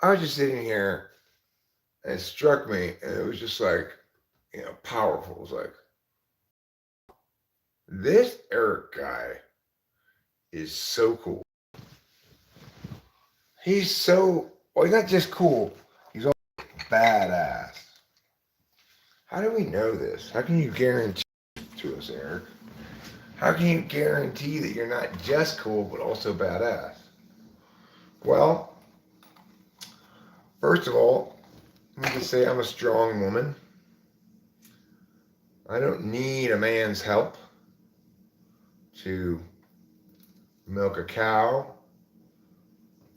I was just sitting here and it struck me, and it was just like, powerful. It was like, this Eric guy is so cool. He's well, he's not just cool, he's also badass. How do we know this? How can you guarantee to us, Eric? How can you guarantee that you're not just cool, but also badass? Well, first of all, let me just say I'm a strong woman. I don't need a man's help to milk a cow,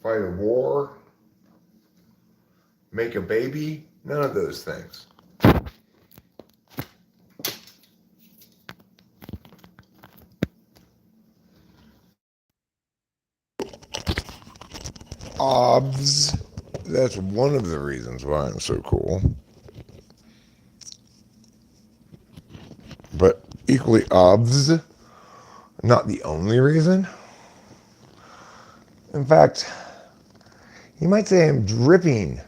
fight a war, make a baby, none of those things. Obs. That's one of the reasons why I'm so cool. But equally obs, not the only reason. In fact, you might say I'm dripping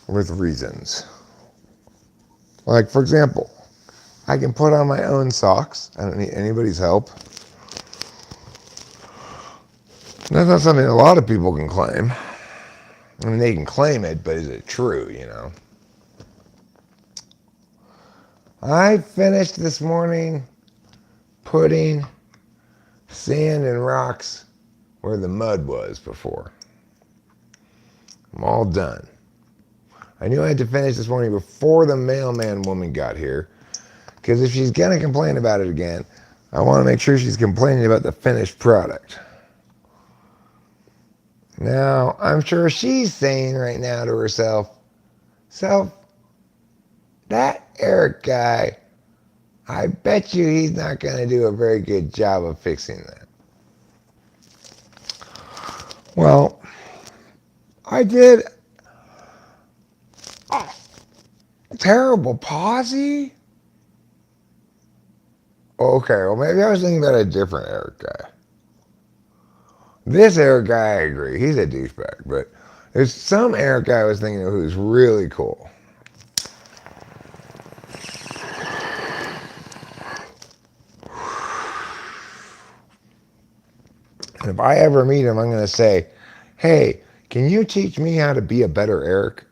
with reasons. Like, for example, I can put on my own socks. I don't need anybody's help. That's not something a lot of people can claim. I mean, they can claim it, but is it true, I finished this morning putting sand and rocks where the mud was before. I'm all done. I knew I had to finish this morning before the mailman woman got here, because if she's going to complain about it again, I want to make sure she's complaining about the finished product. Now, I'm sure she's saying right now to herself, so that Eric guy, I bet you he's not going to do a very good job of fixing that. Well, I did a terrible posse. Okay, well, maybe I was thinking about a different Eric guy. This Eric guy, I agree, he's a douchebag, but there's some Eric guy I was thinking of who's really cool. And if I ever meet him, I'm going to say, hey, can you teach me how to be a better Eric?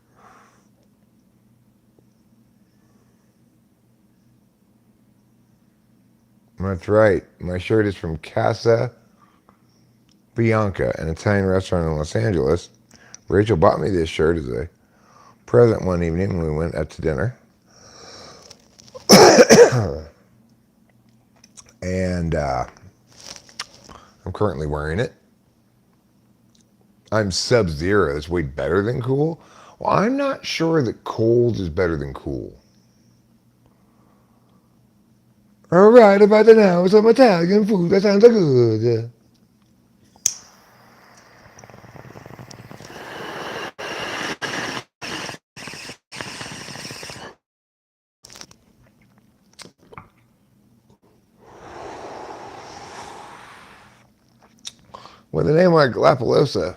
That's right. My shirt is from Casa Bianca, an Italian restaurant in Los Angeles. Rachel bought me this shirt as a present one evening when we went out to dinner. And I'm currently wearing it. I'm Sub-Zero. That's way better than cool. Well, I'm not sure that cold is better than cool. All right, about the now some Italian food. That sounds good. With a name like Lapalosa,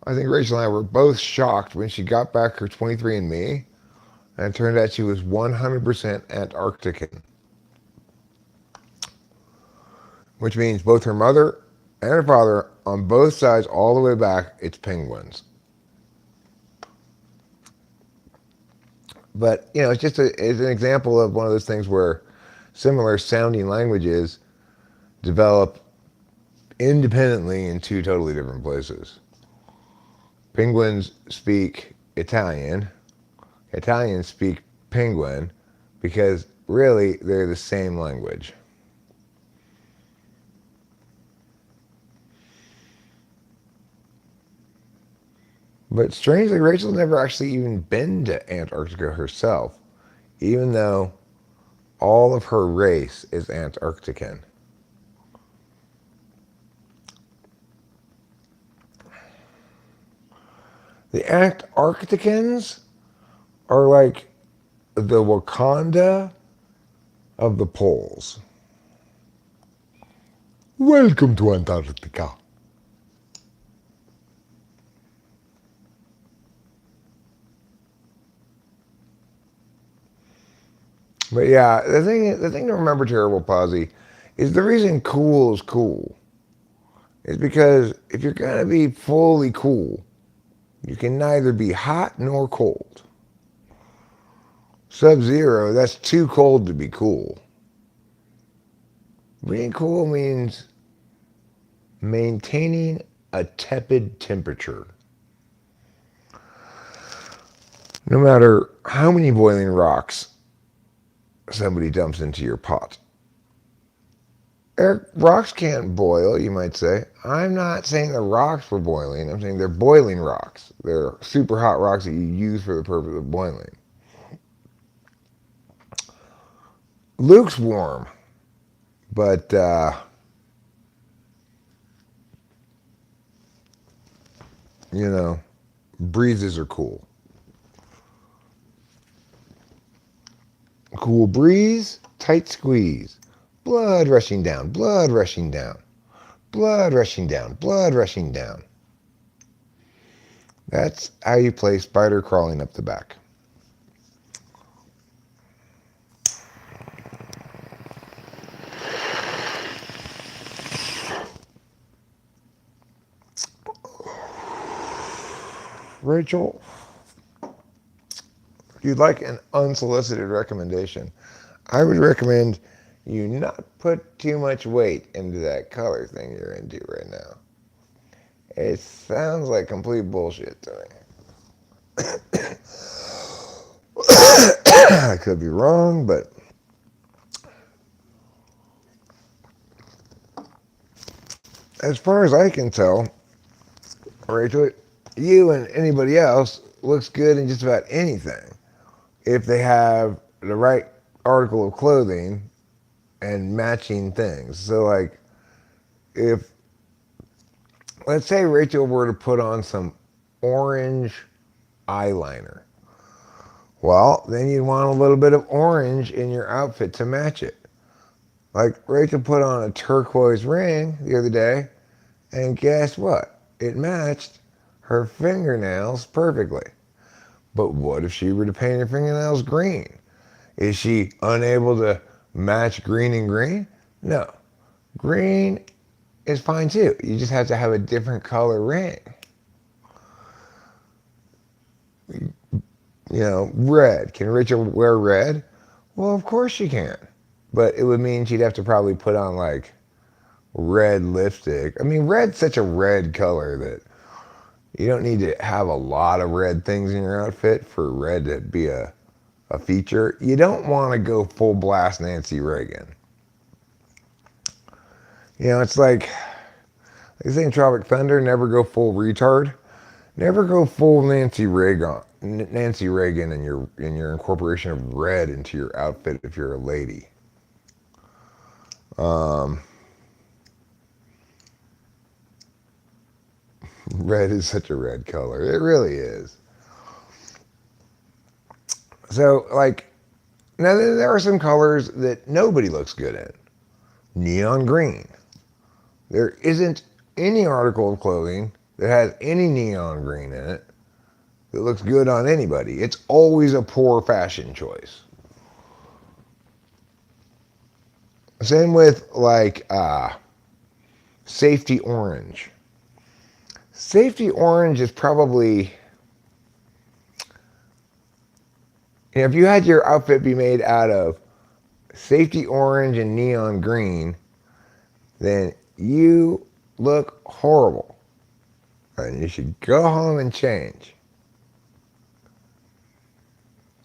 I think Rachel and I were both shocked when she got back her 23andMe, and it turned out she was 100% Antarctican, which means both her mother and her father, on both sides, all the way back, it's penguins. But, it's just it's an example of one of those things where similar sounding languages develop independently in two totally different places. Penguins speak Italian. Italians speak penguin because really they're the same language. But strangely, Rachel's never actually even been to Antarctica herself, even though all of her race is Antarctican. The Antarcticans are like the Wakanda of the poles. Welcome to Antarctica. But yeah, the thing to remember, Terrible Posy, is the reason cool is cool is because if you're gonna be fully cool, you can neither be hot nor cold. Sub-zero, that's too cold to be cool. Being cool means maintaining a tepid temperature. No matter how many boiling rocks somebody dumps into your pot. Rocks can't boil, you might say. I'm not saying the rocks were boiling. I'm saying they're boiling rocks. They're super hot rocks that you use for the purpose of boiling. Luke's warm, but breezes are cool. Cool breeze, tight squeeze. Blood rushing down, blood rushing down. Blood rushing down, blood rushing down. That's how you play Spider Crawling Up the Back. Rachel, if you'd like an unsolicited recommendation, I would recommend you not put too much weight into that color thing you're into right now. It sounds like complete bullshit to me. I could be wrong, but as far as I can tell, Rachel, you and anybody else looks good in just about anything if they have the right article of clothing and matching things. So, like, if, let's say Rachel were to put on some orange eyeliner, well, then you'd want a little bit of orange in your outfit to match it. Like, Rachel put on a turquoise ring the other day, and guess what? It matched her fingernails perfectly. But what if she were to paint her fingernails green? Is she unable to match green and green? No. Green is fine too. You just have to have a different color ring. Red. Can Rachel wear red? Well, of course she can. But it would mean she'd have to probably put on like red lipstick. I mean, red's such a red color that you don't need to have a lot of red things in your outfit for red to be a feature. You don't want to go full blast Nancy Reagan. It's like they say in Tropic Thunder, never go full retard. Never go full Nancy Reagan in your incorporation of red into your outfit if you're a lady. Red is such a red color. It really is. So, like, now there are some colors that nobody looks good in. Neon green. There isn't any article of clothing that has any neon green in it that looks good on anybody. It's always a poor fashion choice. Same with, like, safety orange. Safety orange is probably, if you had your outfit be made out of safety orange and neon green, then you look horrible. And you should go home and change.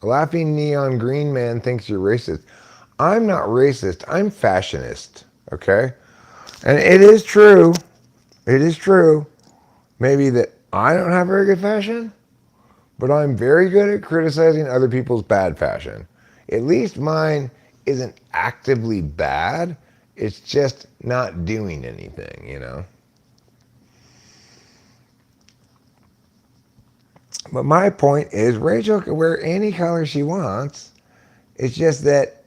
A laughing neon green man thinks you're racist. I'm not racist. I'm fashionist. Okay? And it is true. Maybe that I don't have very good fashion, but I'm very good at criticizing other people's bad fashion. At least mine isn't actively bad. It's just not doing anything, But my point is Rachel can wear any color she wants. It's just that,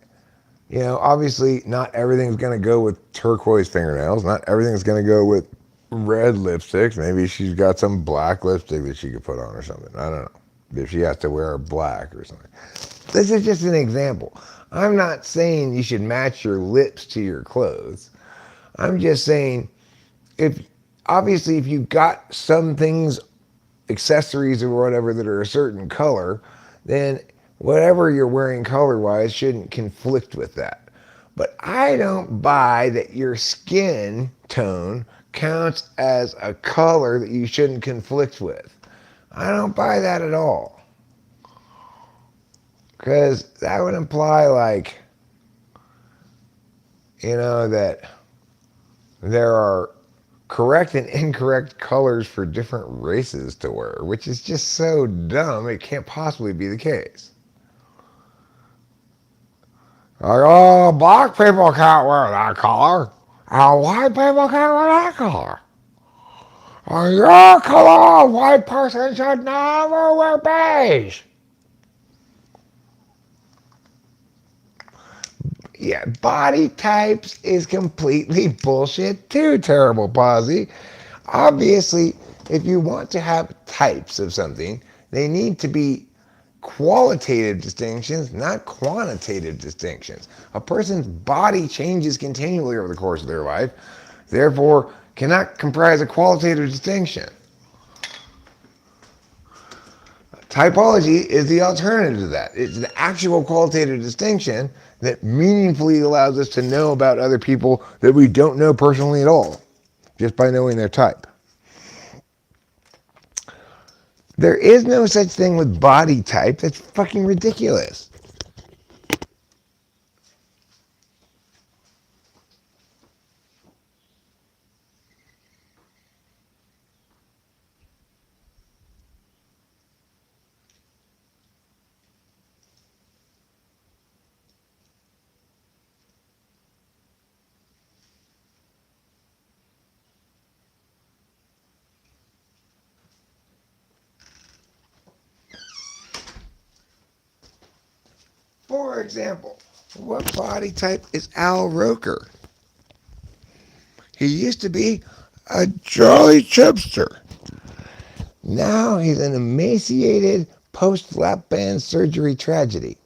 obviously not everything's going to go with turquoise fingernails. Not everything's going to go with red lipsticks. Maybe she's got some black lipstick that she could put on or something. I don't know. If she has to wear black or something. This is just an example. I'm not saying you should match your lips to your clothes. I'm just saying if you've got some things, accessories or whatever that are a certain color, then whatever you're wearing color-wise shouldn't conflict with that. But I don't buy that your skin tone counts as a color that you shouldn't conflict with. I don't buy that at all. Because that would imply, like, that there are correct and incorrect colors for different races to wear, which is just so dumb, it can't possibly be the case. Like, oh, black people can't wear that color, and white people can't wear that color. And your color, white person should never wear beige. Yeah, body types is completely bullshit too, Terrible Posy. Obviously, if you want to have types of something, they need to be qualitative distinctions, not quantitative distinctions. A person's body changes continually over the course of their life, therefore cannot comprise a qualitative distinction. Typology is the alternative to that. It's an actual qualitative distinction that meaningfully allows us to know about other people that we don't know personally at all, just by knowing their type. There is no such thing with body type. That's fucking ridiculous. For example, what body type is Al Roker? He used to be a jolly chubster. Now he's an emaciated post-lap band surgery tragedy.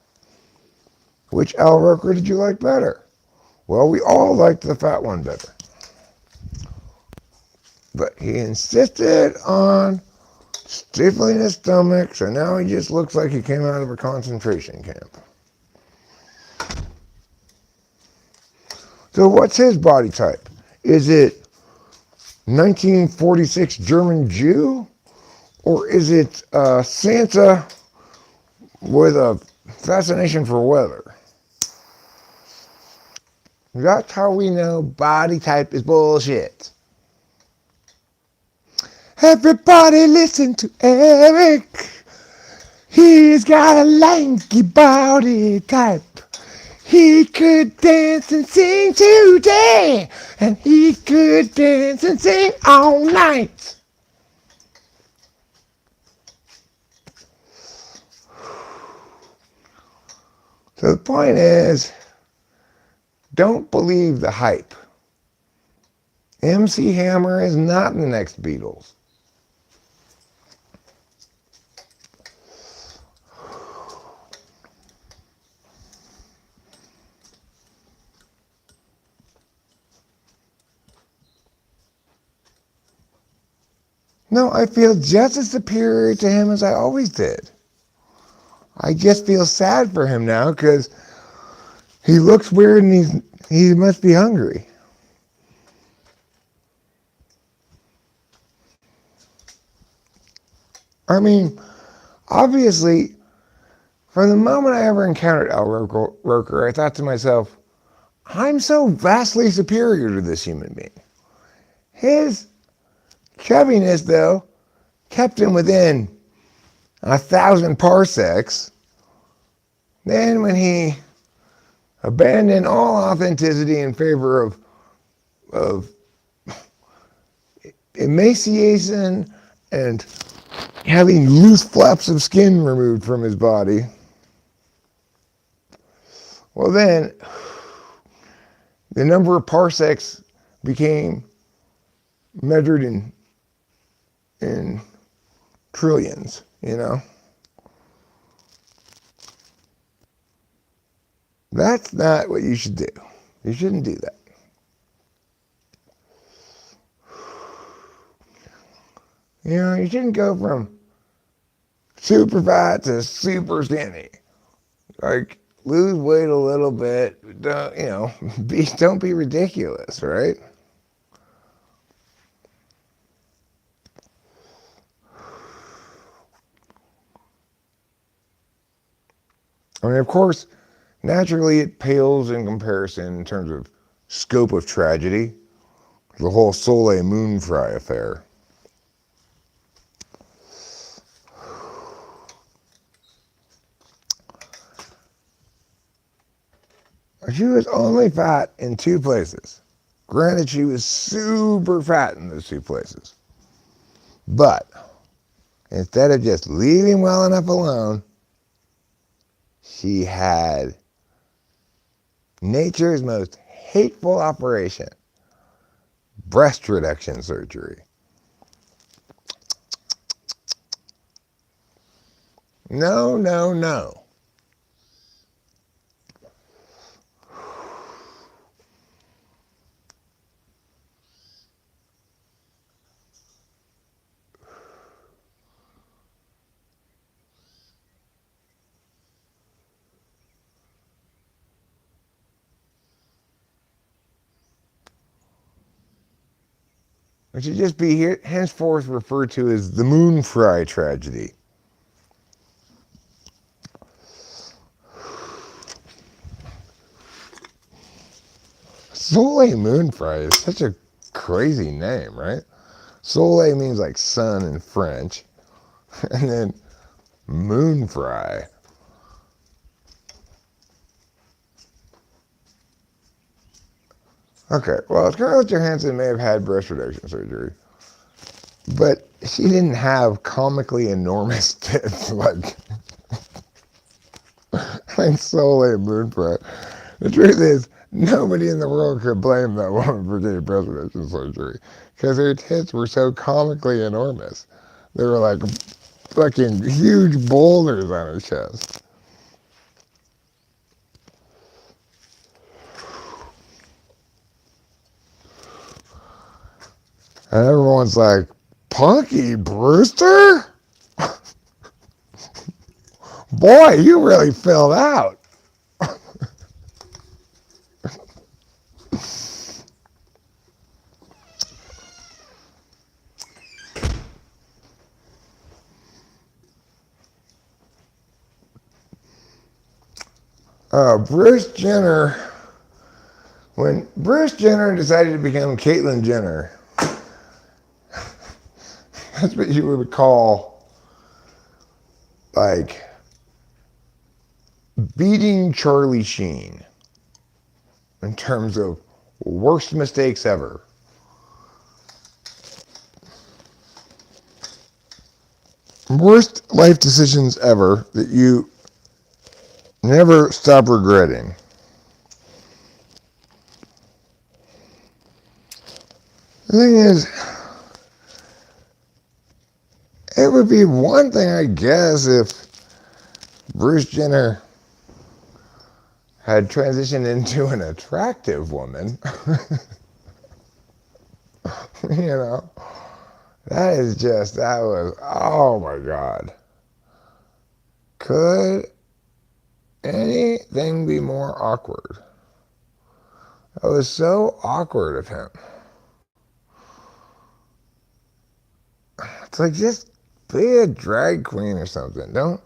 Which Al Roker did you like better? Well, we all liked the fat one better. But he insisted on stiffling his stomach, so now he just looks like he came out of a concentration camp. So what's his body type? Is it 1946 German Jew? Or is it Santa with a fascination for weather? That's how we know body type is bullshit. Everybody listen to Eric. He's got a lanky body type. He could dance and sing today, and he could dance and sing all night. So the point is, don't believe the hype. MC Hammer is not the next Beatles. No, I feel just as superior to him as I always did. I just feel sad for him now because he looks weird and he must be hungry. I mean, obviously, from the moment I ever encountered Al Roker, I thought to myself, I'm so vastly superior to this human being. His chubbiness, though, kept him within 1,000 parsecs. Then when he abandoned all authenticity in favor of emaciation and having loose flaps of skin removed from his body, well then, the number of parsecs became measured in trillions, you know? That's not what you should do. You shouldn't do that. You know, you shouldn't go from super fat to super skinny. Like, lose weight a little bit. Don't, you know, don't be ridiculous, right? I mean, of course, naturally it pales in comparison in terms of scope of tragedy. The whole Soleil Moon Fry affair. She was only fat in two places. Granted, she was super fat in those two places. But instead of just leaving well enough alone, she had nature's most hateful operation, breast reduction surgery. No, no, no. It should just be here, henceforth referred to as the Moon Fry tragedy. Soleil Moon Fry is such a crazy name, right? Soleil means like sun in French, and then Moon Fry. Okay, well, Scarlett Johansson may have had breast reduction surgery, but she didn't have comically enormous tits like Soleil Moon Fry. The truth is, nobody in the world could blame that woman for getting breast reduction surgery because her tits were so comically enormous. They were like fucking huge boulders on her chest. And everyone's like, Punky Brewster? Boy, you really filled out. Bruce Jenner, when Bruce Jenner decided to become Caitlyn Jenner, that's what you would call, like, beating Charlie Sheen in terms of worst mistakes ever. Worst life decisions ever that you never stop regretting. The thing is, it would be one thing, I guess, if Bruce Jenner had transitioned into an attractive woman. You know, that was, oh my God. Could anything be more awkward? That was so awkward of him. It's like, just be a drag queen or something. Don't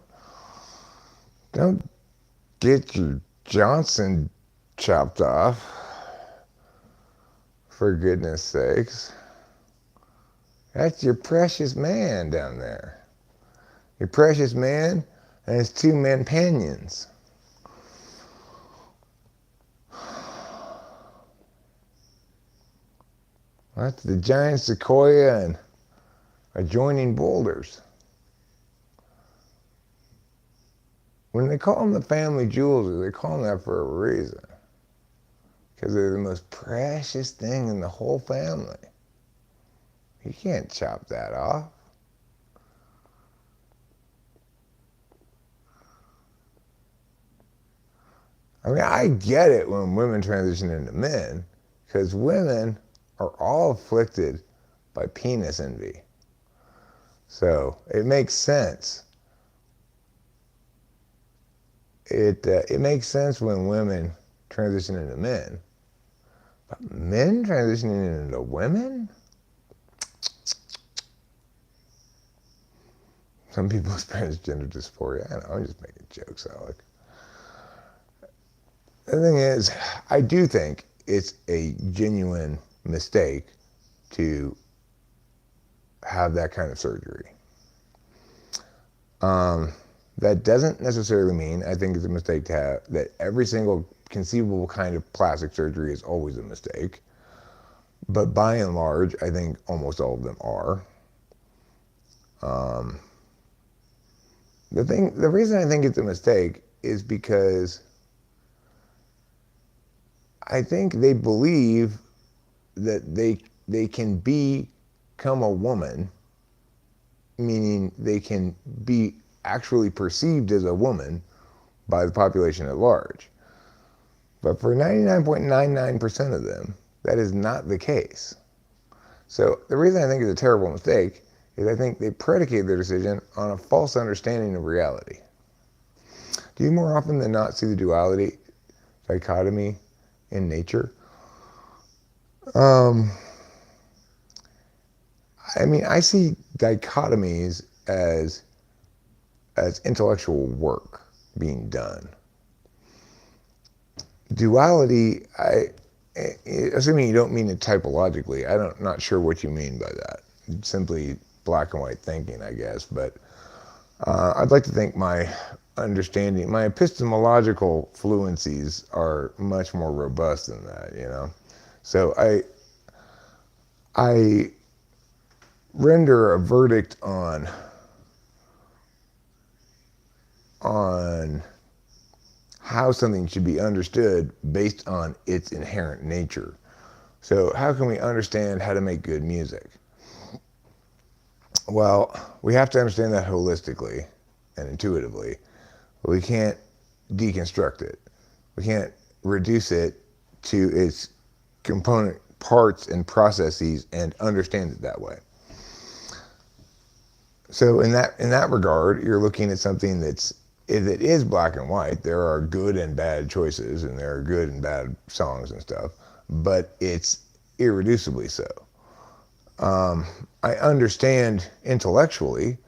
get your Johnson chopped off, for goodness sakes. That's your precious man down there. Your precious man and his two companions. That's the giant sequoia and adjoining boulders. When they call them the family jewels, they call them that for a reason. Because they're the most precious thing in the whole family. You can't chop that off. I mean, I get it when women transition into men, because women are all afflicted by penis envy. So it makes sense. It makes sense when women transition into men, but men transitioning into women? Some people experience gender dysphoria. I know, I'm just making jokes, Alec. The thing is, I do think it's a genuine mistake to have that kind of surgery. That doesn't necessarily mean I think it's a mistake to have that every single conceivable kind of plastic surgery is always a mistake. But by and large, I think almost all of them are. The reason I think it's a mistake is because I think they believe that they can become a woman, meaning they can be actually perceived as a woman by the population at large. But for 99.99% of them, that is not the case. So the reason I think it's a terrible mistake is I think they predicate their decision on a false understanding of reality. Do you more often than not see the duality, dichotomy in nature? I mean, I see dichotomies as intellectual work being done. Duality, assuming you don't mean it typologically, I'm not sure what you mean by that. Simply black and white thinking, I guess. But I'd like to think my understanding, my epistemological fluencies are much more robust than that, you know? So I render a verdict on how something should be understood based on its inherent nature. So how can we understand how to make good music? Well, we have to understand that holistically and intuitively. But we can't deconstruct it. We can't reduce it to its component parts and processes and understand it that way. So in that regard, you're looking at something that is black and white. There are good and bad choices, and there are good and bad songs and stuff, but it's irreducibly so. I understand intellectually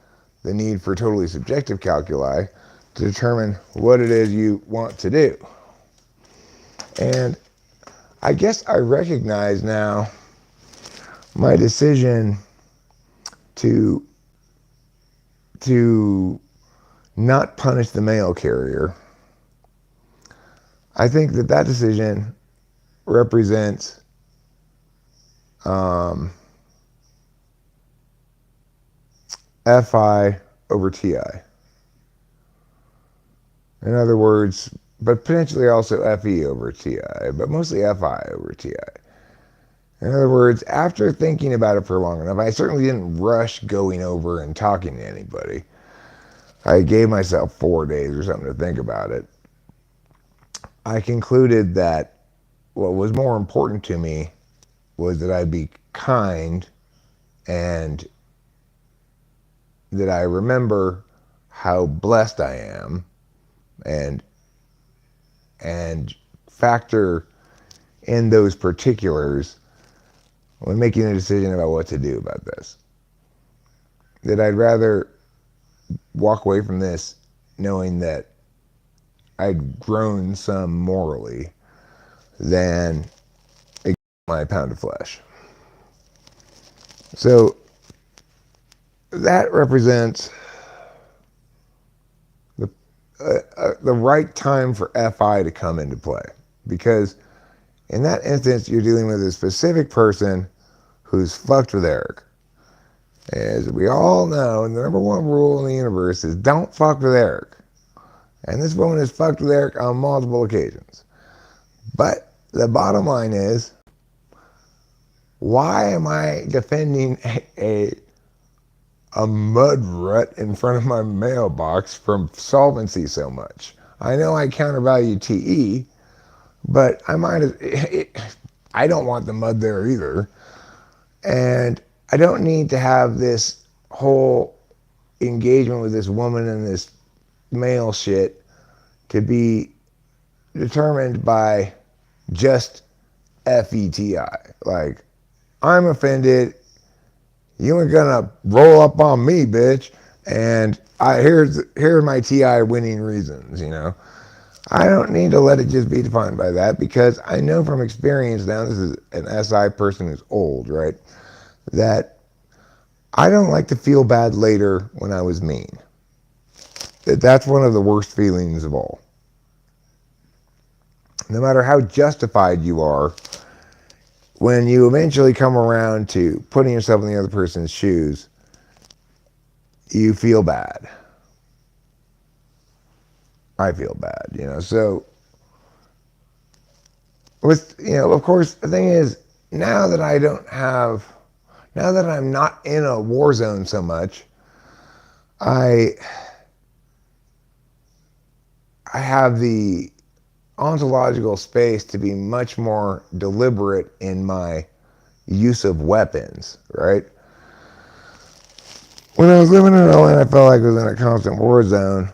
the need for totally subjective calculi to determine what it is you want to do. And I guess I recognize now my decision to not punish the mail carrier. I think that decision represents FI over TI. In other words, but potentially also FE over TI, but mostly FI over TI. In other words, after thinking about it for long enough, I certainly didn't rush going over and talking to anybody. I gave myself 4 days or something to think about it. I concluded that what was more important to me was that I be kind and that I remember how blessed I am and factor in those particulars when making a decision about what to do about this. That I'd rather walk away from this knowing that I'd grown some morally than my pound of flesh. So that represents the right time for FI to come into play, because in that instance you're dealing with a specific person who's fucked with Eric. As we all know, the number one rule in the universe is don't fuck with Eric. And this woman has fucked with Eric on multiple occasions. But the bottom line is, why am I defending a mud rut in front of my mailbox from solvency so much? I know I countervalue TE, but I don't want the mud there either. And I don't need to have this whole engagement with this woman and this male shit to be determined by just FETI. Like, I'm offended. You ain't gonna roll up on me, bitch. And here's my TI winning reasons, you know. I don't need to let it just be defined by that, because I know from experience now, this is an SI person who's old, right? That I don't like to feel bad later when I was mean. That's one of the worst feelings of all. No matter how justified you are, when you eventually come around to putting yourself in the other person's shoes, you feel bad. I feel bad, you know. So, of course, the thing is, now that I'm not in a war zone so much, I have the ontological space to be much more deliberate in my use of weapons, right? When I was living in LA, I felt like I was in a constant war zone.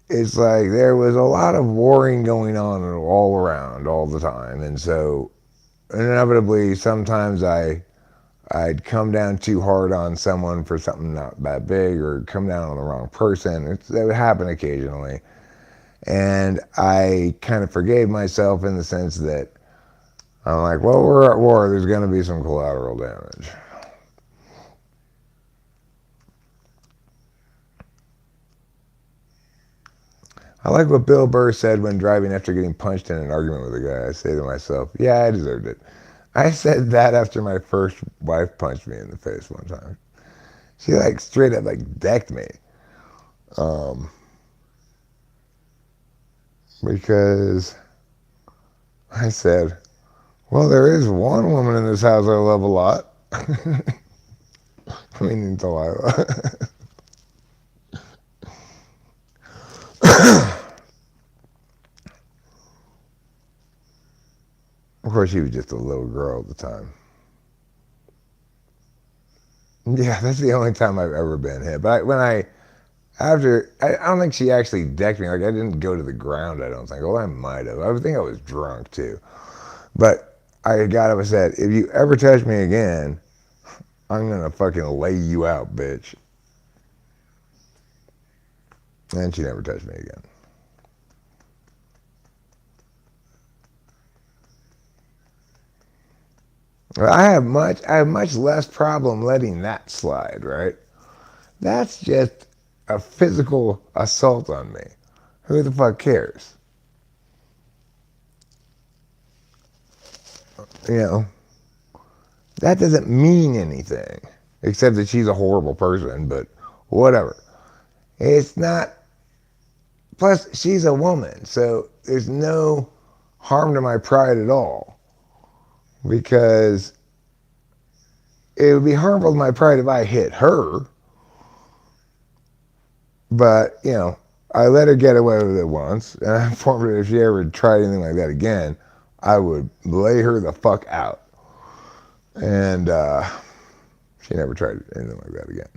It's like there was a lot of warring going on all around all the time, and so inevitably sometimes I'd come down too hard on someone for something not that big, or come down on the wrong person. That would happen occasionally. And I kind of forgave myself in the sense that I'm like, well, we're at war. There's going to be some collateral damage. I like what Bill Burr said when driving after getting punched in an argument with a guy. I say to myself, yeah, I deserved it. I said that after my first wife punched me in the face one time. She like straight up like decked me. Because I said, well, there is one woman in this house I love a lot. Meaning Delilah. Of course, she was just a little girl at the time. Yeah, that's the only time I've ever been hit. But I don't think she actually decked me. Like, I didn't go to the ground, I don't think. Well, I might have. I think I was drunk, too. But I got up and said, if you ever touch me again, I'm going to fucking lay you out, bitch. And she never touched me again. I have much less problem letting that slide, right? That's just a physical assault on me. Who the fuck cares? You know, that doesn't mean anything, except that she's a horrible person, but whatever. It's not, plus she's a woman, so there's no harm to my pride at all, because it would be harmful to my pride if I hit her. But, you know, I let her get away with it once, and I informed her if she ever tried anything like that again, I would lay her the fuck out. And she never tried anything like that again.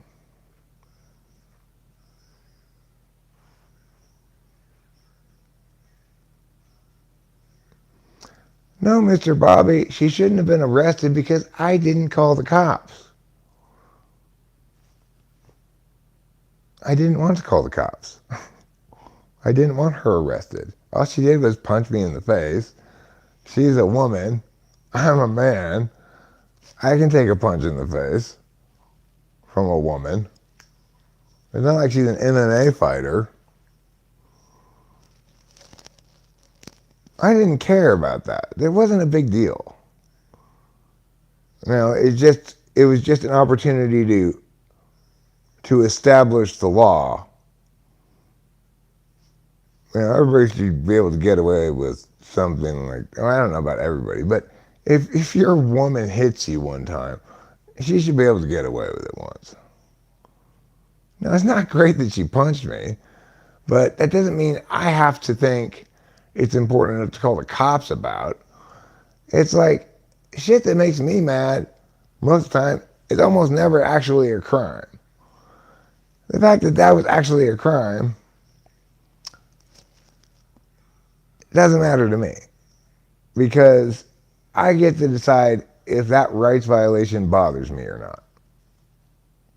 No, Mr. Bobby, she shouldn't have been arrested because I didn't call the cops. I didn't want to call the cops. I didn't want her arrested. All she did was punch me in the face. She's a woman. I'm a man. I can take a punch in the face from a woman. It's not like she's an MMA fighter. I didn't care about that. It wasn't a big deal. You know, it was just an opportunity to establish the law. You know, everybody should be able to get away with something like, I don't know about everybody, but if your woman hits you one time, she should be able to get away with it once. Now, it's not great that she punched me, But that doesn't mean I have to think it's important enough to call the cops about. It's like shit that makes me mad most of the time is almost never actually a crime. The fact that that was actually a crime doesn't matter to me because I get to decide if that rights violation bothers me or not.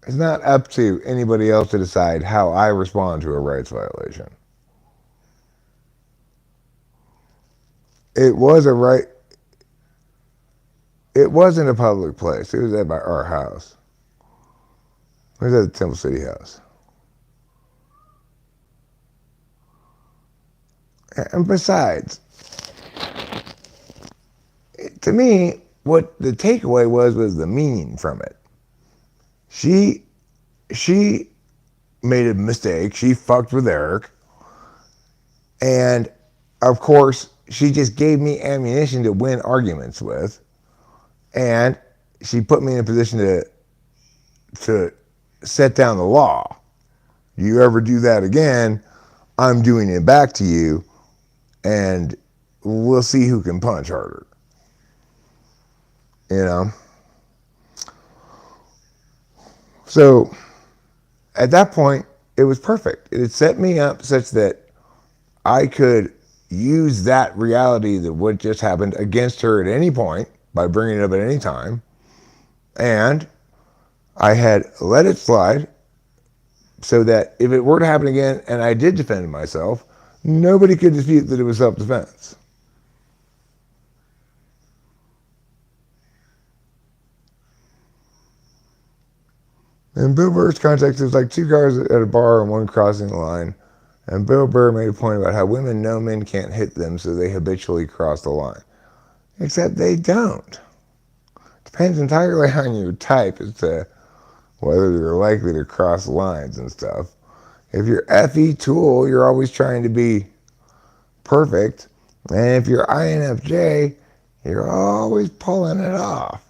It's not up to anybody else to decide how I respond to a rights violation. It was a right. It wasn't a public place. It was at our house. It was at the Temple City House. And besides, to me, what the takeaway was the meaning from it. She made a mistake. She fucked with Eric. And of course, she just gave me ammunition to win arguments with. And she put me in a position to set down the law. You ever do that again, I'm doing it back to you, and we'll see who can punch harder. You know? So at that point, it was perfect. It had set me up such that I could use that reality that what just happened against her at any point by bringing it up at any time. And I had let it slide so that if it were to happen again and I did defend myself, nobody could dispute that it was self-defense. In Bill Burr's context, it was like two cars at a bar and one crossing the line. And Bill Burr made a point about how women know men can't hit them, so they habitually cross the line. Except they don't. Depends entirely on your type as to whether you're likely to cross lines and stuff. If you're FE Tool, you're always trying to be perfect. And if you're INFJ, you're always pulling it off.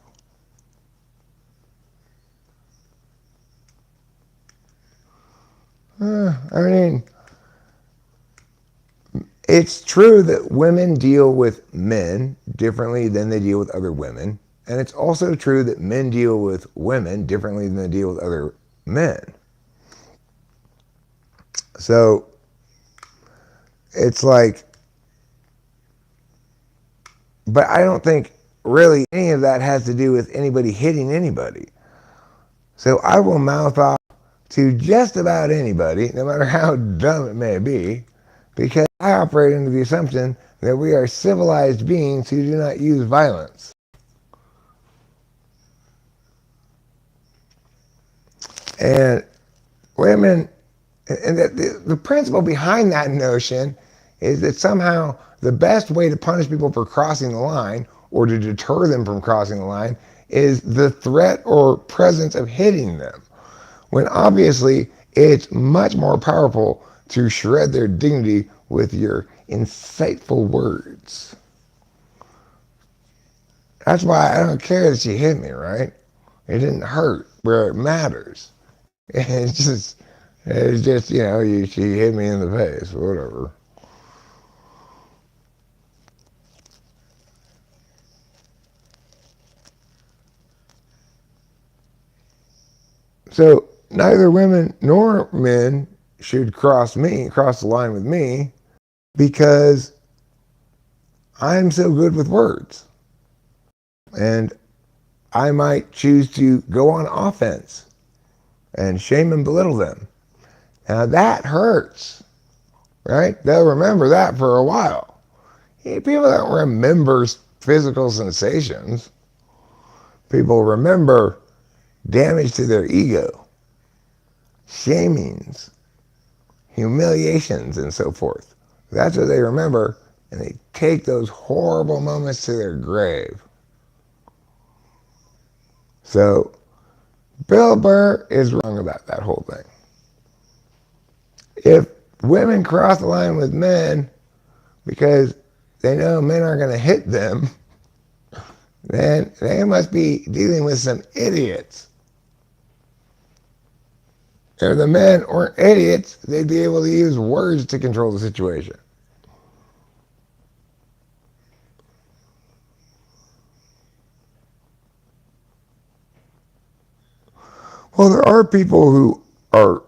I mean, it's true that women deal with men differently than they deal with other women. And it's also true that men deal with women differently than they deal with other men. So it's like, but I don't think really any of that has to do with anybody hitting anybody. So I will mouth off to just about anybody, no matter how dumb it may be, because I operate under the assumption that we are civilized beings who do not use violence. And women, and the principle behind that notion is that somehow the best way to punish people for crossing the line or to deter them from crossing the line is the threat or presence of hitting them. When obviously it's much more powerful to shred their dignity with your insightful words. That's why I don't care that she hit me, right? It didn't hurt where it matters. It's just, you know, she hit me in the face, whatever. So neither women nor men should cross the line with me, because I'm so good with words. And I might choose to go on offense and shame and belittle them. Now that hurts, right? They'll remember that for a while. People don't remember physical sensations. People remember damage to their ego, shamings, humiliations, and so forth. That's what they remember, and they take those horrible moments to their grave. So Bill Burr is wrong about that whole thing. If women cross the line with men because they know men aren't going to hit them, then they must be dealing with some idiots. If the men weren't idiots, they'd be able to use words to control the situation. Well, there are people who are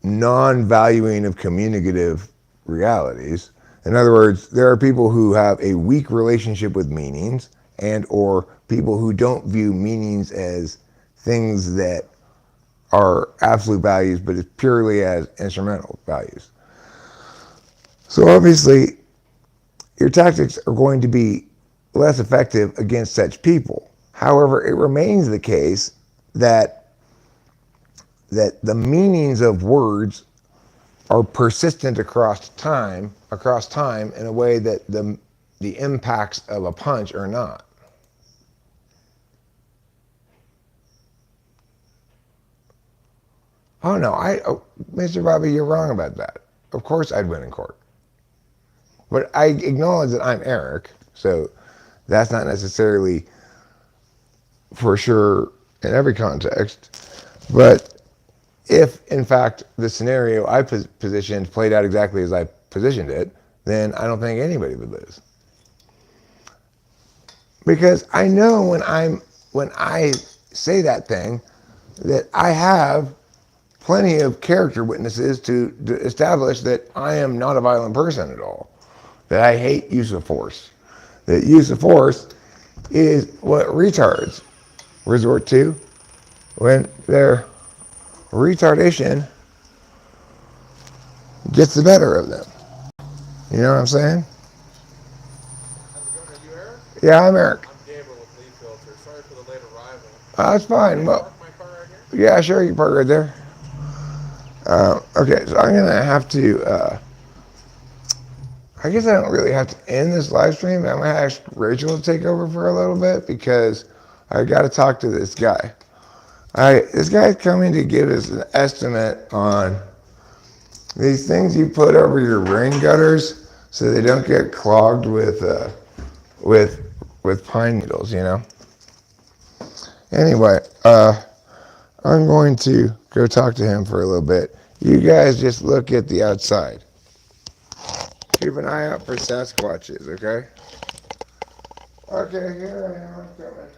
non-valuing of communicative realities. In other words, there are people who have a weak relationship with meanings and or people who don't view meanings as things that are absolute values, but it's purely as instrumental values. So obviously, your tactics are going to be less effective against such people. However, it remains the case that the meanings of words are persistent across time in a way that the impacts of a punch are not. Oh no, Mr. Bobby, you're wrong about that. Of course I'd win in court. But I acknowledge that I'm Eric, so that's not necessarily for sure in every context. But if, in fact, the scenario I positioned played out exactly as I positioned it, then I don't think anybody would lose. Because I know when I say that thing that I have plenty of character witnesses to establish that I am not a violent person at all. That I hate use of force. That use of force is what retards resort to when their retardation gets the better of them. You know what I'm saying? How's it going? Are you Eric? Yeah, I'm Eric. I'm Gabriel with Leaf Filter. Sorry for the late arrival. That's Can fine. I Well, park my car right here? yeah, sure, you can park right there. Okay, so I'm gonna have to. I guess I don't really have to end this live stream. I'm gonna ask Rachel to take over for a little bit because I got to talk to this guy. This guy's coming to give us an estimate on these things you put over your rain gutters so they don't get clogged with with pine needles. You know. Anyway, I'm going to go talk to him for a little bit. You guys just look at the outside. Keep an eye out for Sasquatches, okay? Okay, here I am. I'm coming.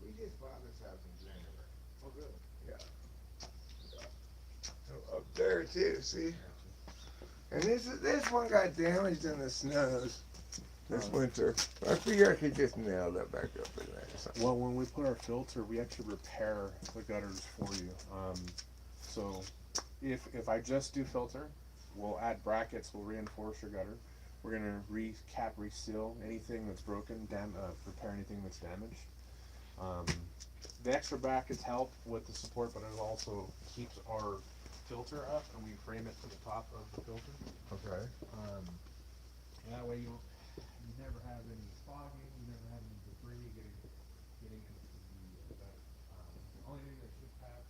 We just bought this house in January. Oh, good. Yeah. So up there too, see? And this one got damaged in the snows this winter. I figure I could just nail that back up in there or something. Well, when we put our filter, we actually repair the gutters for you. So if I just do filter, we'll add brackets, we'll reinforce your gutter. We're gonna recap, reseal anything that's broken, repair anything that's damaged. Um, the extra brackets help with the support, but it also keeps our filter up, and we frame it to the top of the filter. Okay. That way you never have any fogging, you never have any debris getting into the gutter. Only thing that should have.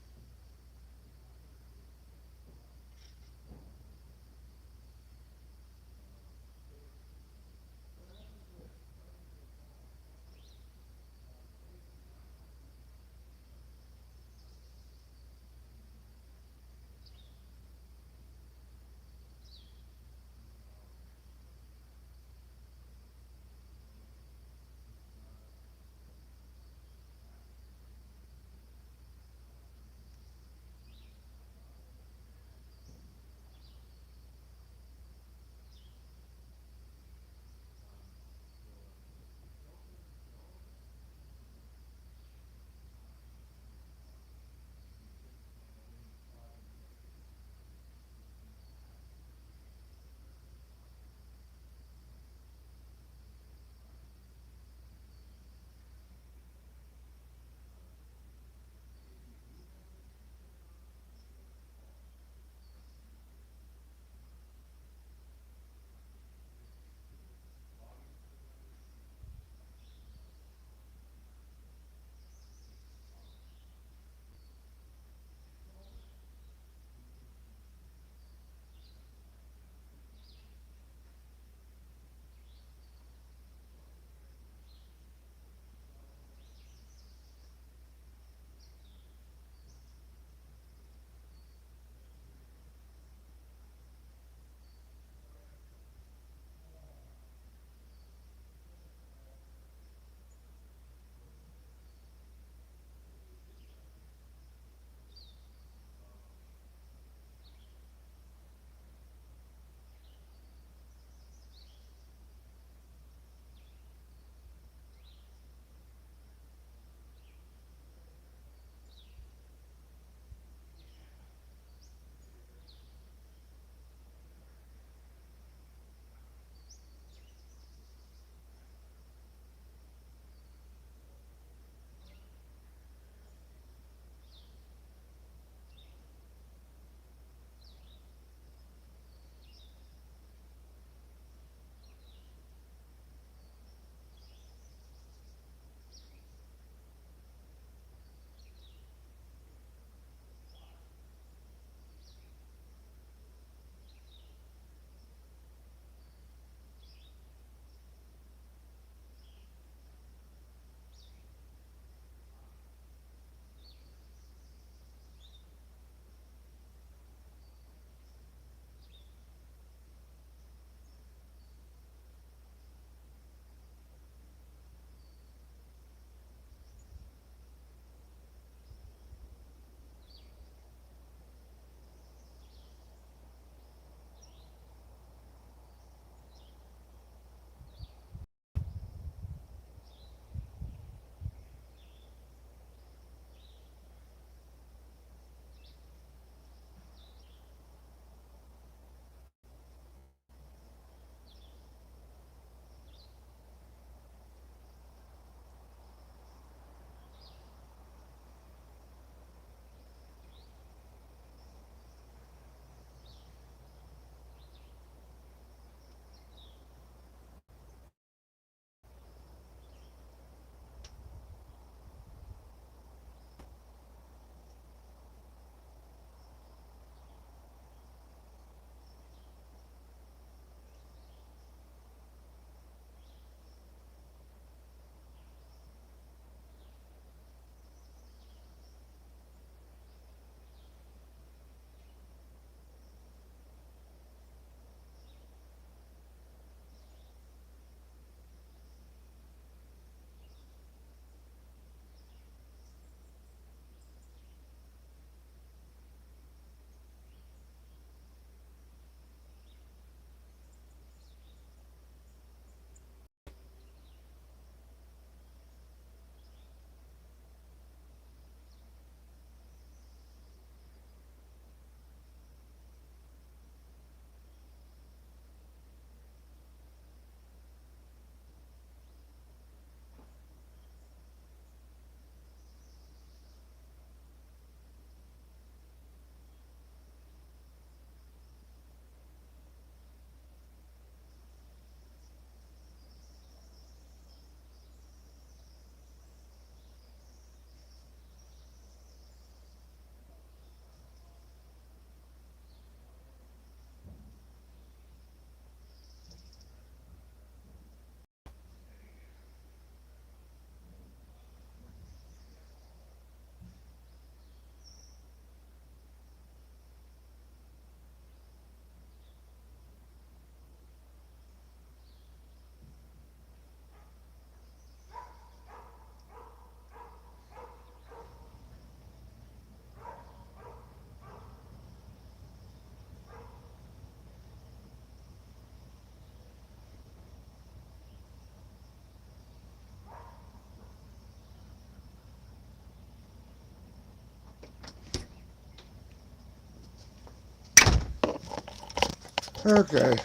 Okay,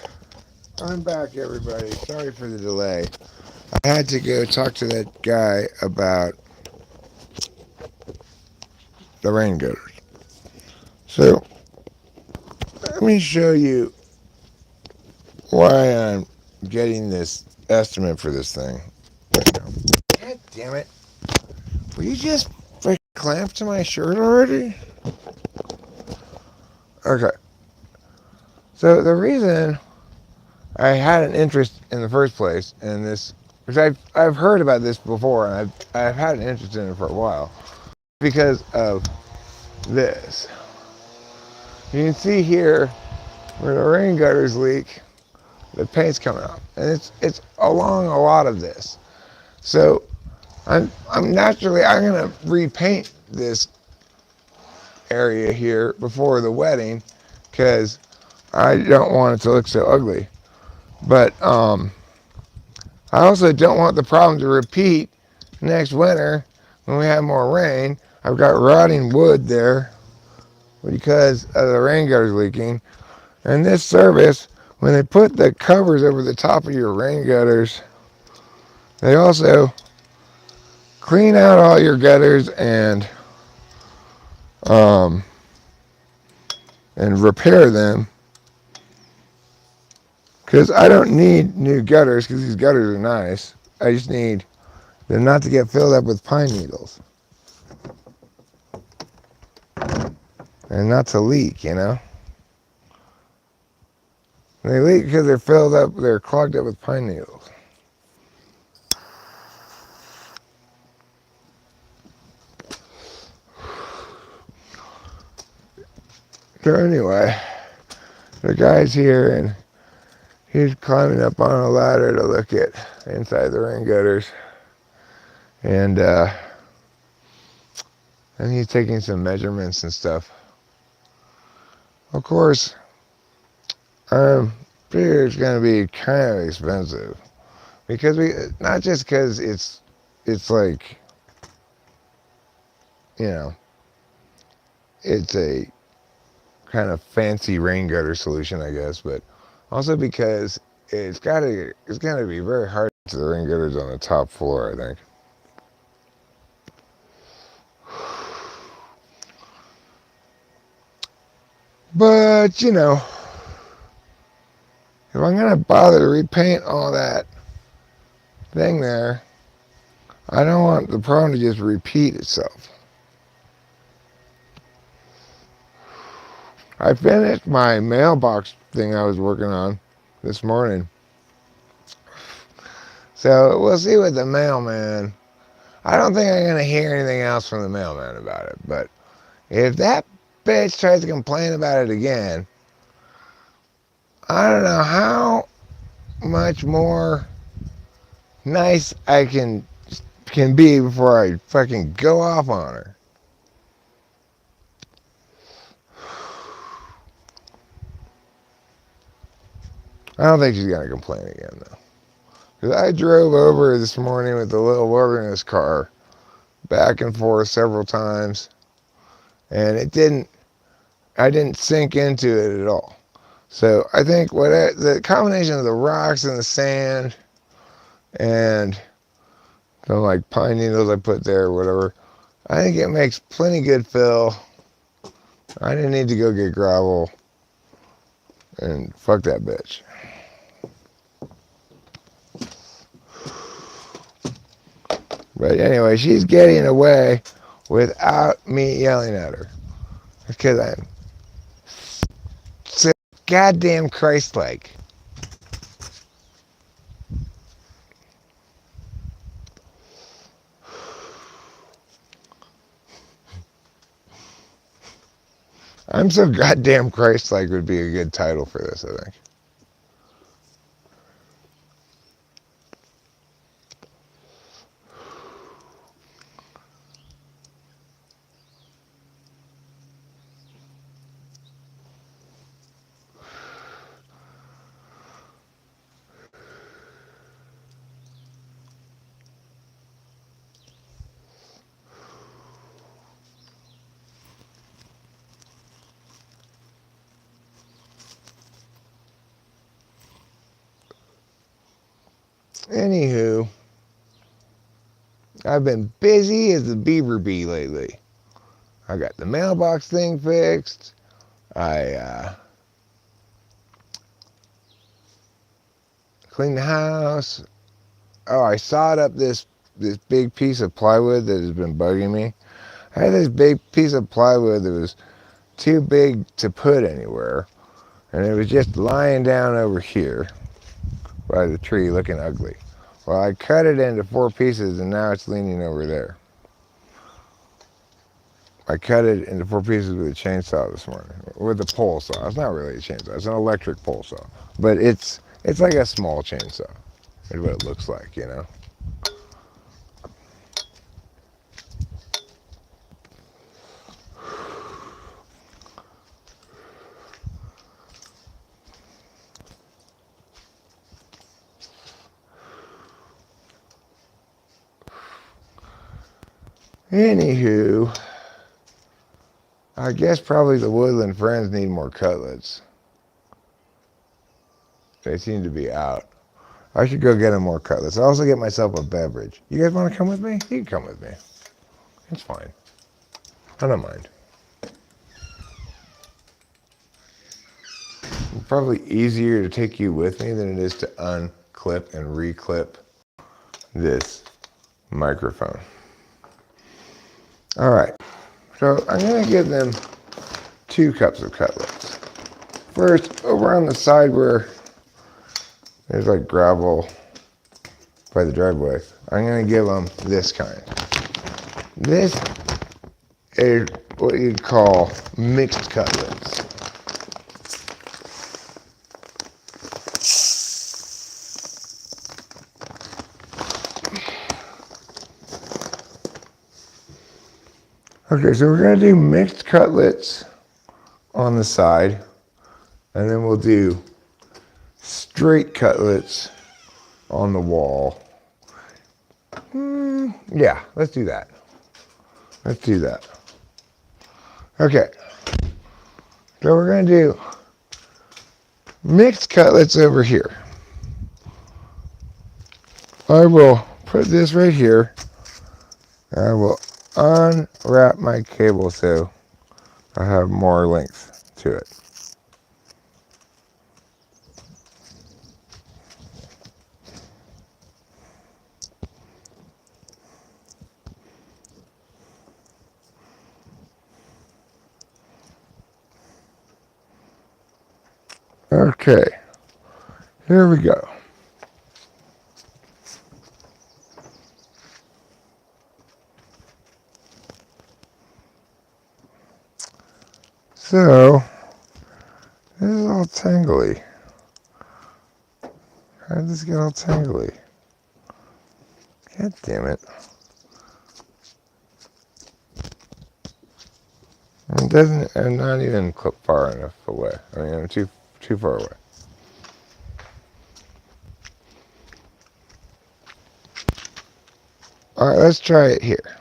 I'm back, everybody. Sorry for the delay. I had to go talk to that guy about the rain gutters. So, let me show you why I'm getting this estimate for this thing right now. God damn it. Will you just freaking clamp to my shirt already? Okay. So, the reason I had an interest in the first place in this, which I've heard about this before, and I've had an interest in it for a while, because of this. You can see here where the rain gutters leak, the paint's coming out, and it's along a lot of this. So I'm gonna repaint this area here before the wedding, because I don't want it to look so ugly. But I also don't want the problem to repeat next winter when we have more rain. I've got rotting wood there because of the rain gutters leaking. And this service, when they put the covers over the top of your rain gutters, they also clean out all your gutters um, and repair them. Because I don't need new gutters, because these gutters are nice. I just need them not to get filled up with pine needles and not to leak, you know. They leak because they're clogged up with pine needles. So anyway, the guy's here and he's climbing up on a ladder to look at inside the rain gutters. And he's taking some measurements and stuff. Of course, I figure it's going to be kind of expensive because not just because it's like, you know, it's a kind of fancy rain gutter solution, I guess, but also because it's gonna be very hard to the rain gutters on the top floor, I think. But you know, if I'm gonna bother to repaint all that thing there, I don't want the problem to just repeat itself. I finished my mailbox thing I was working on this morning. So we'll see with the mailman. I don't think I'm going to hear anything else from the mailman about it. But if that bitch tries to complain about it again, I don't know how much more nice I can be before I fucking go off on her. I don't think she's going to complain again, though. Because I drove over this morning with the little wilderness car back and forth several times, and I didn't sink into it at all. So I think the combination of the rocks and the sand and the like pine needles I put there or whatever, I think it makes plenty good fill. I didn't need to go get gravel, and fuck that bitch. But anyway, she's getting away without me yelling at her because I'm so goddamn Christ-like. I'm so goddamn Christ-like would be a good title for this, I think. Anywho, I've been busy as a beaver bee lately. I got the mailbox thing fixed. I cleaned the house. Oh, I sawed up this big piece of plywood that has been bugging me. I had this big piece of plywood that was too big to put anywhere, and it was just lying down over here by the tree looking ugly. Well, I cut it into 4 pieces, and now it's leaning over there. I cut it into 4 pieces with a chainsaw this morning, with a pole saw. It's not really a chainsaw, it's an electric pole saw, but it's like a small chainsaw. Is what it looks like, you know. Anywho, I guess probably the woodland friends need more cutlets. They seem to be out. I should go get them more cutlets. I'll also get myself a beverage. You guys want to come with me? You can come with me. It's fine. I don't mind. It's probably easier to take you with me than it is to unclip and reclip this microphone. All right, so I'm gonna give them 2 cups of cutlets. First, over on the side where there's like gravel by the driveway, I'm gonna give them this kind. This is what you'd call mixed cutlets. Okay, so we're gonna do mixed cutlets on the side, and then we'll do straight cutlets on the wall. Yeah, let's do that. Let's do that. Okay, so we're gonna do mixed cutlets over here. I will put this right here. I will unwrap my cable so I have more length to it. Okay, here we go. So, this is all tangly. How did this get all tangly? God damn it. It doesn't, I'm not even clipped far enough away. I mean, I'm too far away. All right, let's try it here.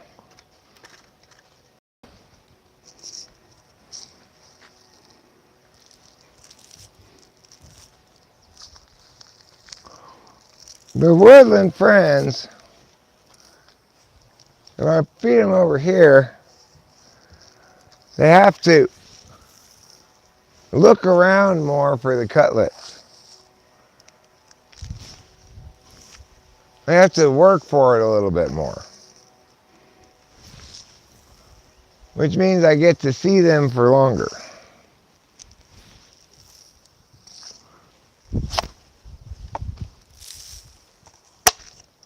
The woodland friends, if I feed them over here, they have to look around more for the cutlets. They have to work for it a little bit more. Which means I get to see them for longer.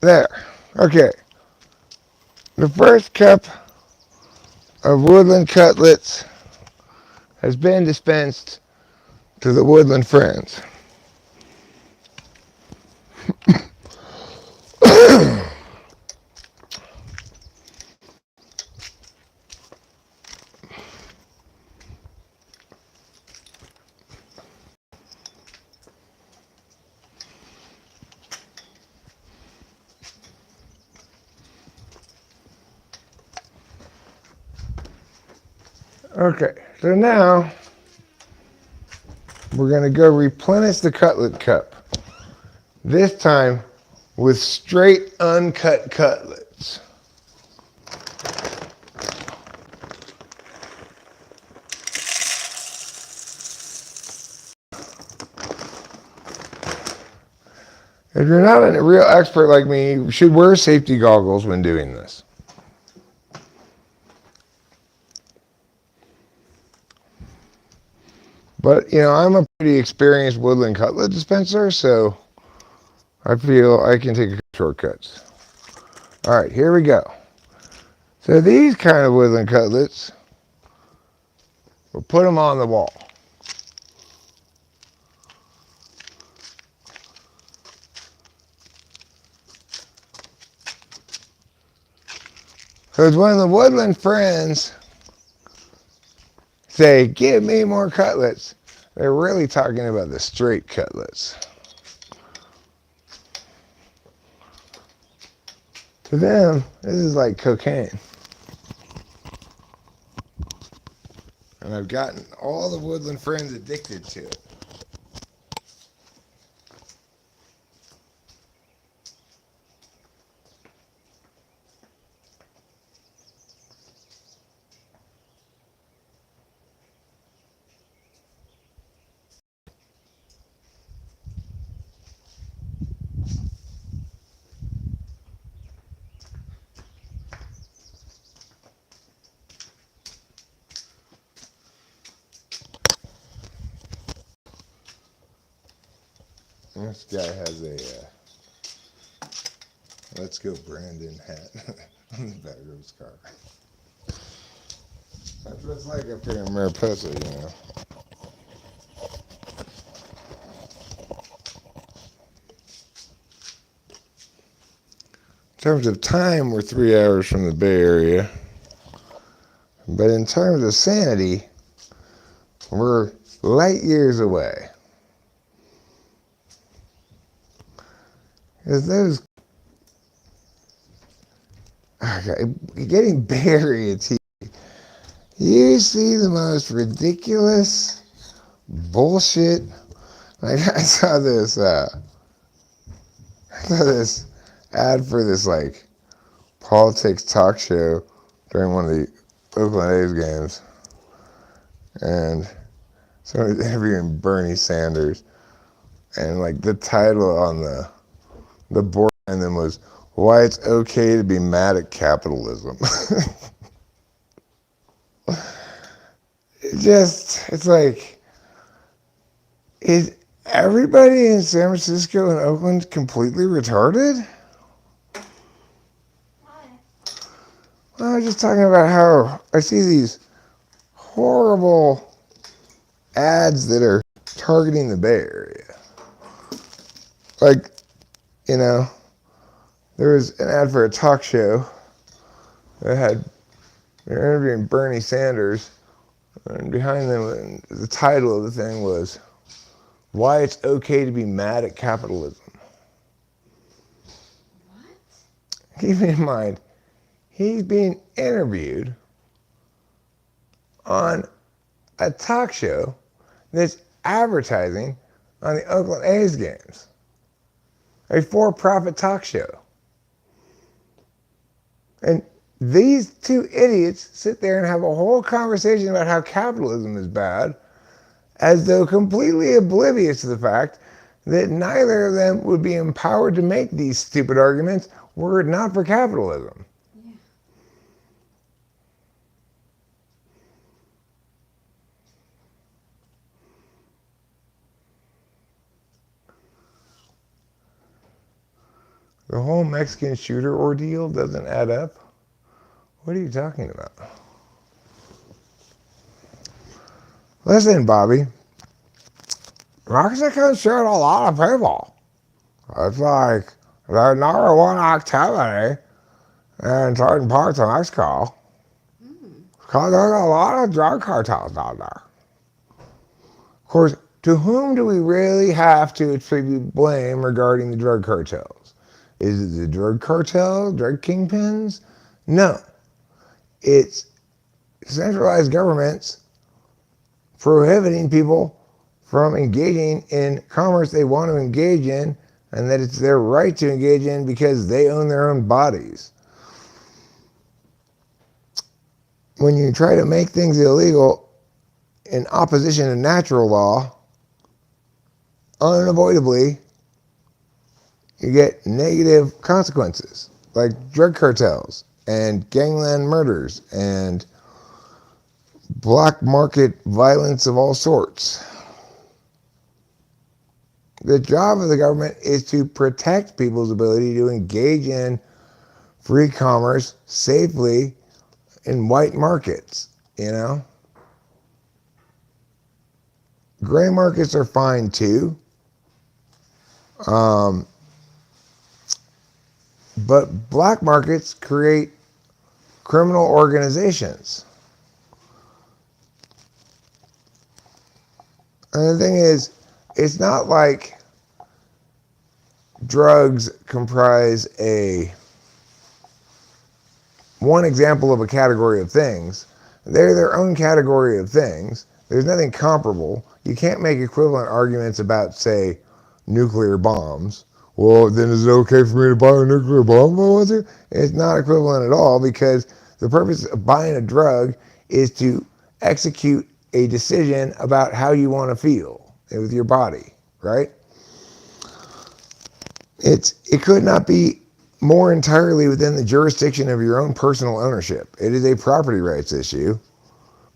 There. Okay. The first cup of woodland cutlets has been dispensed to the woodland friends. Okay, so now we're going to go replenish the cutlet cup. This time with straight uncut cutlets. If you're not a real expert like me, you should wear safety goggles when doing this. But, I'm a pretty experienced woodland cutlet dispenser, so I feel I can take shortcuts. All right, here we go. So these kind of woodland cutlets, we'll put them on the wall. Because when the woodland friends say, give me more cutlets, they're really talking about the straight cutlets. To them, this is like cocaine. And I've gotten all the woodland friends addicted to it. This guy has a Let's Go Brandon hat on the back of his car. That's what it's like up here in Mariposa, In terms of time, we're 3 hours from the Bay Area. But in terms of sanity, we're light years away. Because those... Okay, getting Bay Area TV. You see the most ridiculous bullshit. Like I saw this ad for this politics talk show during one of the Oakland A's games, and somebody was interviewing Bernie Sanders, and the title on the board behind them was "Why It's Okay to Be Mad at Capitalism." It's like, is everybody in San Francisco and Oakland completely retarded? I was just talking about how I see these horrible ads that are targeting the Bay Area. There was an ad for a talk show that they're interviewing Bernie Sanders, and behind them, the title of the thing was, "Why It's Okay to Be Mad at Capitalism." What? Keep in mind, he's being interviewed on a talk show that's advertising on the Oakland A's games. A for-profit talk show. And these two idiots sit there and have a whole conversation about how capitalism is bad, as though completely oblivious to the fact that neither of them would be empowered to make these stupid arguments were it not for capitalism. Yeah. The whole Mexican shooter ordeal doesn't add up? What are you talking about? Listen, Bobby. Mexico shoot a lot of people. It's like the number one activity in certain parts of Mexico. Because there's a lot of drug cartels down there. Of course, to whom do we really have to attribute blame regarding the drug cartels? Is it the drug cartel, drug kingpins? No. It's centralized governments prohibiting people from engaging in commerce they want to engage in and that it's their right to engage in because they own their own bodies. When you try to make things illegal in opposition to natural law, unavoidably, you get negative consequences, like drug cartels and gangland murders and black market violence of all sorts. The job of the government is to protect people's ability to engage in free commerce safely in white markets, you know? Gray markets are fine too. But black markets create criminal organizations. And the thing is, it's not like drugs comprise one example of a category of things. They're their own category of things. There's nothing comparable. You can't make equivalent arguments about, say, nuclear bombs. Well, then is it okay for me to buy a nuclear bomb if I want to? It's not equivalent at all, because the purpose of buying a drug is to execute a decision about how you want to feel with your body, right? It could not be more entirely within the jurisdiction of your own personal ownership. It is a property rights issue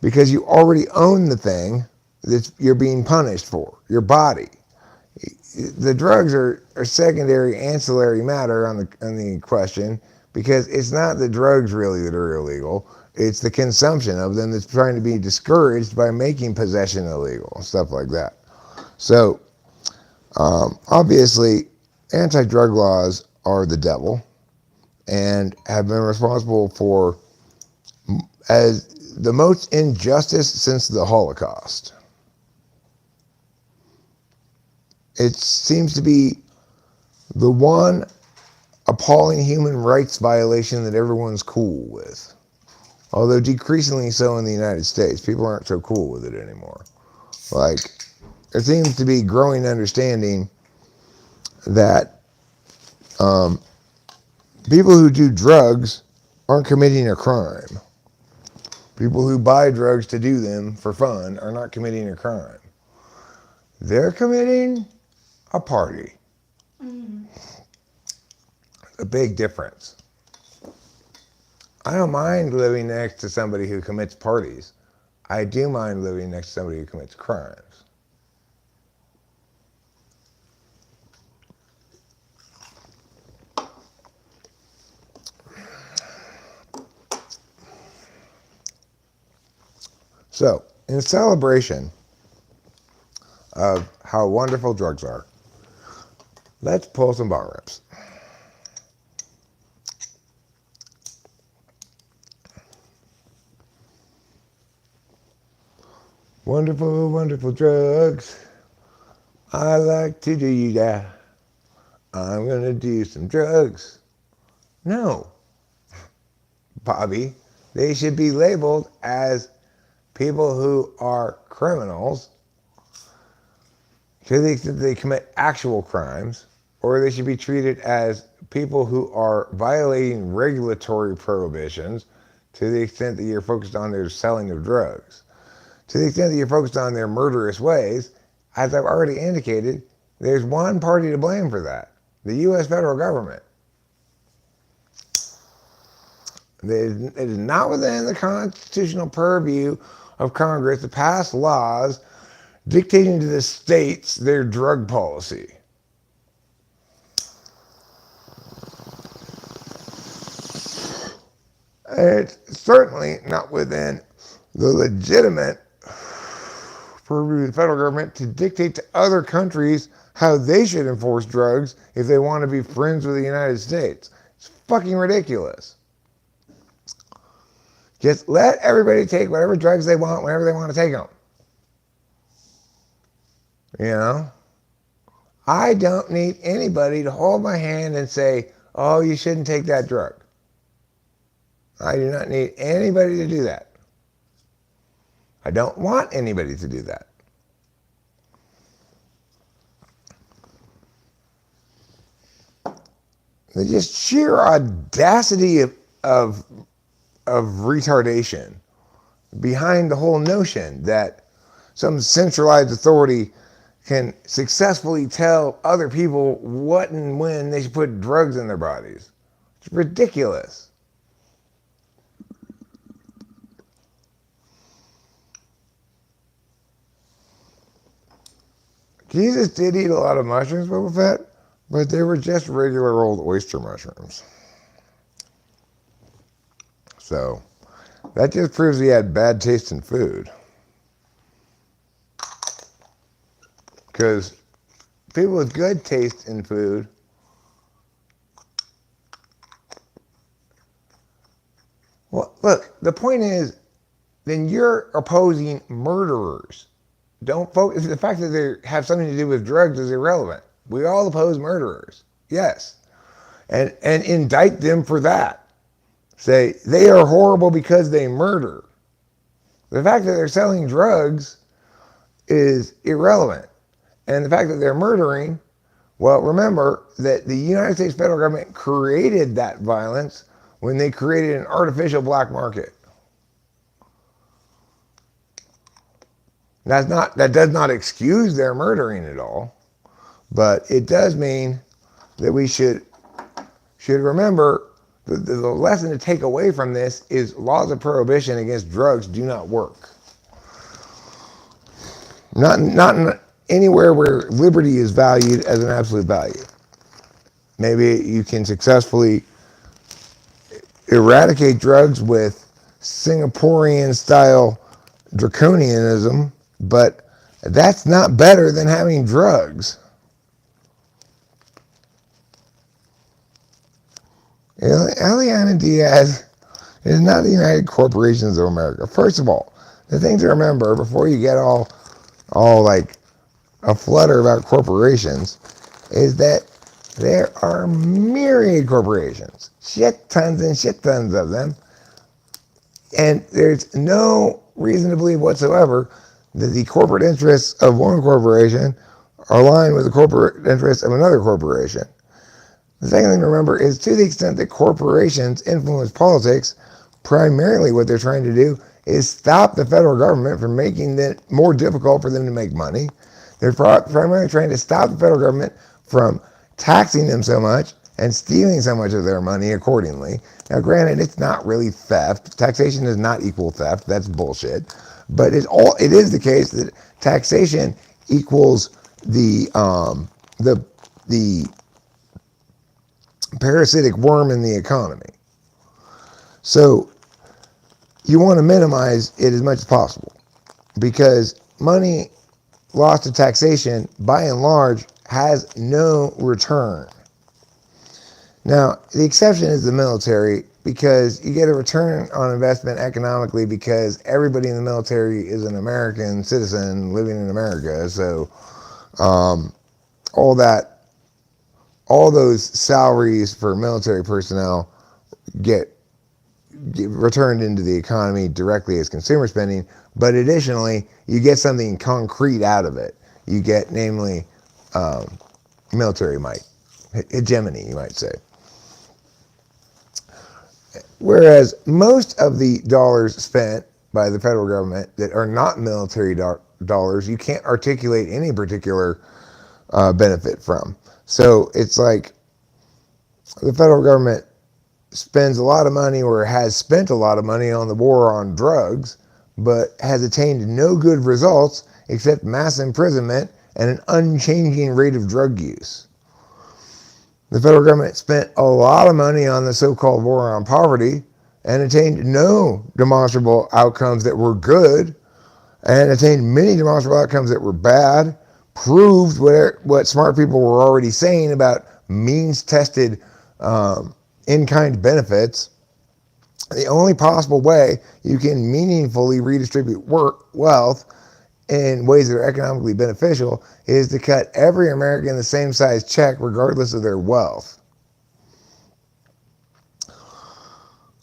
because you already own the thing that you're being punished for, your body. The drugs are secondary, ancillary matter on the question, because it's not the drugs really that are illegal. It's the consumption of them that's trying to be discouraged by making possession illegal, stuff like that. So, obviously, anti-drug laws are the devil and have been responsible for as the most injustice since the Holocaust. It seems to be the one appalling human rights violation that everyone's cool with. Although decreasingly so in the United States. People aren't so cool with it anymore. Like, there seems to be growing understanding that people who do drugs aren't committing a crime. People who buy drugs to do them for fun are not committing a crime. They're committing a party. Mm-hmm. A big difference. I don't mind living next to somebody who commits parties. I do mind living next to somebody who commits crimes. So, in celebration of how wonderful drugs are, let's pull some bar rips. Wonderful, wonderful drugs. I like to do that. I'm going to do some drugs. No, Bobby, they should be labeled as people who are criminals to the extent that they commit actual crimes, or they should be treated as people who are violating regulatory prohibitions to the extent that you're focused on their selling of drugs. To the extent that you're focused on their murderous ways, as I've already indicated, there's one party to blame for that: the U.S. federal government. It is not within the constitutional purview of Congress to pass laws dictating to the states their drug policy. It's certainly not within the legitimate purview of the federal government to dictate to other countries how they should enforce drugs if they want to be friends with the United States. It's fucking ridiculous. Just let everybody take whatever drugs they want whenever they want to take them. You know? I don't need anybody to hold my hand and say, oh, you shouldn't take that drug. I do not need anybody to do that. I don't want anybody to do that. The just sheer audacity of, of retardation behind the whole notion that some centralized authority can successfully tell other people what and when they should put drugs in their bodies. It's ridiculous. Jesus did eat a lot of mushrooms, Boba Fett, but they were just regular old oyster mushrooms. So that just proves he had bad taste in food. Because people with good taste in food well, look, the point is, then you're opposing murderers. Don't focus. The fact that they have something to do with drugs is irrelevant. We all oppose murderers, yes, and indict them for that. Say they are horrible because they murder. The fact that they're selling drugs is irrelevant, and the fact that they're murdering. Well, remember that the United States federal government created that violence when they created an artificial black market. That does not excuse their murdering at all, but it does mean that we should remember the lesson to take away from this is laws of prohibition against drugs do not work. Not anywhere where liberty is valued as an absolute value. Maybe you can successfully eradicate drugs with Singaporean style draconianism, but that's not better than having drugs. You know, Eliana Diaz is not the United Corporations of America. First of all, the thing to remember before you get all like a flutter about corporations is that there are myriad corporations, shit tons and shit tons of them, and there's no reason to believe whatsoever that the corporate interests of one corporation are aligned with the corporate interests of another corporation. The second thing to remember is to the extent that corporations influence politics, primarily what they're trying to do is stop the federal government from making it more difficult for them to make money. They're primarily trying to stop the federal government from taxing them so much and stealing so much of their money accordingly. Now, granted, it's not really theft. Taxation does not equal theft. That's bullshit. But it is the case that taxation equals the parasitic worm in the economy. So you want to minimize it as much as possible because money lost to taxation, by and large, has no return. Now, the exception is the military because you get a return on investment economically because everybody in the military is an American citizen living in America. So all those salaries for military personnel get returned into the economy directly as consumer spending, but additionally, you get something concrete out of it. You get, namely, military might, hegemony, you might say. Whereas most of the dollars spent by the federal government that are not military dollars, you can't articulate any particular benefit from. So it's like the federal government spends a lot of money or has spent a lot of money on the war on drugs, but has attained no good results except mass imprisonment and an unchanging rate of drug use. The federal government spent a lot of money on the so-called war on poverty and attained no demonstrable outcomes that were good and attained many demonstrable outcomes that were bad, proved what smart people were already saying about means-tested in-kind benefits. The only possible way you can meaningfully redistribute wealth in ways that are economically beneficial is to cut every American the same size check regardless of their wealth.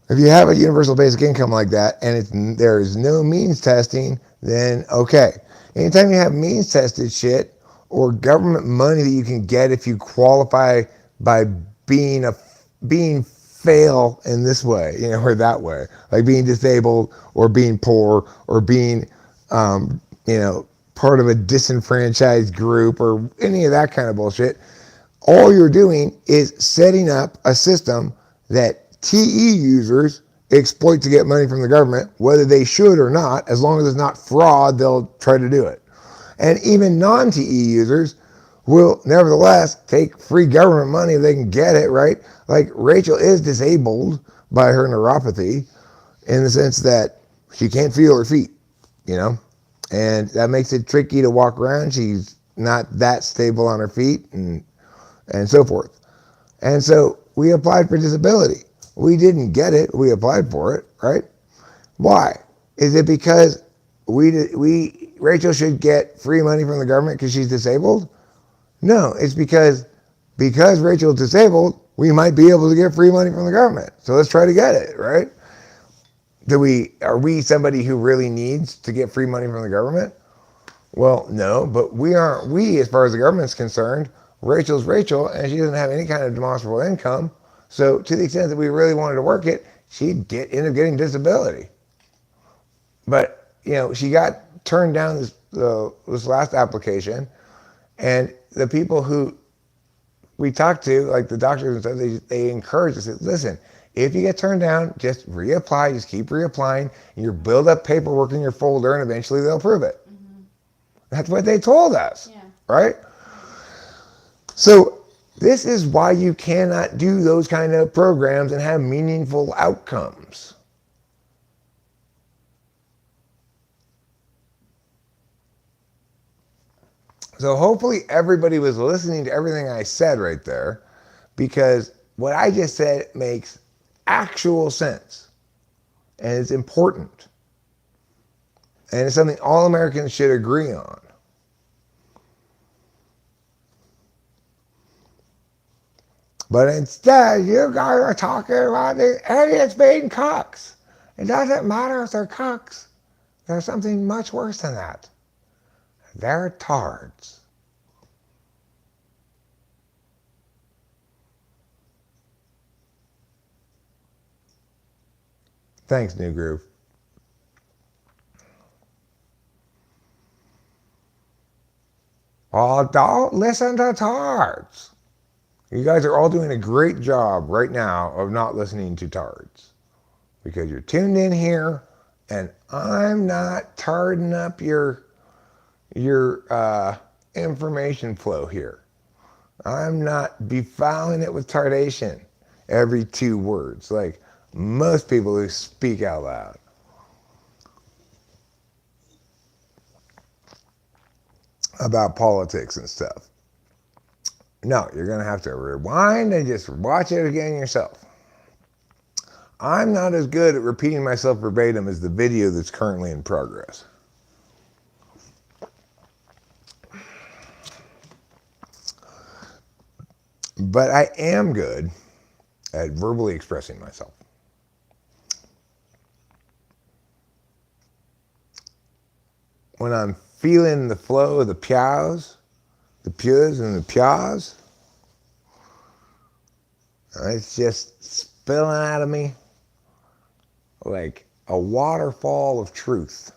If you have a universal basic income like that and there is no means testing, then okay. Anytime you have means tested shit or government money that you can get if you qualify by being fail in this way, or that way, like being disabled or being poor or being, part of a disenfranchised group or any of that kind of bullshit. All you're doing is setting up a system that TE users exploit to get money from the government, whether they should or not. As long as it's not fraud, they'll try to do it. And even non-TE users will nevertheless take free government money if they can get it, right? Like Rachel is disabled by her neuropathy in the sense that she can't feel her feet, and that makes it tricky to walk around. She's not that stable on her feet and so forth. And so we applied for disability. We didn't get it. We applied for it, right? Why? Is it because Rachel should get free money from the government because she's disabled? No, it's because Rachel's disabled, we might be able to get free money from the government. So let's try to get it, right? Are we somebody who really needs to get free money from the government? Well, no, but we aren't as far as the government's concerned. Rachel's Rachel, and she doesn't have any kind of demonstrable income. So to the extent that we really wanted to work it, she'd end up getting disability. But, she got turned down this last application, and the people who we talked to, like the doctors and stuff, they encouraged us, listen, if you get turned down, just reapply, just keep reapplying, and you build up paperwork in your folder, and eventually they'll approve it. Mm-hmm. That's what they told us, right? So this is why you cannot do those kind of programs and have meaningful outcomes. So hopefully everybody was listening to everything I said right there, because what I just said makes actual sense, and it's important, and it's something all Americans should agree on. But instead, you guys are talking about the idiots being cucks. It doesn't matter if they're cucks. There's something much worse than that. They're tards. Thanks, New Groove. Oh, don't listen to tards. You guys are all doing a great job right now of not listening to tards, because you're tuned in here, and I'm not tarding up your information flow here. I'm not befuddling it with tardation every 2 words like most people who speak out loud. About politics and stuff. No, you're going to have to rewind and just watch it again yourself. I'm not as good at repeating myself verbatim as the video that's currently in progress. But I am good at verbally expressing myself. When I'm feeling the flow of the pyaws and the pyaws, it's just spilling out of me like a waterfall of truth.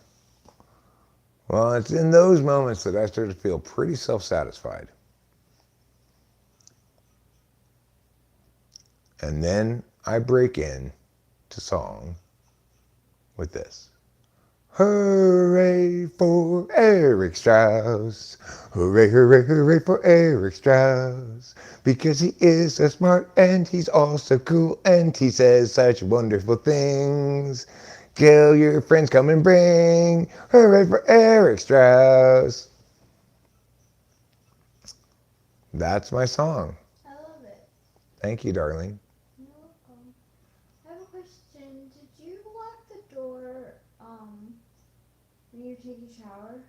Well, it's in those moments that I start to feel pretty self-satisfied. And then I break in to song with this. Hooray for Eric Strauss. Hooray, hooray, hooray for Eric Strauss. Because he is so smart and he's also cool and he says such wonderful things. Tell your friends, come and bring. Hooray for Eric Strauss. That's my song. I love it. Thank you, darling. You're welcome. I have a question. Did you lock the door when you take a shower?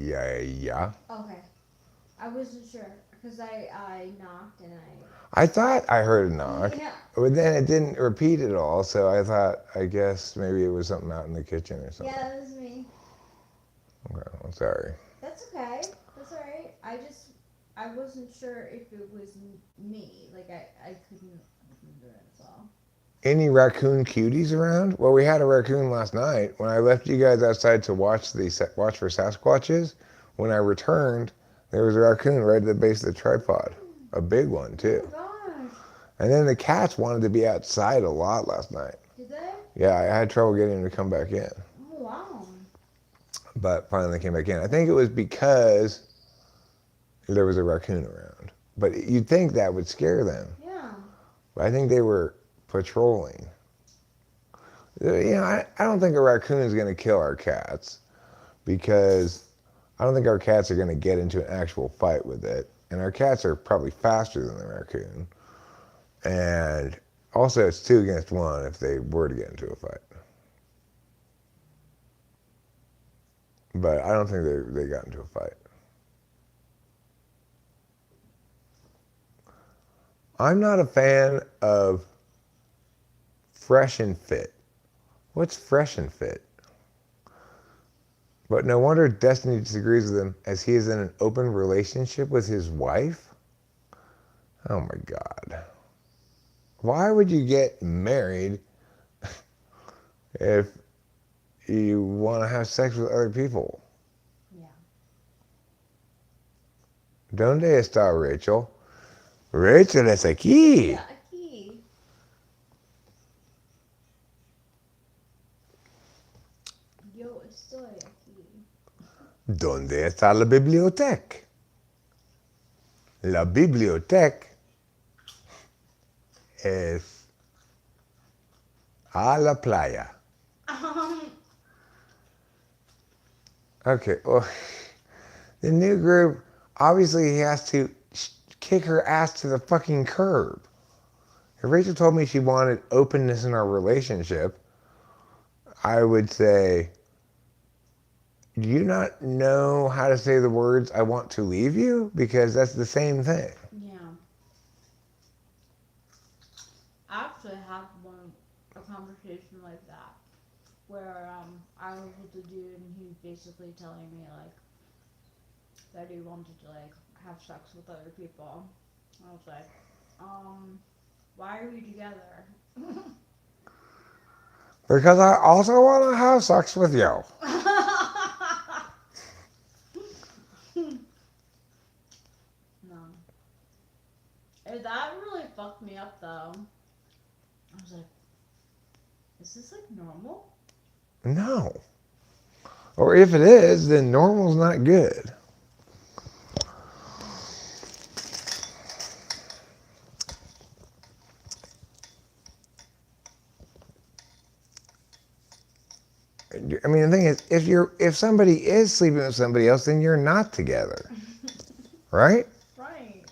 Yeah. Okay. I wasn't sure because I knocked and I thought I heard a knock, Yeah. but then it didn't repeat at all, so I guess maybe it was something out in the kitchen or something. Yeah, that was me. Okay, well, sorry. That's okay. That's alright. I wasn't sure if it was me. Like I couldn't do it. So. Any raccoon cuties around? Well, we had a raccoon last night. When I left you guys outside to watch for Sasquatches, when I returned, there was a raccoon right at the base of the tripod, a big one Oh too. my gosh. And then the cats wanted to be outside a lot last night. Did they? Yeah, I had trouble getting them to come back in, Oh wow. but finally they came back in. I think it was because there was a raccoon around. But you'd think that would scare them. Yeah. But I think they were patrolling. I don't think a raccoon is going to kill our cats because I don't think our cats are going to get into an actual fight with it. And our cats are probably faster than the raccoon. And also, it's 2 against 1 if they were to get into a fight. But I don't think they got into a fight. I'm not a fan of fresh and fit. What's fresh and fit? But no wonder Destiny disagrees with him as he is in an open relationship with his wife? Oh my God. Why would you get married if you want to have sex with other people? Yeah. ¿Dónde está Rachel? Rachel es aquí. Yeah, aquí. Yo estoy aquí. ¿Dónde está la biblioteca? La biblioteca es a la playa. Okay, well, the new group, obviously he has to kick her ass to the fucking curb. If Rachel told me she wanted openness in our relationship, I would say, do you not know how to say the words, I want to leave you? Because that's the same thing. Yeah. I actually had a conversation like that where I was with a dude and he was basically telling me like that he wanted to like have sex with other people. I was like, why are we together? Because I also want to have sex with you. No. That really fucked me up though. I was like, is this like normal? No. Or if it is, then normal's not good. I mean, the thing is, if somebody is sleeping with somebody else, then you're not together, right? Right.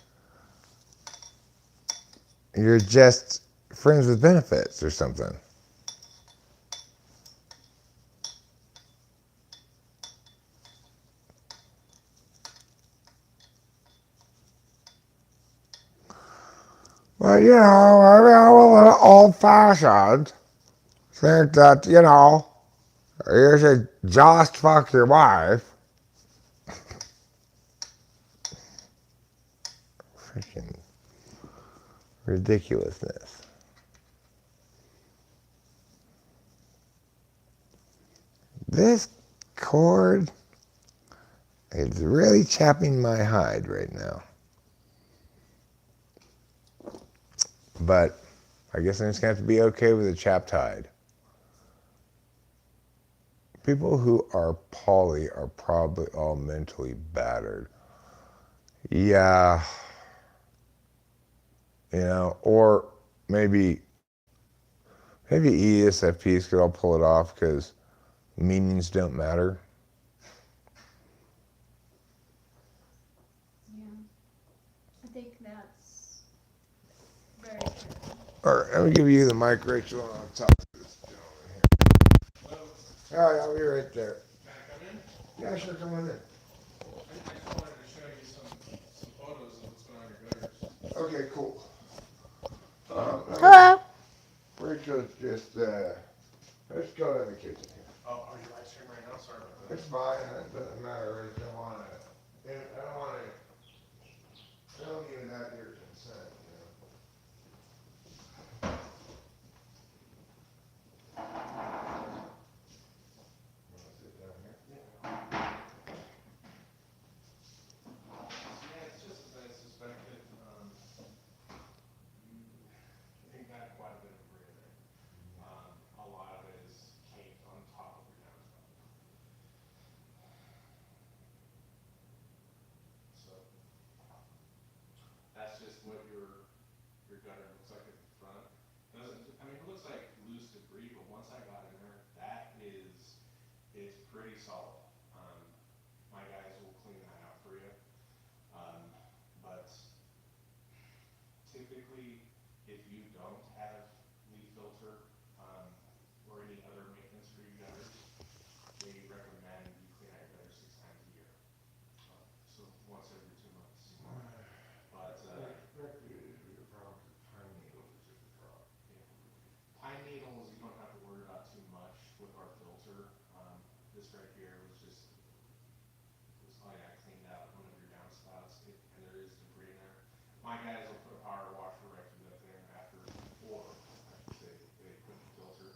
You're just friends with benefits or something. But I mean, I'm a little old-fashioned. Think that you should just fuck your wife. Freaking ridiculousness. This cord is really chapping my hide right now. But I guess I'm just going to have to be okay with a chapped hide. People who are poly are probably all mentally battered. Yeah. Or maybe ESFPs could all pull it off because meanings don't matter. Yeah. I think that's very true. All right, let me give you the mic, Rachel, and I'll talk to this gentleman here. All right, I'll be right there. Yeah, sure, come on in. I just wanted to show you some photos of what's going on in your gutters. Okay, cool. Hello. Rachel's just, let's go to the kitchen here. Oh, are you live streaming right now? Sorry about that. It's fine, it doesn't matter, I don't want to I don't even have your consent, you know. Wanna sit down here? Yeah, it's just as I suspected. You got quite a bit of gray there. A lot of it is caked on top of your downspout. So that's just what your gutter looks like at the front. Doesn't, I mean, it looks like loose debris, but once I got in there, that is, it's pretty solid. My guys will clean that out for you. But typically, if you don't have leaf filter, or any other maintenance for your gutters, they recommend you clean out your gutters 6 times a year. So once every 2 months. But, Mercury is your problem, pine needles is your problem. yeah. Pine needles, you don't have to worry about too much with our filter. This right here was just, all I got cleaned out, one of your downspouts, and there is debris in there. My guys will put a power washer right through that thing after, or I should say, they put the filter.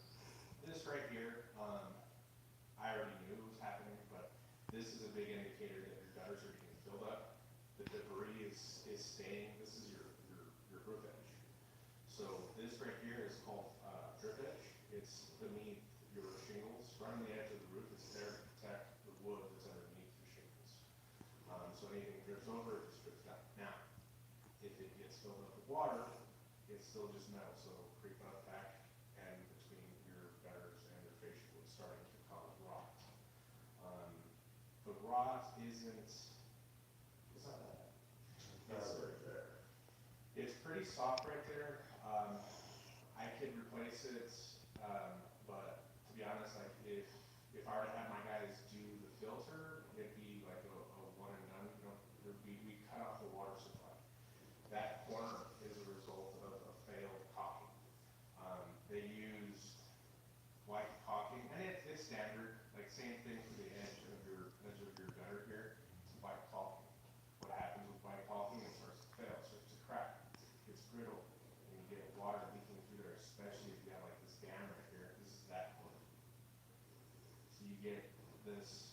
This right here, I already knew it was happening, but this is a big indicator that your gutters are getting filled up. The debris is staying, this is your roof edge. So this right here is called drip edge. It's beneath your shingles, right on the edge of the roof. It's there to protect the wood that's underneath your shingles. So anything that drips over, it just drips down. Now, if it gets filled up with water, it's still just metal, so it'll creep up back and between your gutters and your fascia wood, starting to cause rot. But rot isn't, it's not that bad. That's right there. It's pretty soft right there. I could replace it, but to be honest, like if I were to have my guys do the filter, it'd be like a one and done. You know, we cut off the water supply. That corner is a result of a failed caulking. They used white caulking, and it's standard. Like same thing for the edge of your gutter here. It's white caulking. What happens with white caulking? It starts to fail, it starts to crack, it gets brittle, and you get water leaking through there, especially if you have like this dam right here. This is that one. So you get this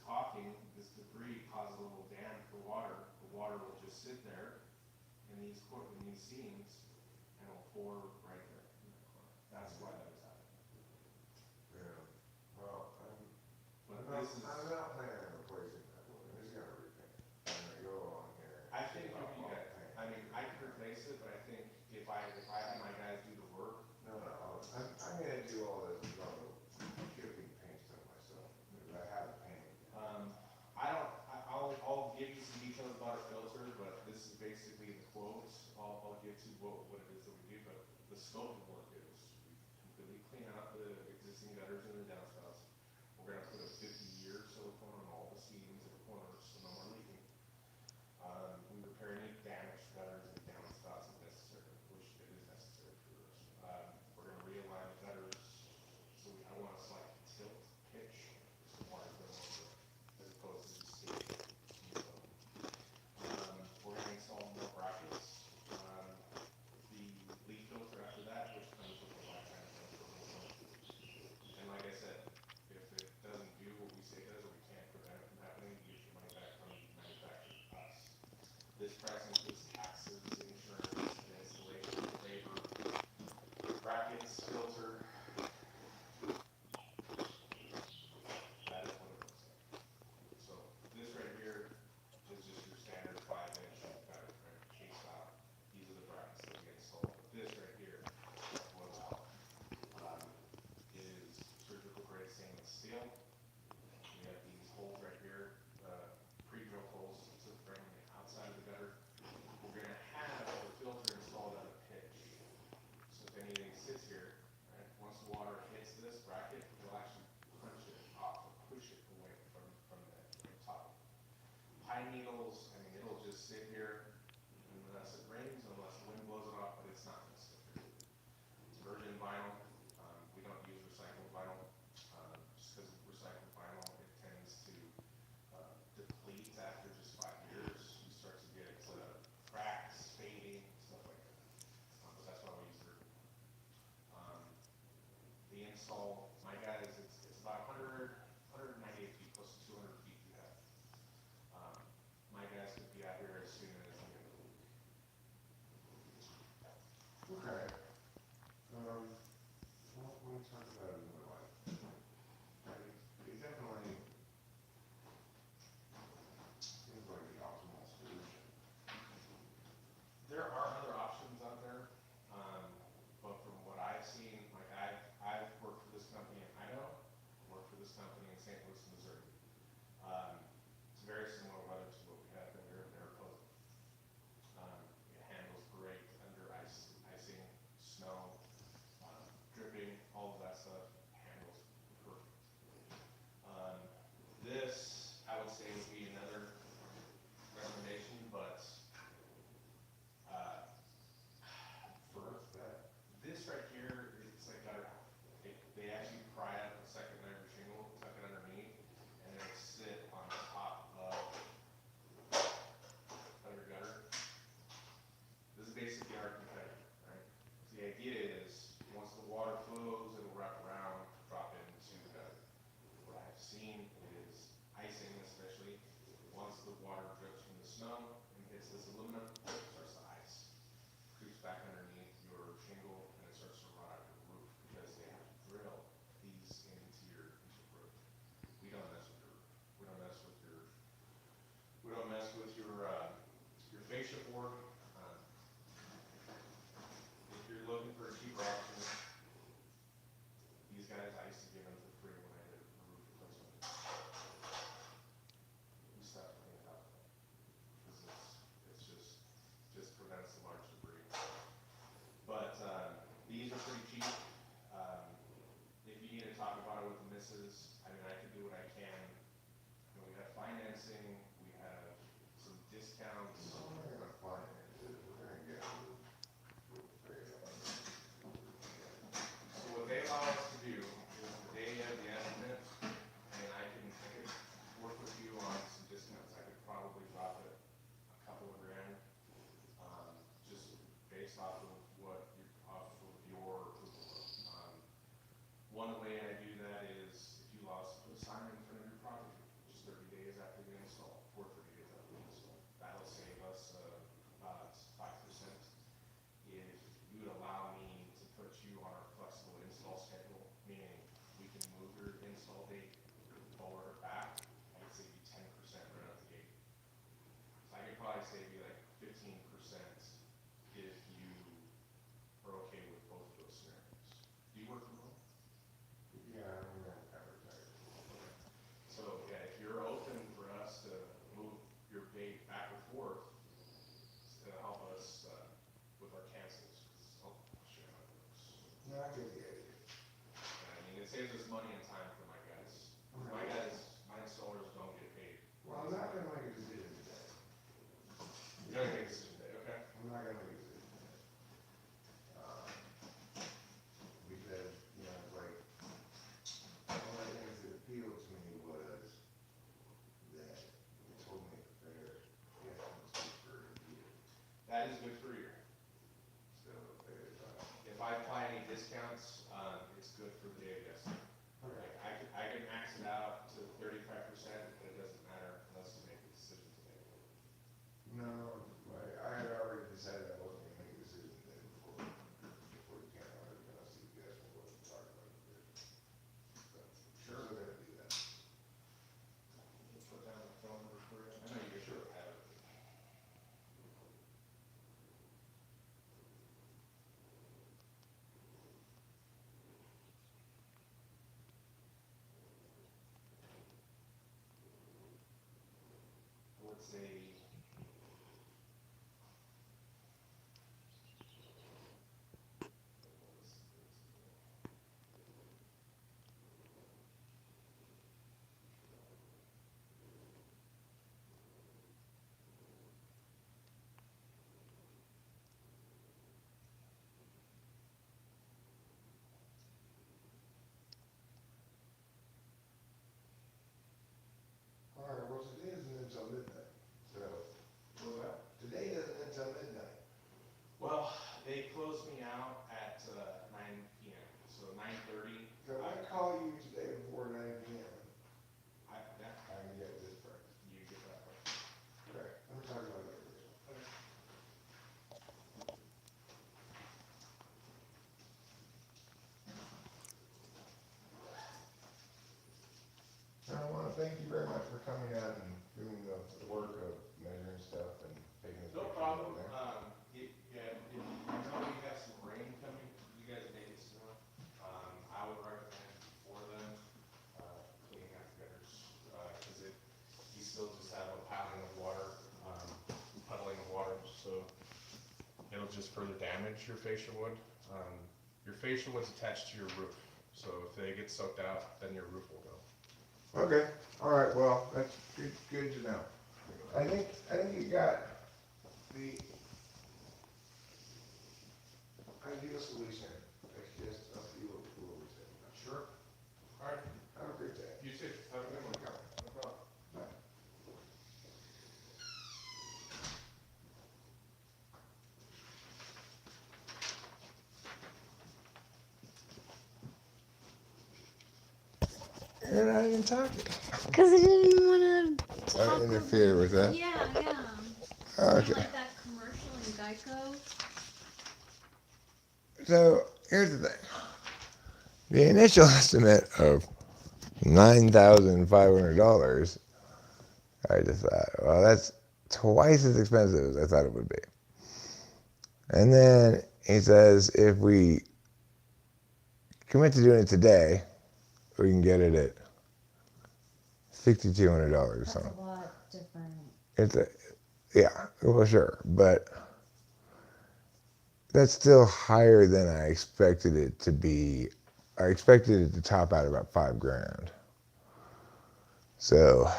caulking, this debris causes a little dam for water. The water will just sit there in these seams, and it'll pour right there in that corner. That's why that was happening. Yeah, well, But I'm this is, not planning on replacing that one, I'm just gonna repaint it. I'm gonna go along here. I think if you got, I mean, I could replace it, but I think if I had my guys do the work, No, I'm gonna do all this, chipping paint stuff myself, because I have a paint. I'll give you some details about our filter, but this is basically the quotes. I'll get to what it is that we do, but the scope of work is we completely clean out the existing gutters and the downspouts. We're gonna put a 50-year silicone on all the seams and corners so no more leaking. We repair any damaged gutters and downspouts if necessary, which it is necessary for us. We're gonna realign the gutters, so I want us like tilt, pitch, so water going over it, as opposed to just sitting. We're gonna install more brackets. The leaf filter after that, which comes with a lifetime filter. And like I said, if it doesn't do what we say it does, or we can't prevent it from happening, you get your money back from the manufacturer, us. This price includes taxes, insurance, installation, labor, brackets, filter. That is what it looks like. So this right here is just your standard 5-inch gutter, right? Case out. These are the brackets that we install. This right here is surgical grade stainless steel. We have these holes right here, pre-drill holes to the frame on the outside of the gutter. We're gonna have the filter installed at a pitch. So if anything sits here, right, once the water hits this bracket, it'll actually punch it off or push it away from the top. Pine needles, I mean, it'll just sit here unless it rains, unless the wind blows it off, but it's not gonna sit here. It's virgin vinyl. We don't use recycled vinyl, just because recycled vinyl, it tends to deplete after just 5 years. You start to get install, my guys, it's about 100, 198 feet, close to 200 feet you have. My guys could be out here as soon as the end of the week. Okay. Well, let me talk about it another way. It definitely seems like the optimal solution. There are other options out there, but from what I've seen, like I've worked for this company coming out and doing the work of measuring stuff and taking the No pictures problem. out there. I know we have some rain coming. You guys may get snow. I would recommend before then, cleaning out the gutters, cause you still just have a piling of water, puddling of water, so it'll just further damage your fascia wood. Your fascia wood's attached to your roof, so if they get soaked out, then your roof will go. Okay, all right, well, that's good to know. I think you got the ideal solution. It's just a few rules. Sure. All right. Have a great day. You too. Have a good one. No problem. Bye. You're not even talking. Because I didn't want to I interfere with that. Yeah. Okay. Like that commercial in Geico. So here's the thing. The initial estimate of $9,500, I just thought, well, that's twice as expensive as I thought it would be. And then he says if we commit to doing it today, we can get it at $6,200 or That's something. a lot different. Yeah, well, sure, but that's still higher than I expected it to be. I expected it to top out about $5,000. So,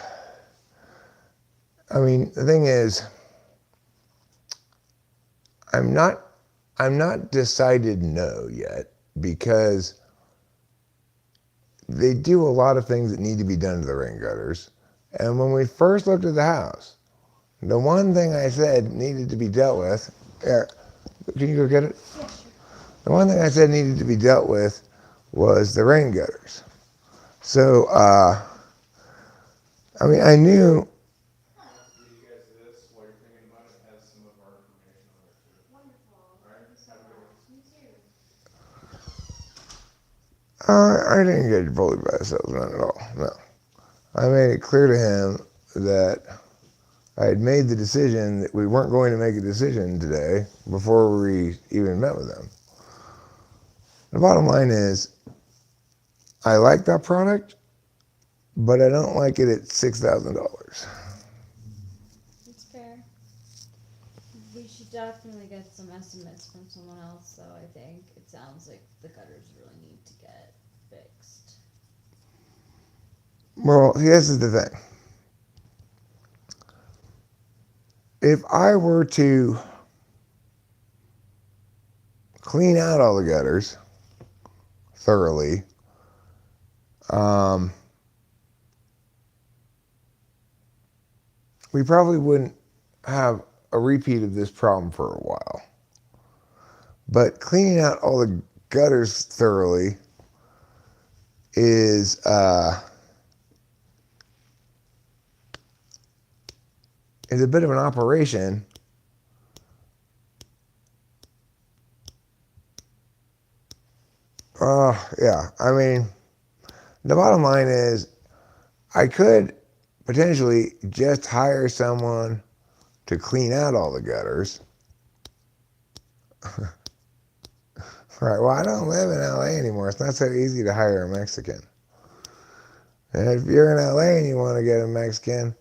I mean, the thing is, I'm not decided no yet, because they do a lot of things that need to be done to the rain gutters. And when we first looked at the house, the one thing I said needed to be dealt with, can you go get it? Yeah, sure. The one thing I said needed to be dealt with was the rain gutters. So, I mean, I knew. You guys this while you're thinking about it has some of our information on it too. Wonderful. Alright, have a good one. You too. I didn't get bullied by a salesman at all. No, I made it clear to him that I had made the decision that we weren't going to make a decision today before we even met with them. The bottom line is, I like that product, but I don't like it at $6,000. It's fair. We should definitely get some estimates from someone else, though. I think it sounds like the gutters really need to get fixed. Well, this is the thing. If I were to clean out all the gutters thoroughly, we probably wouldn't have a repeat of this problem for a while. But cleaning out all the gutters thoroughly is a bit of an operation. Yeah, I mean, the bottom line is I could potentially just hire someone to clean out all the gutters. Right, well, I don't live in LA anymore. It's not so easy to hire a Mexican. And if you're in LA and you want to get a Mexican,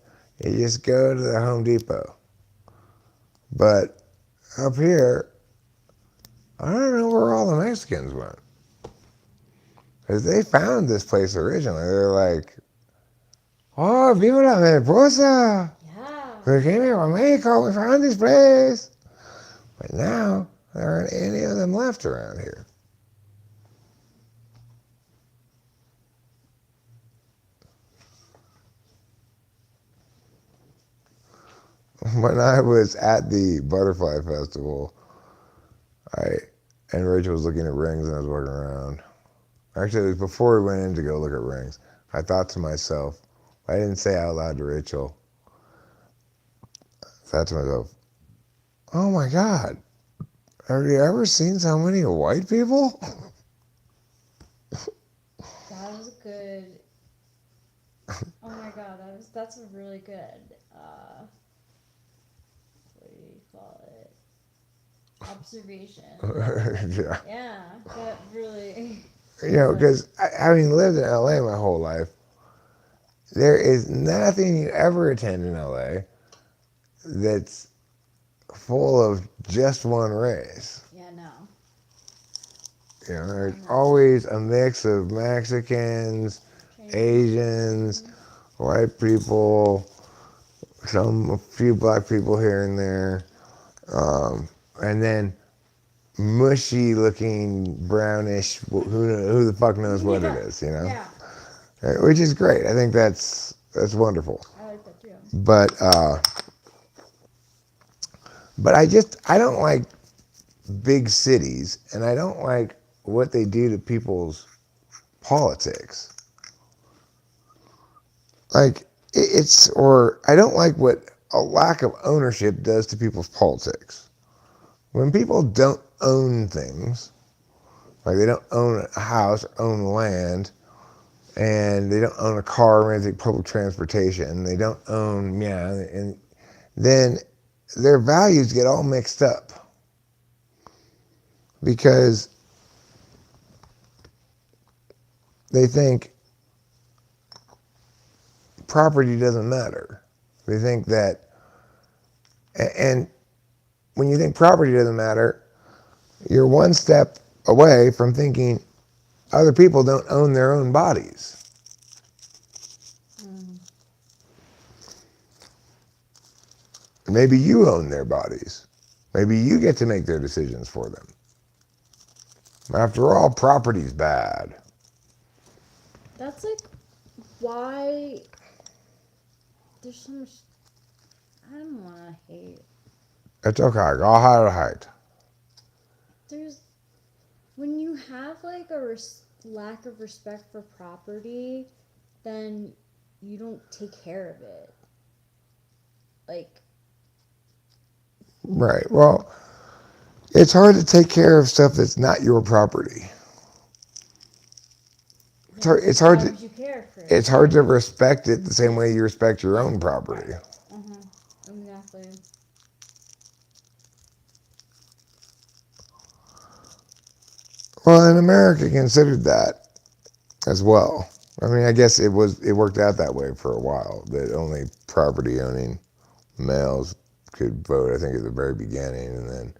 you just go to the Home Depot. But up here, I don't know where all the Mexicans went. Because they found this place originally. They're like, oh, viva la mariposa. Yeah. We came here from Mexico. We found this place. But now, there aren't any of them left around here. When I was at the Butterfly Festival, and Rachel was looking at rings and I was walking around. Actually, it was before we went in to go look at rings. I thought to myself, I didn't say out loud to Rachel, I thought to myself, oh my God, have you ever seen so many white people? That was a good Oh my god, that's a really good what do you call it? Observation. Yeah. Yeah, that really Because having lived in LA my whole life, there is nothing you ever attend in LA that's full of just one race. yeah, no. There's No. always a mix of Mexicans, Chinese. Asians, white people, a few black people here and there, and then mushy looking brownish. Who the fuck knows what it Yeah. is? Yeah. Which is great. I think that's wonderful. I like that too. But I don't like big cities, and I don't like what they do to people's politics. Like or I don't like what a lack of ownership does to people's politics. When people don't own things, like they don't own a house, or own land, and they don't own a car or anything, public transportation, they don't own, and then their values get all mixed up because they think property doesn't matter. They think that, and when you think property doesn't matter, you're one step away from thinking other people don't own their own bodies. Mm. Maybe you own their bodies. Maybe you get to make their decisions for them. After all, property's bad. That's like why there's so much. I don't want to hate. It's okay. Go ahead and hate. There's when you have like a lack of respect for property, then you don't take care of it. Like, Right. Well, it's hard to take care of stuff that's not your property. It's hard why to would you care for it? it's hard to respect it the same way you respect your own property. Exactly. Well, and America considered that as well. I mean, I guess it worked out that way for a while, that only property owning males could vote, I think, at the very beginning, and then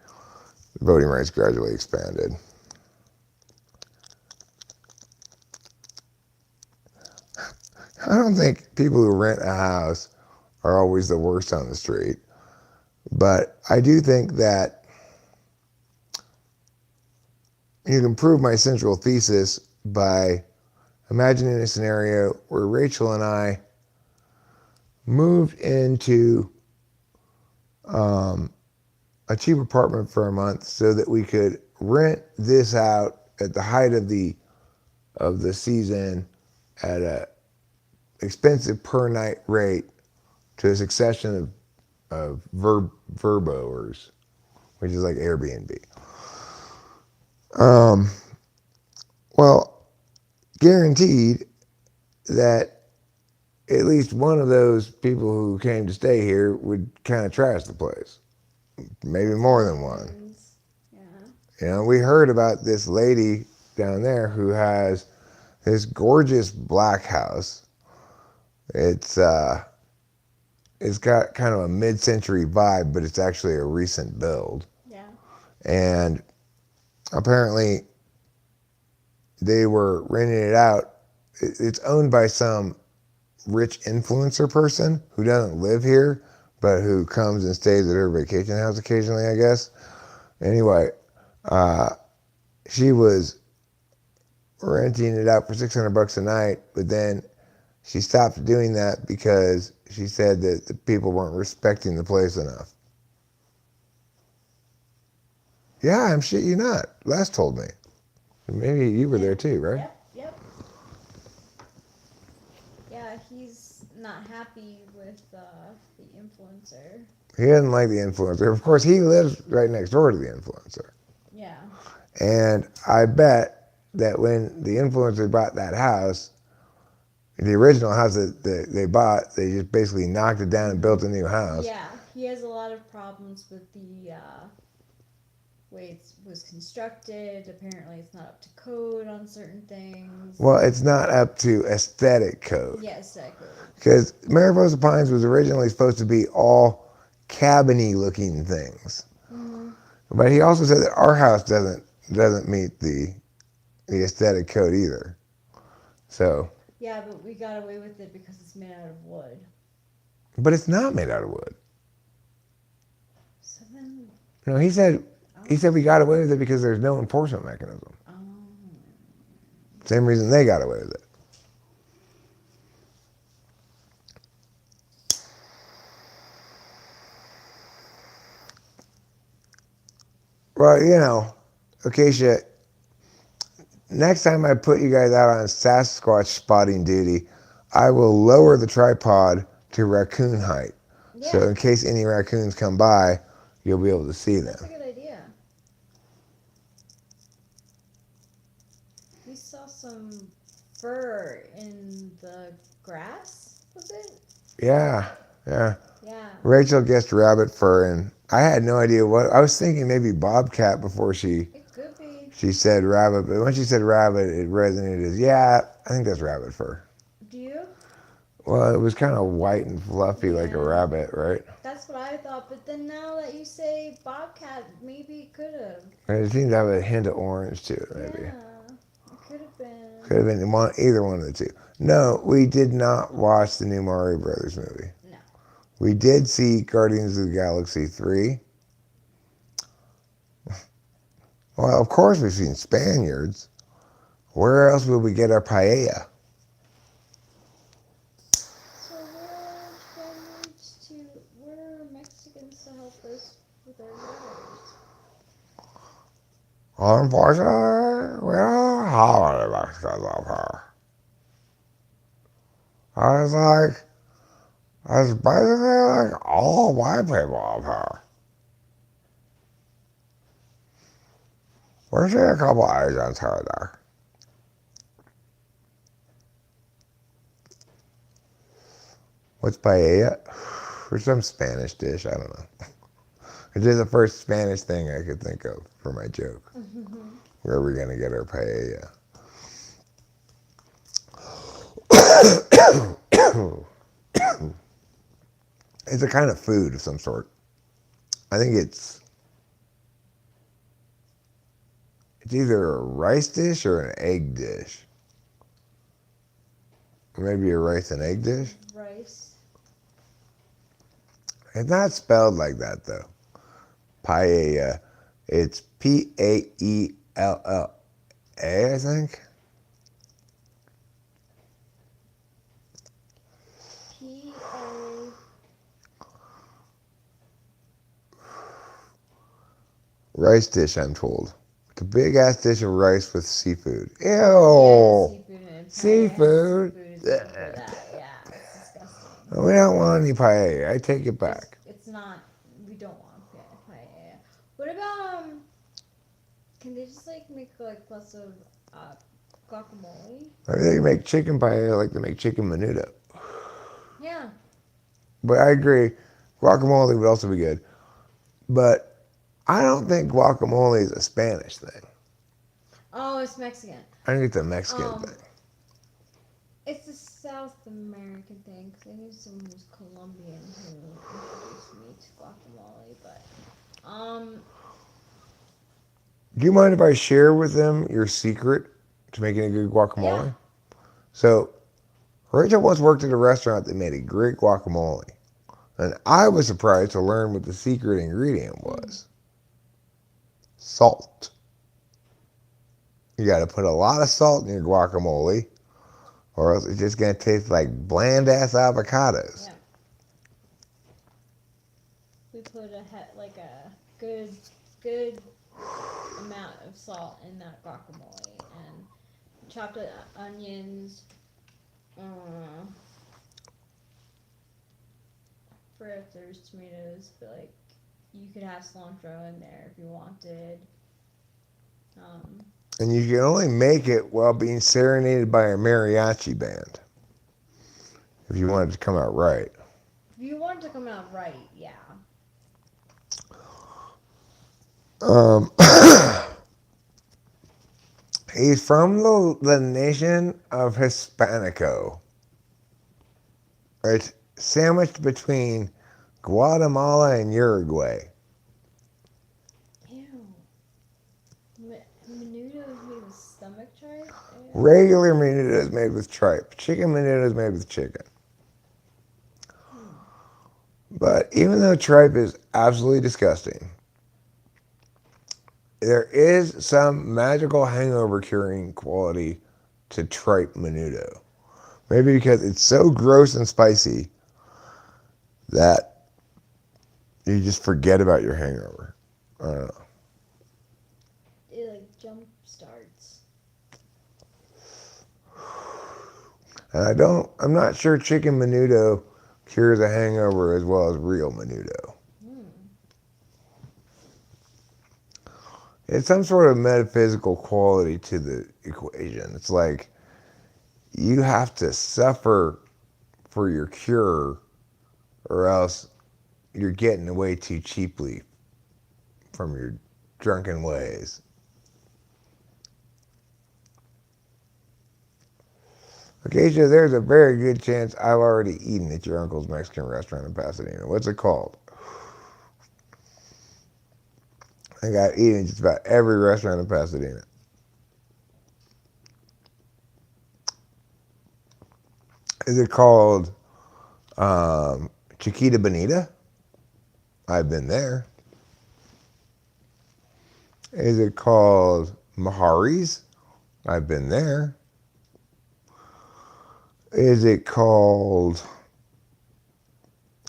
voting rights gradually expanded. I don't think people who rent a house are always the worst on the street, but I do think that you can prove my central thesis by imagining a scenario where Rachel and I moved into a cheap apartment for a month so that we could rent this out at the height of the season at a expensive per night rate to a succession of verboers, which is like Airbnb. Well, guaranteed that at least one of those people who came to stay here would kind of trash the place. Maybe more than one. Yeah. We heard about this lady down there who has this gorgeous black house. It's got kind of a mid-century vibe, but it's actually a recent build. Yeah. And apparently they were renting it out. It's owned by some rich influencer person who doesn't live here, but who comes and stays at her vacation house occasionally, I guess. Anyway, she was renting it out for $600 a night, but then she stopped doing that because she said that the people weren't respecting the place enough. Yeah, I'm shit you not. Les told me. Maybe you were there too, right? Yep. Yeah, he's not happy with the influencer. He doesn't like the influencer. Of course, he lives right next door to the influencer. Yeah. And I bet that when the influencer bought that house, The original house that they bought, they just basically knocked it down and built a new house. Yeah, he has a lot of problems with the way it was constructed. Apparently, it's not up to code on certain things. Well, it's not up to aesthetic code. Yes, that code. Because Mariposa Pines was originally supposed to be all cabiny looking things. Mm-hmm. But he also said that our house doesn't meet the aesthetic code either. So. Yeah, but we got away with it because it's made out of wood. But it's not made out of wood. So then. No, he said we got away with it because there's no enforcement mechanism. Oh. Same reason they got away with it. Well, you know, Acacia, next time I put you guys out on Sasquatch spotting duty, I will lower the tripod to raccoon height. Yeah. So in case any raccoons come by, you'll be able to see them. That's a good idea. We saw some fur in the grass, was it? Yeah. Yeah. Rachel guessed rabbit fur, and I had no idea what. I was thinking maybe bobcat before It could be. she said rabbit, but when she said rabbit, it resonated as, yeah, I think that's rabbit fur. Do you? Well, it was kind of white and fluffy like a Yeah. rabbit, right? That's what I thought, but then now that you say bobcat, maybe it could have. And it seemed to have a hint of orange to it, maybe. Yeah, it could have been. Could have been either one of the two. No, we did not watch the new Mario Brothers movie. No. We did see Guardians of the Galaxy 3. Well, of course we've seen Spaniards. Where else would we get our paella? So where are Mexicans to help us with our letters? Unfortunately, we don't have any Mexicans up here. It's basically like all white people up here. We see a couple Asians here and there. What's paella? Or some Spanish dish, I don't know. It's just the first Spanish thing I could think of for my joke. Where are we going to get our paella? It's a kind of food of some sort. I think it's either a rice dish or an egg dish. Or maybe a rice and egg dish. Rice. It's not spelled like that though. Paella. It's Paella, I think. P-A... Rice dish, I'm told. Like a big ass dish of rice with seafood. Ew. Yeah, seafood. Seafood. Seafood is good for that. Yeah, it's disgusting. We don't want any paella. I take it back. It's not. We don't want paella. What about can they just like make like lots of guacamole? Maybe they can make chicken paella like they make chicken menudo. Yeah. But I agree, guacamole would also be good. But I don't think guacamole is a Spanish thing. Oh, it's Mexican. I think it's a Mexican thing. It's a South American thing, because I knew someone who was Colombian who introduced me to guacamole, but, Do you mind if I share with them your secret to making a good guacamole? Yeah. So, Rachel once worked at a restaurant that made a great guacamole. And I was surprised to learn what the secret ingredient was. Salt. You got to put a lot of salt in your guacamole, or else it's just going to taste like bland-ass avocados. yeah. We put a good amount of salt in that guacamole, and chopped onions, for if there's tomatoes, but like you could have cilantro in there if you wanted. And you can only make it while being serenaded by a mariachi band. if you want it to come out right. If you want it to come out right, yeah. Um, he's from the nation of Hispanico. It's sandwiched between Guatemala and Uruguay. Ew. Menudo is made with stomach tripe? Ew. Regular menudo is made with tripe. Chicken menudo is made with chicken. But even though tripe is absolutely disgusting, there is some magical hangover curing quality to tripe menudo. Maybe because it's so gross and spicy that you just forget about your hangover. I don't know. It like jump starts. And I'm not sure chicken menudo cures a hangover as well as real menudo. It's some sort of metaphysical quality to the equation. It's like you have to suffer for your cure or else you're getting away too cheaply from your drunken ways. Acacia, there's a very good chance I've already eaten at your uncle's Mexican restaurant in Pasadena. What's it called? I think I've eaten at just about every restaurant in Pasadena. Is it called Chiquita Bonita? I've been there. Is it called Mahari's? I've been there. Is it called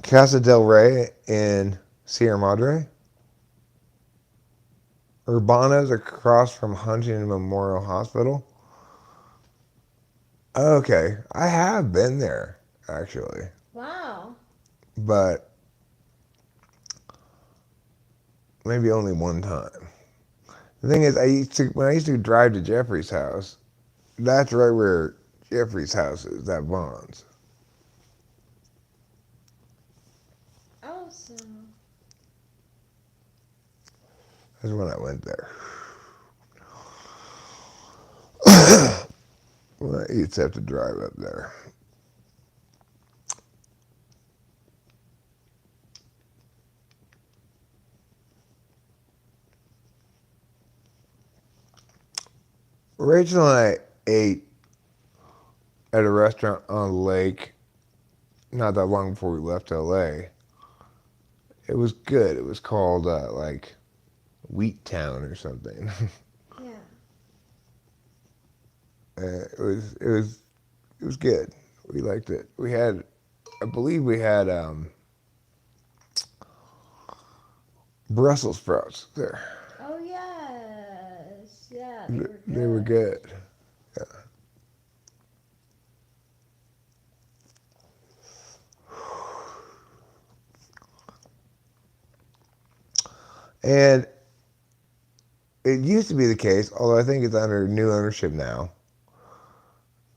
Casa del Rey in Sierra Madre? Urbana's across from Huntington Memorial Hospital? Okay, I have been there, actually. Wow. But maybe only one time. The thing is, when I used to drive to Jeffrey's house, that's right where Jeffrey's house is, that Vaughn's. Also. That's when I went there. Well, I used to have to drive up there. Rachel and I ate at a restaurant on the lake not that long before we left LA. It was good. It was called like Wheat Town or something. Yeah. It was good. We liked it. I believe we had Brussels sprouts there. Oh yes. Yeah, they were good. They were good. Yeah. And it used to be the case, although I think it's under new ownership now.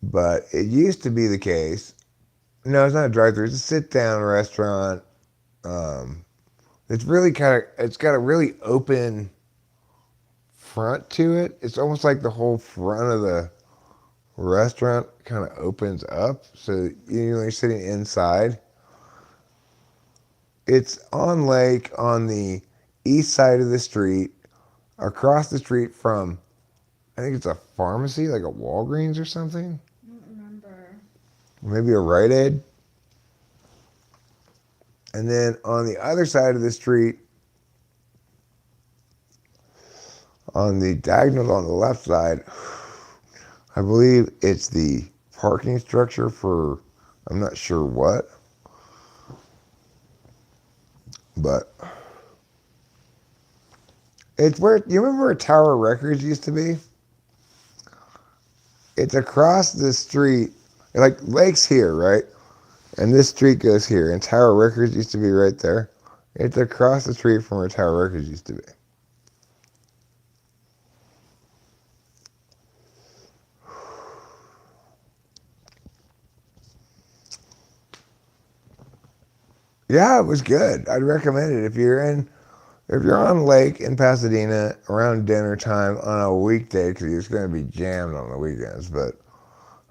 But it used to be the case. No, it's not a drive-through. It's a sit-down restaurant. It's really it's got a really open front to it. It's almost like the whole front of the restaurant kind of opens up. So you're sitting inside. It's on lake on the east side of the street, across the street from, I think it's a pharmacy, like a Walgreens or something. I don't remember. Maybe a Rite Aid. And then on the other side of the street, on the diagonal on the left side, I believe it's the parking structure for, I'm not sure what, but it's where, you remember where Tower Records used to be? It's across the street, like Lake's here, right? And this street goes here, and Tower Records used to be right there. It's across the street from where Tower Records used to be. Yeah, it was good. I'd recommend it if you're on lake in Pasadena around dinner time on a weekday, because it's going to be jammed on the weekends. But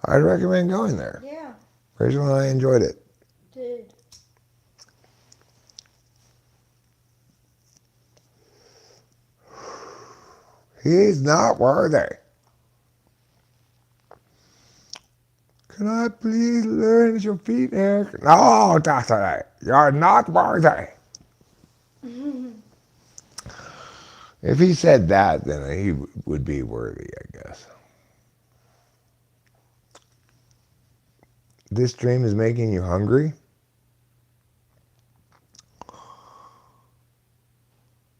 I'd recommend going there. Yeah, Personally, I enjoyed it. did. He's not worthy. Can I please learn at your feet, Eric? No, Doctor, you're not worthy. If he said that, then he would be worthy, I guess. This dream is making you hungry?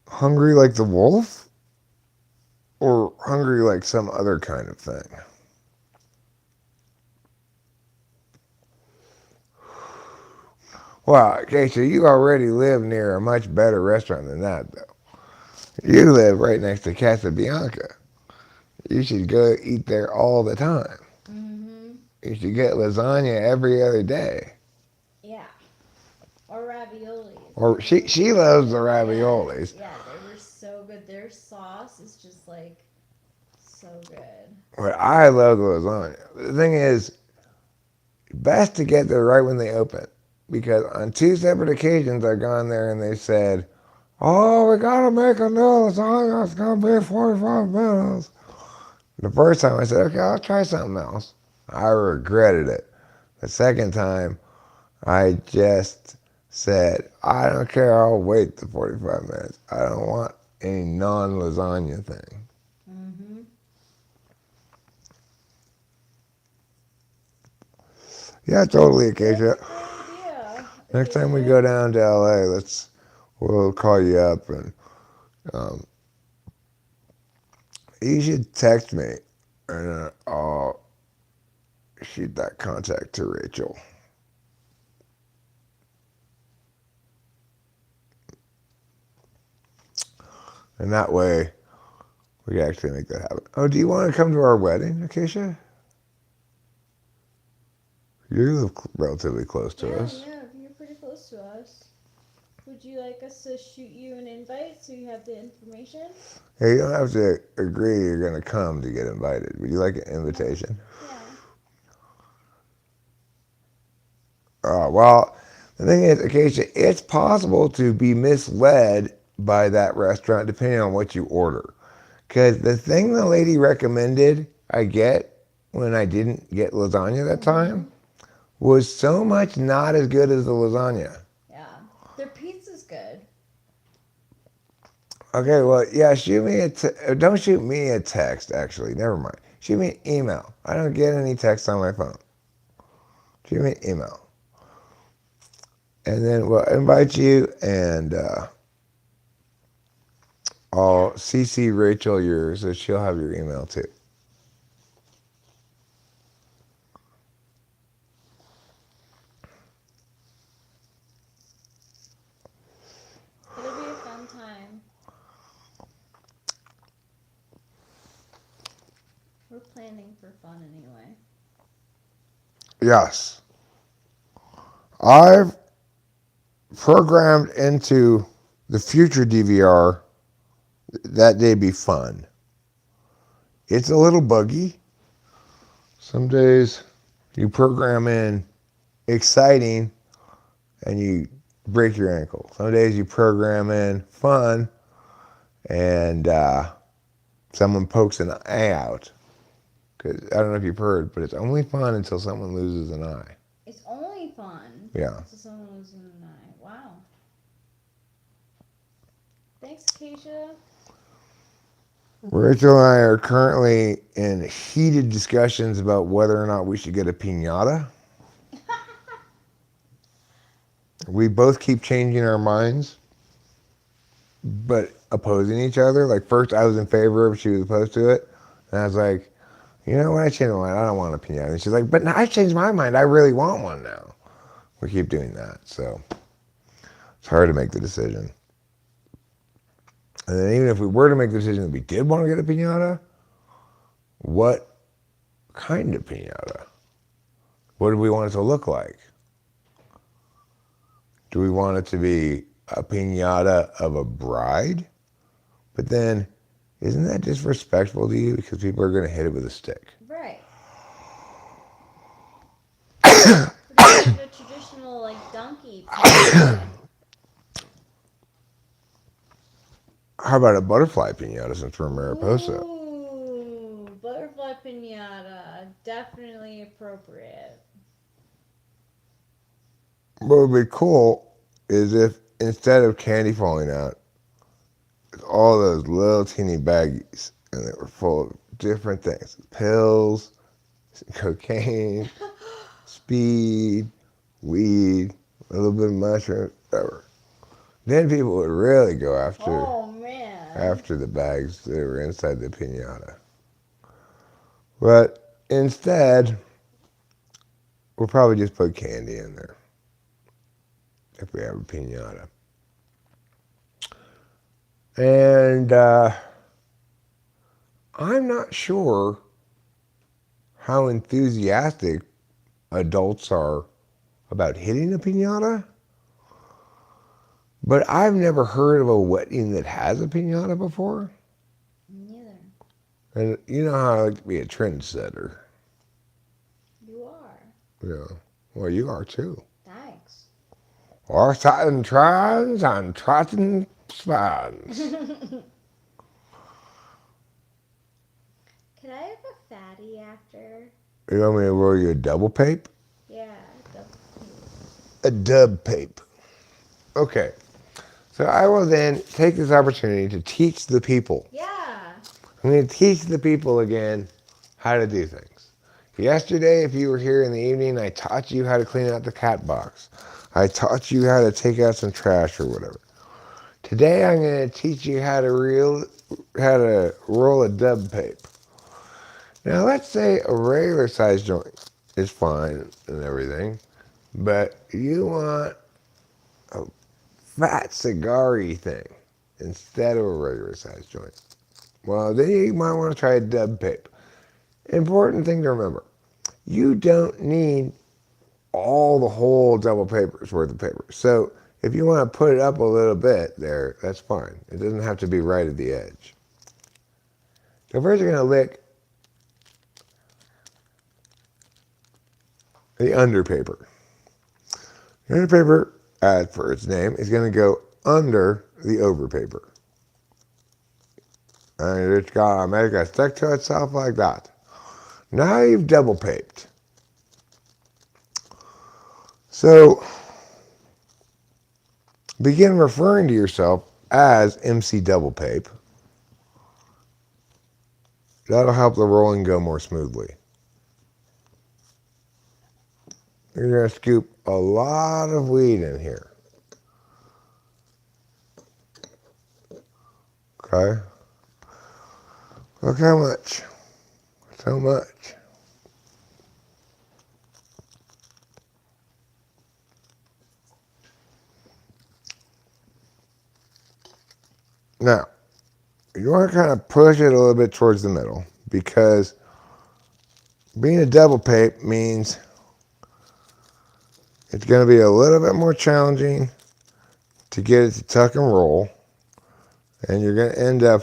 Hungry like the wolf? Or hungry like some other kind of thing? Well, okay, so you already live near a much better restaurant than that, though. You live right next to Casabianca. You should go eat there all the time. Mm-hmm. You should get lasagna every other day. Yeah. Or raviolis. Or she loves the raviolis. Yeah, they were so good. Their sauce is just like so good. But I love the lasagna. The thing is, best to get there right when they open. Because on 2 separate occasions I've gone there and they said, oh, we gotta make a new lasagna. It's gonna be 45 minutes. The first time I said, okay, I'll try something else. I regretted it. The second time, I just said, I don't care, I'll wait the 45 minutes. I don't want any non-lasagna thing. Mm-hmm. Yeah, totally, Acacia. That's a great idea. Next time we go down to LA, we'll call you up and you should text me and I'll shoot that contact to Rachel. And that way, we can actually make that happen. Oh, do you want to come to our wedding, Acacia? You live relatively close to us. Yeah, you're pretty close to us. Would you like us to shoot you an invite so you have the information? Hey, you don't have to agree you're going to come to get invited. Would you like an invitation? Yeah. Well, the thing is, Acacia, it's possible to be misled by that restaurant depending on what you order. Because the thing the lady recommended I get when I didn't get lasagna that time was so much not as good as the lasagna. Yeah. Their pizza's good. Okay, well, yeah, don't shoot me a text, actually. Never mind. Shoot me an email. I don't get any text on my phone. Shoot me an email. And then we'll invite you, and I'll CC Rachel yours, so she'll have your email too. It'll be a fun time. We're planning for fun anyway. Yes. I've programmed into the future DVR that day be fun. It's a little buggy. Some days you program in exciting and you break your ankle. Some days you program in fun and someone pokes an eye out. Because I don't know if you've heard, but it's only fun until someone loses an eye. It's only fun. Yeah. To someone losing an eye. Wow. Thanks, Keisha. Rachel and I are currently in heated discussions about whether or not we should get a piñata. We both keep changing our minds, but opposing each other. Like, first I was in favor of it, she was opposed to it. And I was like, you know what, I changed my mind. I don't want a piñata. And she's like, but now I changed my mind. I really want one now. We keep doing that. So it's hard to make the decision. And then even if we were to make the decision that we did want to get a piñata, what kind of piñata? What do we want it to look like? Do we want it to be a piñata of a bride? But then, isn't that disrespectful to you because people are going to hit it with a stick? Right. What about like the traditional like donkey pinata? How about a butterfly piñata since we're in Mariposa? Ooh, butterfly pinata, definitely appropriate. What would be cool is if instead of candy falling out, it's all those little teeny baggies and they were full of different things: pills, cocaine, speed, weed, a little bit of mushrooms, whatever. Then people would really go Oh man. after the bags that were inside the piñata. But instead, we'll probably just put candy in there if we have a piñata. And I'm not sure how enthusiastic adults are about hitting a piñata, but I've never heard of a wedding that has a piñata before. Neither. And you know how I like to be a trendsetter. You are. Yeah. Well, you are too. Thanks. Horse-trotting trons on trotting spans. Could I have a fatty after? You want me to roll you a double pape? Yeah. A dub pape. Okay. So I will then take this opportunity to teach the people. Yeah. I'm going to teach the people again how to do things. Yesterday, if you were here in the evening, I taught you how to clean out the cat box. I taught you how to take out some trash or whatever. Today, I'm going to teach you how to roll a dub pape. Now, let's say a regular size joint is fine and everything, but you want a fat cigar-y thing instead of a regular size joint. Well, then you might want to try a dub pape. Important thing to remember, you don't need all the whole double paper's worth of paper. So if you want to put it up a little bit there, that's fine. It doesn't have to be right at the edge. So first you're going to lick the under paper. The under paper, as for its name, is going to go under the over paper. And it's got to make it stick to itself like that. Now you've double paped. So begin referring to yourself as MC Double Pape. That'll help the rolling go more smoothly. You're going to scoop a lot of weed in here. Okay? Look how much. So much. Now, you want to kind of push it a little bit towards the middle because being a double pape means it's going to be a little bit more challenging to get it to tuck and roll, and you're going to end up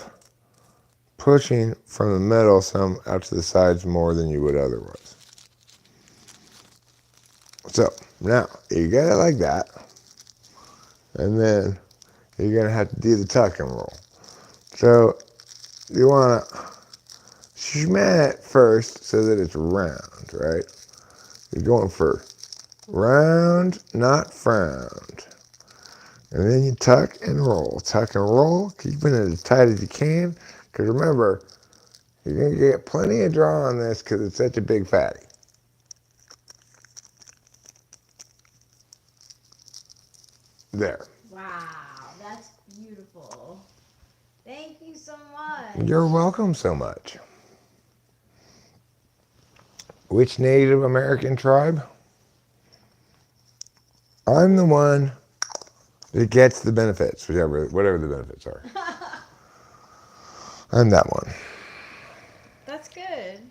pushing from the middle some out to the sides more than you would otherwise. So now you get it like that, and then you're going to have to do the tuck and roll. So you want to schmat it first so that it's round, right? You're going for round, not frowned. And then you tuck and roll, keeping it as tight as you can. Because remember, you're going to get plenty of draw on this because it's such a big fatty. There. Wow, that's beautiful. Thank you so much. You're welcome so much. Which Native American tribe? I'm the one that gets the benefits, whatever the benefits are. I'm that one. That's good.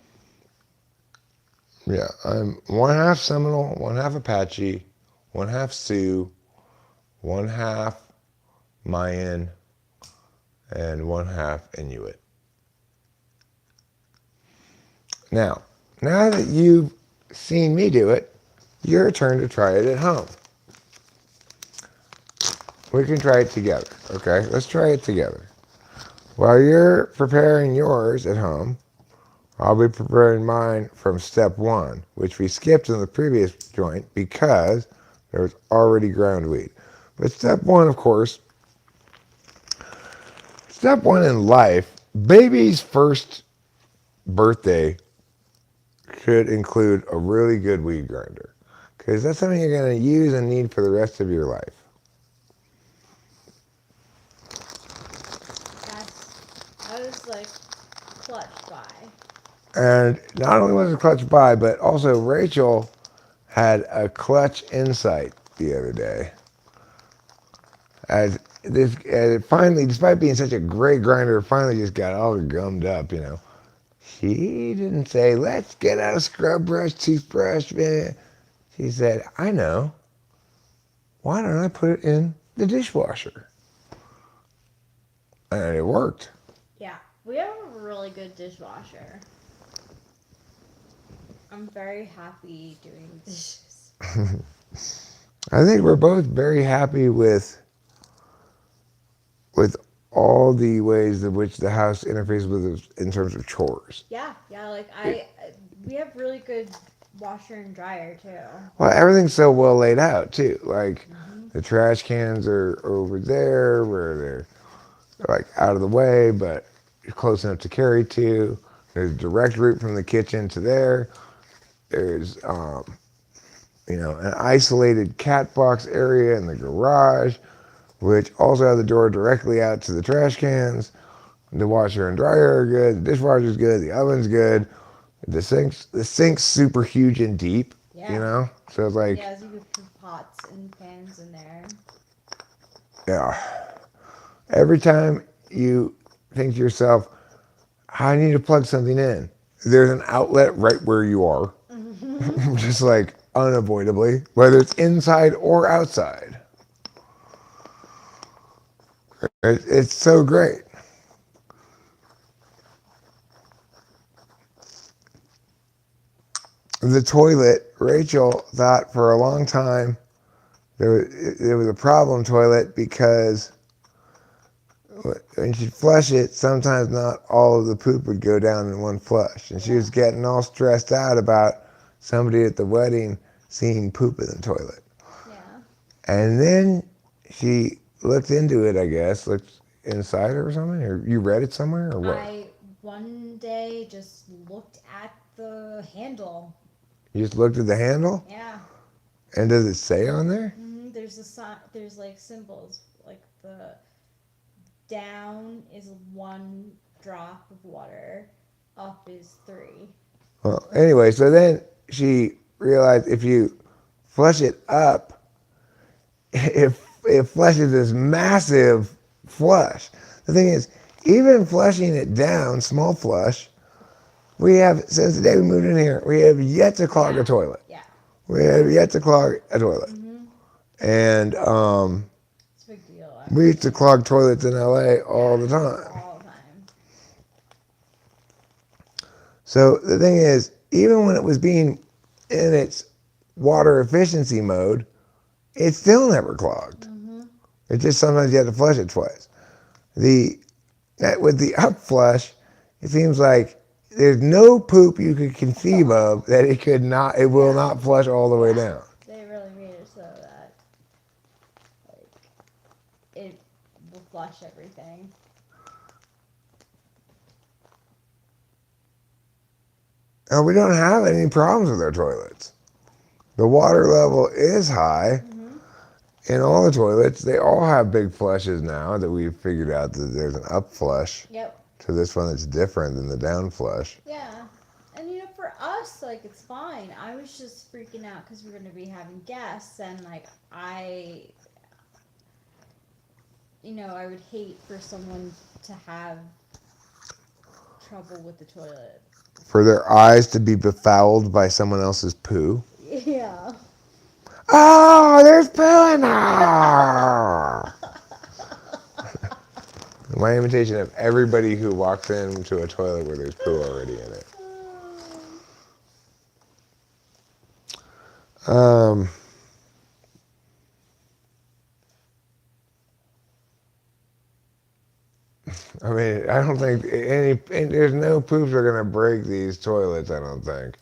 Yeah, I'm one half Seminole, one half Apache, one half Sioux, one half Mayan, and one half Inuit. Now that you've seen me do it, your turn to try it at home. We can try it together, okay? Let's try it together. While you're preparing yours at home, I'll be preparing mine from step one, which we skipped in the previous joint because there was already ground wheat. But step one, of course, step one in life, baby's first birthday should include a really good weed grinder because that's something you're going to use and need for the rest of your life. I was like clutched by. And not only was it clutch by, but also Rachel had a clutch insight the other day. As it finally, despite being such a great grinder, it finally just got all gummed up, you know. She didn't say, let's get out a scrub brush, toothbrush, man. She said, I know. Why don't I put it in the dishwasher? And it worked. Yeah, we have a really good dishwasher. I'm very happy doing the dishes. I think we're both very happy with all the ways in which the house interfaces with us in terms of chores. Yeah, like we have really good washer and dryer too. Well, everything's so well laid out too. Like the trash cans are over there where they're like out of the way, but close enough to carry to. There's a direct route from the kitchen to there. There's an isolated cat box area in the garage, which also has the door directly out to the trash cans. The washer and dryer are good. The dishwasher's good. The oven's good. The sink's super huge and deep. Yeah. You know, so it's like yeah, so you could put pots and pans in there. Yeah. Every time you think to yourself, I need to plug something in, there's an outlet right where you are, just like unavoidably, whether it's inside or outside. It's so great. The toilet, Rachel thought for a long time there was a problem toilet because when she'd flush it, sometimes not all of the poop would go down in one flush. And she was getting all stressed out about somebody at the wedding seeing poop in the toilet. Yeah. And then she looked into it, I guess, looked inside or something, or you read it somewhere, or what? I one day just looked at the handle. You just looked at the handle? Yeah. And does it say on there? There's a sign. There's like symbols, like the down is 1 drop of water, up is 3. Well, anyway, so then she realized if you flush it up, it flushes this massive flush. The thing is, even flushing it down, small flush, we have, since the day we moved in here, we have yet to clog a toilet. Yeah. We have yet to clog a toilet. And It's a big deal. we used to clog toilets in LA all the time. All the time. So the thing is, even when it was being in its water efficiency mode, it still never clogged. It just sometimes you had to flush it twice. With the up flush, it seems like there's no poop you could conceive of that it will not flush all the way down. They really made it so that like it will flush everything. And we don't have any problems with our toilets. The water level is high in all the toilets. They all have big flushes now that we've figured out that there's an up flush Yep. to this one that's different than the down flush. Yeah. And for us, like, it's fine. I was just freaking out because we're going to be having guests, and like I would hate for someone to have trouble with the toilet. For their eyes to be befouled by someone else's poo. Yeah. Oh, there's poo in there! my imitation of everybody who walks into a toilet where there's poo already in it. I mean, I don't think there's no poops are gonna break these toilets. I don't think.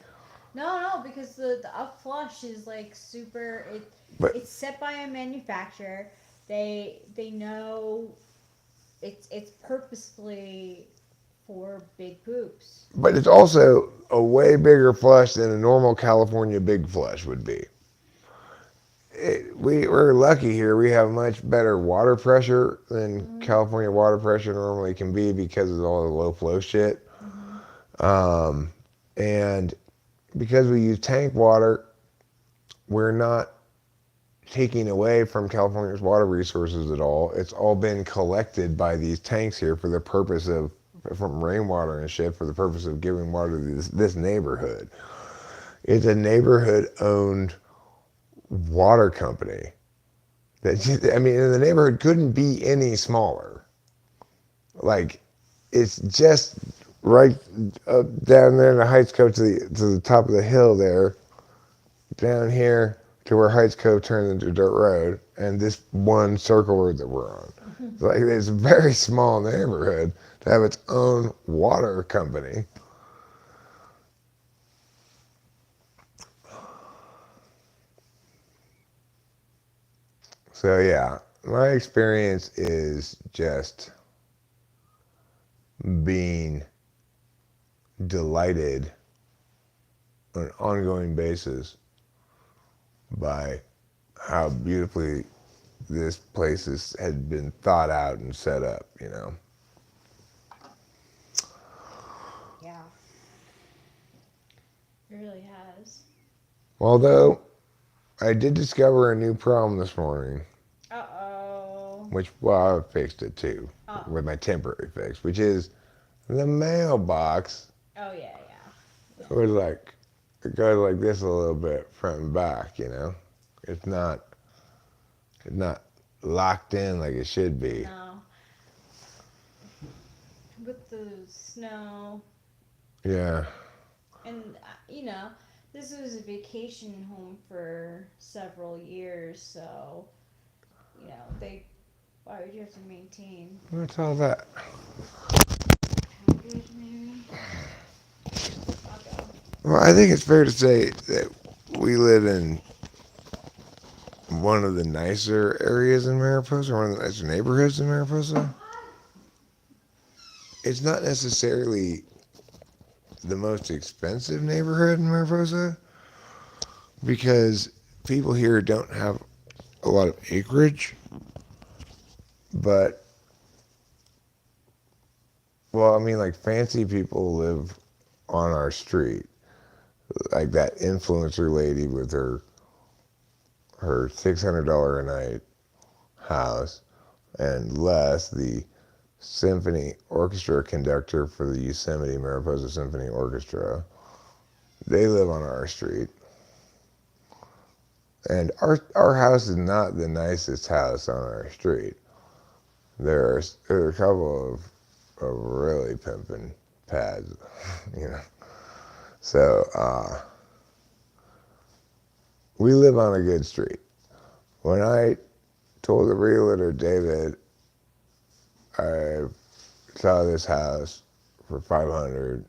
No, because the up flush is like super. But It's set by a manufacturer. They know it's purposefully for big poops. but it's also a way bigger flush than a normal California big flush would be. We're lucky here. We have much better water pressure than California water pressure normally can be because of all the low flow shit. And because we use tank water, we're not taking away from California's water resources at all. It's all been collected by these tanks here for the purpose of, from rainwater and shit, for the purpose of giving water to this neighborhood. It's a neighborhood-owned water company. I mean, the neighborhood couldn't be any smaller. Like, it's just right up down there in the Heights Cove to the top of the hill there, down here to where Heights Cove turns into dirt road, and this one circle road that we're on. Like, it's a very small neighborhood to have its own water company. So yeah, my experience is just being delighted on an ongoing basis by how beautifully this place had been thought out and set up, you know. Yeah, it really has. Although I did discover a new problem this morning, Uh-oh. well, I fixed it too with my temporary fix, which is the mailbox Oh yeah. was like, it goes like this a little bit front and back, you know. It's not locked in like it should be. No. With the snow. Yeah. And, this was a vacation home for several years, so, why would you have to maintain? What's all that? Package, maybe? I'll go. Well, I think it's fair to say that we live in one of the nicer areas in Mariposa, one of the nicer neighborhoods in Mariposa. It's not necessarily the most expensive neighborhood in Mariposa because people here don't have a lot of acreage, but, well, I mean, like, fancy people live on our street, like that influencer lady with her $600 a night house, and Les, the symphony orchestra conductor for the Yosemite Mariposa Symphony Orchestra. They live on our street. And our house is not the nicest house on our street. There are a couple of really pimping pads, you know. So, we live on a good street. When I told the realtor, David, I saw this house for $500,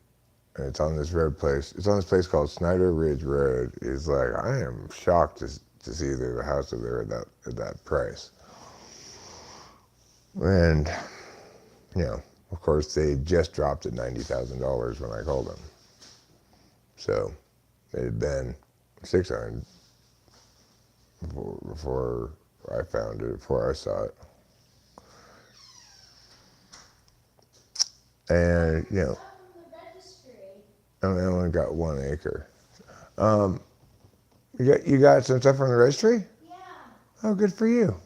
and it's on this road place. It's on this place called Snyder Ridge Road. He's like, I am shocked to see there's a house over there at that price. And, of course, they just dropped it $90,000 when I called them. So it had been $600 before I found it, before I saw it. And, I only got 1 acre. You got some stuff from the registry? Yeah. Oh, good for you.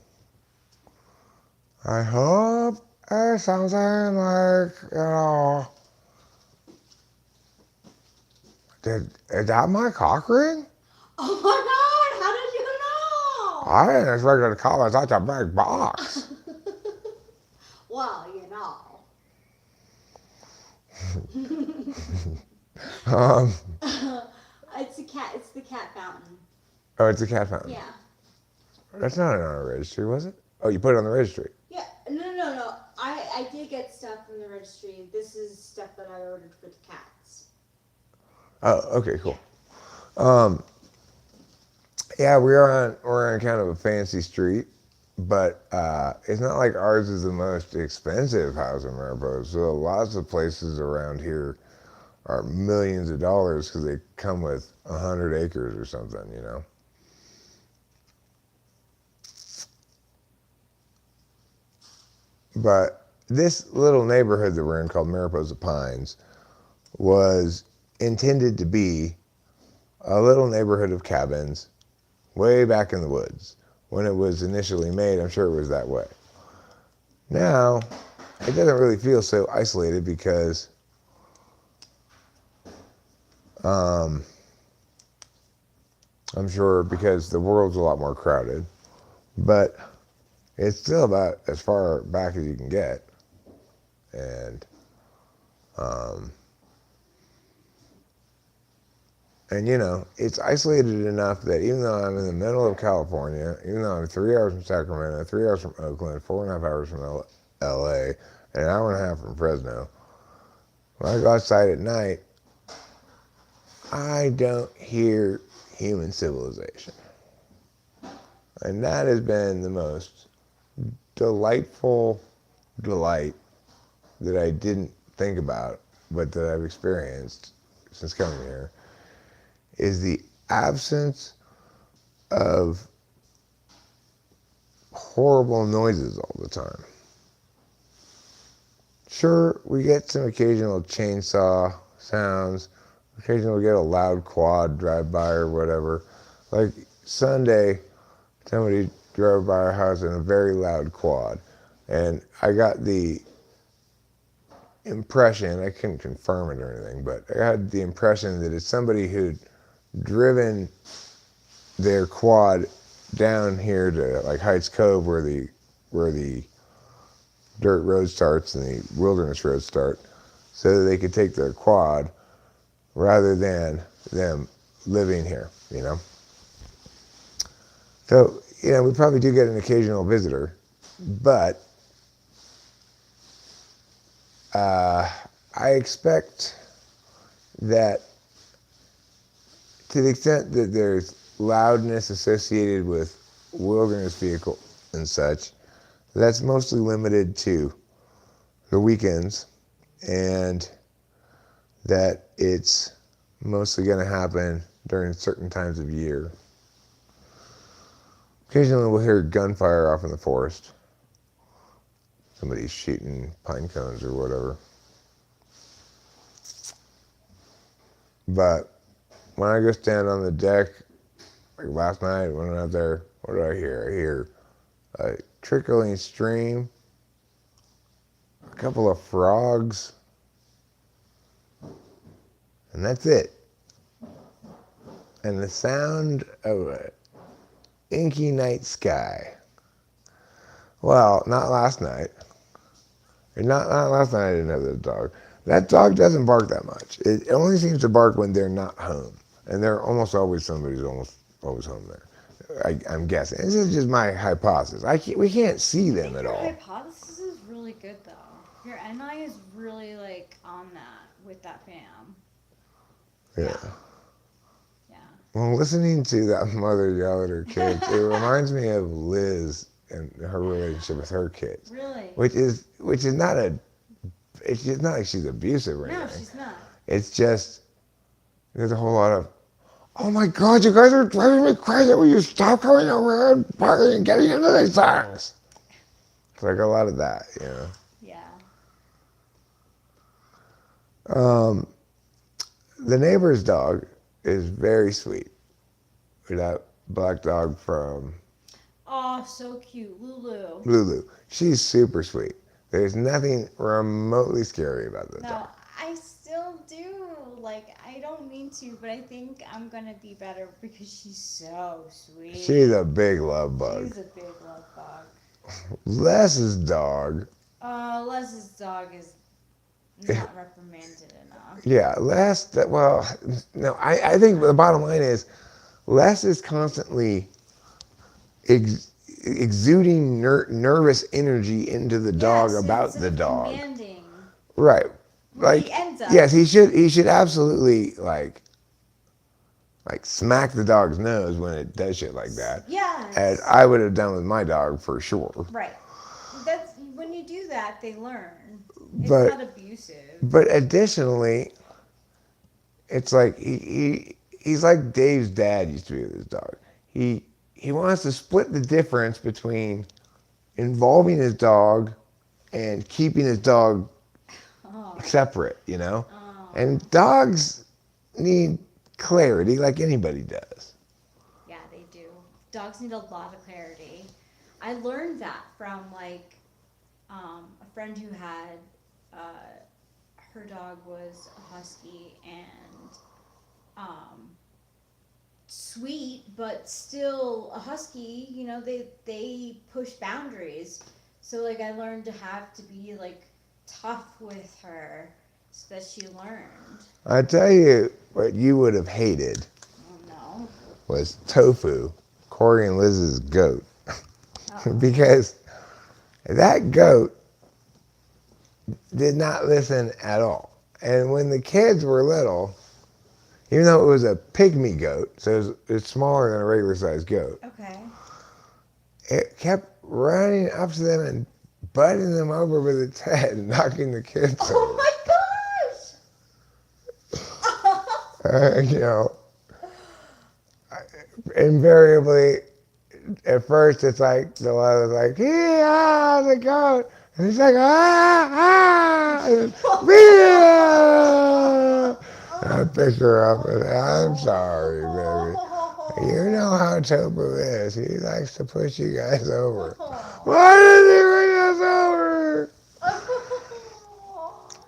I hope it's something like, is that my cock ring? Oh my God! How did you know? I didn't expect it to come in such a big box. Well, um, It's a cat. It's the cat fountain. oh, it's a cat fountain. Yeah. That's not on our registry, was it? Oh, you put it on the registry. Yeah. No. I did get stuff from the registry. This is stuff that I ordered for the cats. Oh, okay, cool. Yeah, we're on kind of a fancy street, but it's not like ours is the most expensive house in Mariposa. So lots of places around here are millions of dollars because they come with 100 acres or something, you know. But this little neighborhood that we're in called Mariposa Pines was intended to be a little neighborhood of cabins way back in the woods. When it was initially made, I'm sure it was that way. Now, it doesn't really feel so isolated because I'm sure because the world's a lot more crowded, but it's still about as far back as you can get. And you know, it's isolated enough that even though I'm in the middle of California, even though I'm 3 hours from Sacramento, 3 hours from Oakland, 4.5 hours from LA, and an hour and a half from Fresno, when I go outside at night, I don't hear human civilization. And that has been the most delightful delight that I didn't think about, but that I've experienced since coming here, is the absence of horrible noises all the time. Sure, we get some occasional chainsaw sounds. Occasionally we get a loud quad drive by or whatever. Like Sunday, somebody drove by our house in a very loud quad. And I got the impression, I couldn't confirm it or anything, but I had the impression that it's somebody who'd driven their quad down here to like Heights Cove where the dirt road starts and the wilderness road start, so that they could take their quad rather than them living here, you know. So, you know, we probably do get an occasional visitor, but I expect that to the extent that there's loudness associated with wilderness vehicle and such, that's mostly limited to the weekends, and that it's mostly going to happen during certain times of year. Occasionally we'll hear gunfire off in the forest. Somebody's shooting pine cones or whatever. But when I go stand on the deck, like last night when I went out there, what did I hear? I hear a trickling stream, a couple of frogs, and that's it. And the sound of an inky night sky. Well, not last night. Not last night I didn't have the dog. That dog doesn't bark that much. It only seems to bark when they're not home. And they're almost always, somebody's almost always home there. I'm guessing. This is just my hypothesis. We can't see them at all. Your hypothesis is really good though. Your NI is really like on that with that fam. Yeah. Yeah. Well, listening to that mother yell at her kids, it reminds me of Liz and her relationship with her kids. Really? Which is not it's just not like she's abusive or anything. No, she's not. It's just, there's a whole lot of, oh my God, you guys are driving me crazy. Will you stop coming over and partying and getting into these things? It's like a lot of that, you know. Yeah. The neighbor's dog is very sweet. That black dog from Oh, so cute. Lulu. Lulu. She's super sweet. There's nothing remotely scary about this No, dog. I still do. Like, I don't mean to, but I think I'm gonna be better because she's so sweet. She's a big love bug. She's a big love bug. Les's dog. Les's dog is not reprimanded enough. Yeah, well, no, I think the bottom line is Les is constantly exuding nervous energy into the dog So about instead the of dog. commanding, Right. what Like, he ends up. yes, he should absolutely like smack the dog's nose when it does shit like that. Yes. As I would have done with my dog for sure. Right. That's when you do that, they learn. It's But not abusive. but additionally, it's like he's like Dave's dad used to be with his dog. He wants to split the difference between involving his dog and keeping his dog Oh. separate, you know? Oh. And dogs need clarity like anybody does. Yeah, they do. Dogs need a lot of clarity. I learned that from like a friend who had her dog was a husky and sweet, but still a husky. You know, they push boundaries. So like I learned to have to be like tough with her so that she learned. I tell you what you would have hated Oh no. was Tofu, Corey and Liz's goat. Because that goat did not listen at all. And when the kids were little, even though it was a pygmy goat, so it's smaller than a regular sized goat, Okay. it kept running up to them and butting them over with its head and knocking the kids Oh over. my gosh! You know, invariably, at first it's like the one was like, yeah, the goat. And he's like, and I pick her up and I'm sorry, baby. You know how Tofu is. He likes to push you guys over. Why does he bring us over?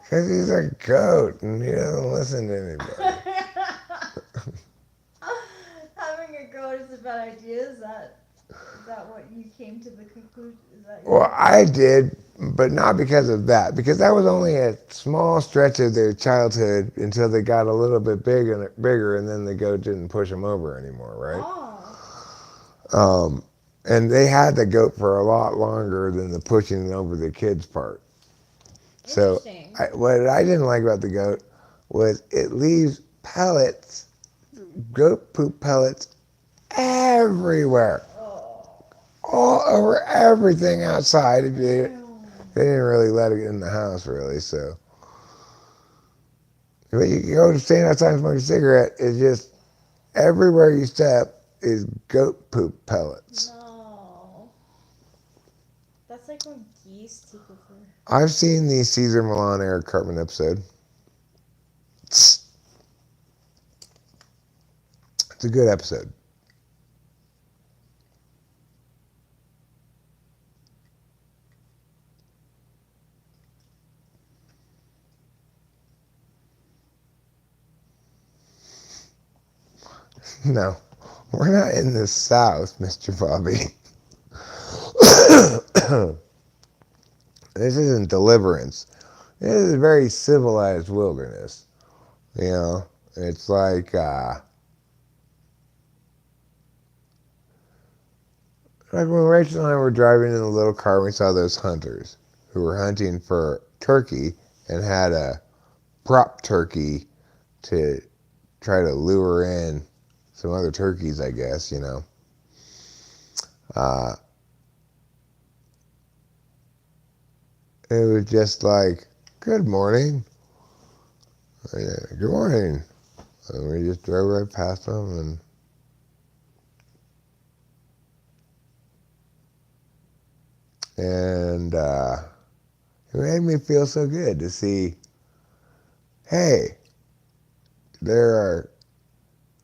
Because he's a goat and he doesn't listen to anybody. Having a goat is a bad idea. Is that what you came to the conclusion? Is that Well, I did, but not because of that. Because that was only a small stretch of their childhood until they got a little bit bigger, and then the goat didn't push them over anymore, right? Oh. And they had the goat for a lot longer than the pushing over the kids part. So Interesting. what I didn't like about the goat was it leaves pellets, goat poop pellets, everywhere. All over everything outside. They didn't really let it in the house, really. So, but you go to stand outside and smoke a cigarette, it's just everywhere you step is goat poop pellets. No. That's like when geese take over. I've seen the Cesar Millan Eric Cartman episode. It's a good episode. No, we're not in the South, Mr. Bobby. This isn't Deliverance. This is a very civilized wilderness. You know, it's like when Rachel and I were driving in the little car, we saw those hunters who were hunting for turkey and had a prop turkey to try to lure in some other turkeys, I guess, you know. It was just like, good morning. Good morning. And we just drove right past them and it made me feel so good to see, hey, there are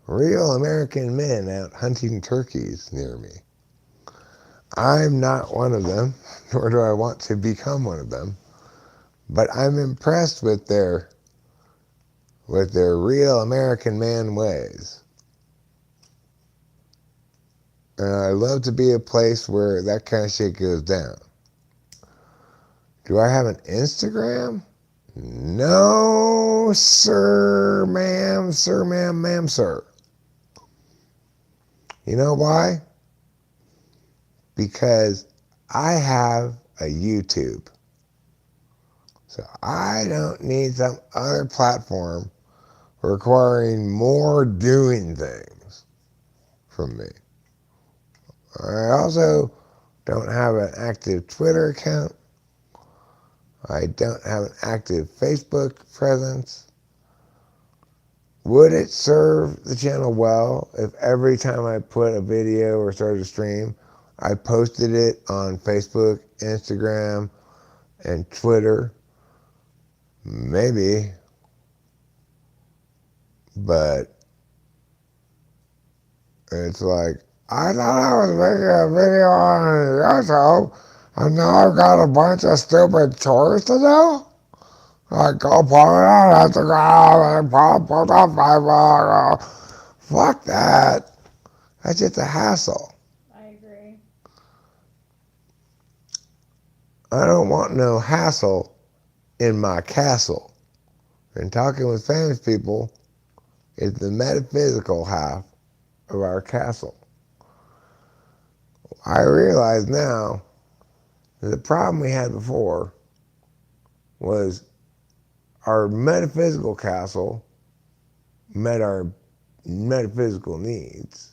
real American men out hunting turkeys near me. I'm not one of them, nor do I want to become one of them, but I'm impressed with their real American man ways. And I love to be a place where that kind of shit goes down. Do I have an Instagram? No, sir, ma'am, sir, ma'am, ma'am, sir. You know why? Because I have a YouTube. So I don't need some other platform requiring more doing things from me. I also don't have an active Twitter account. I don't have an active Facebook presence. Would it serve the channel well if every time I put a video or started a stream, I posted it on Facebook, Instagram, and Twitter? Maybe. But it's like, I thought I was making a video on YouTube, and now I've got a bunch of stupid chores to do? Like, go put it on Instagram and put on Facebook. Fuck that. That's just a hassle. I agree. I don't want no hassle in my castle. And talking with famous people is the metaphysical half of our castle. I realize now that the problem we had before was our metaphysical castle met our metaphysical needs,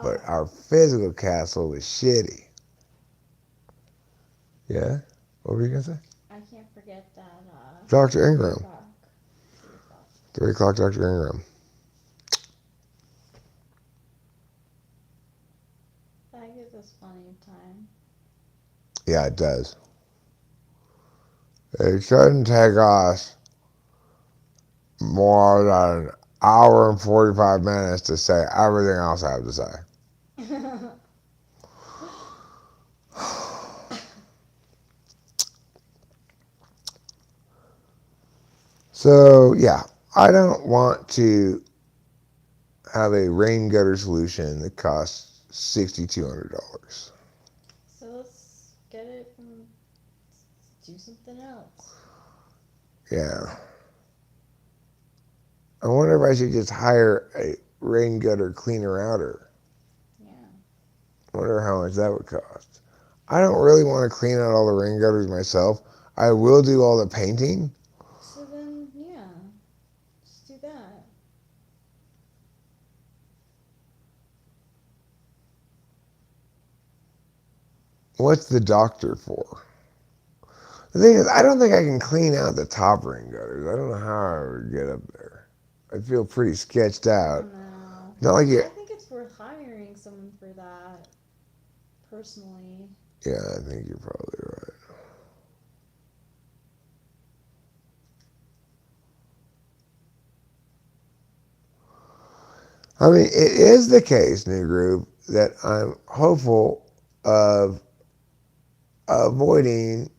but our physical castle was shitty. Yeah? What were you going to say? I can't forget that. Dr. Ingram. 3 o'clock. 3 o'clock, Dr. Ingram. That gives us plenty of time. Yeah, it does. It shouldn't take us more than an hour and 45 minutes to say everything else I have to say. So, yeah, I don't want to have a rain gutter solution that costs $6,200. So let's get it from. Do something else. Yeah. I wonder if I should just hire a rain gutter cleaner outer. Yeah. I wonder how much that would cost. I don't really want to clean out all the rain gutters myself. I will do all the painting. So then, yeah. Just do that. What's the doctor for? The thing is, I don't think I can clean out the top rain gutters. I don't know how I would get up there. I feel pretty sketched out. No. Not like you. I think it's worth hiring someone for that. Personally. Yeah, I think you're probably right. I mean, it is the case, New Group, that I'm hopeful of avoiding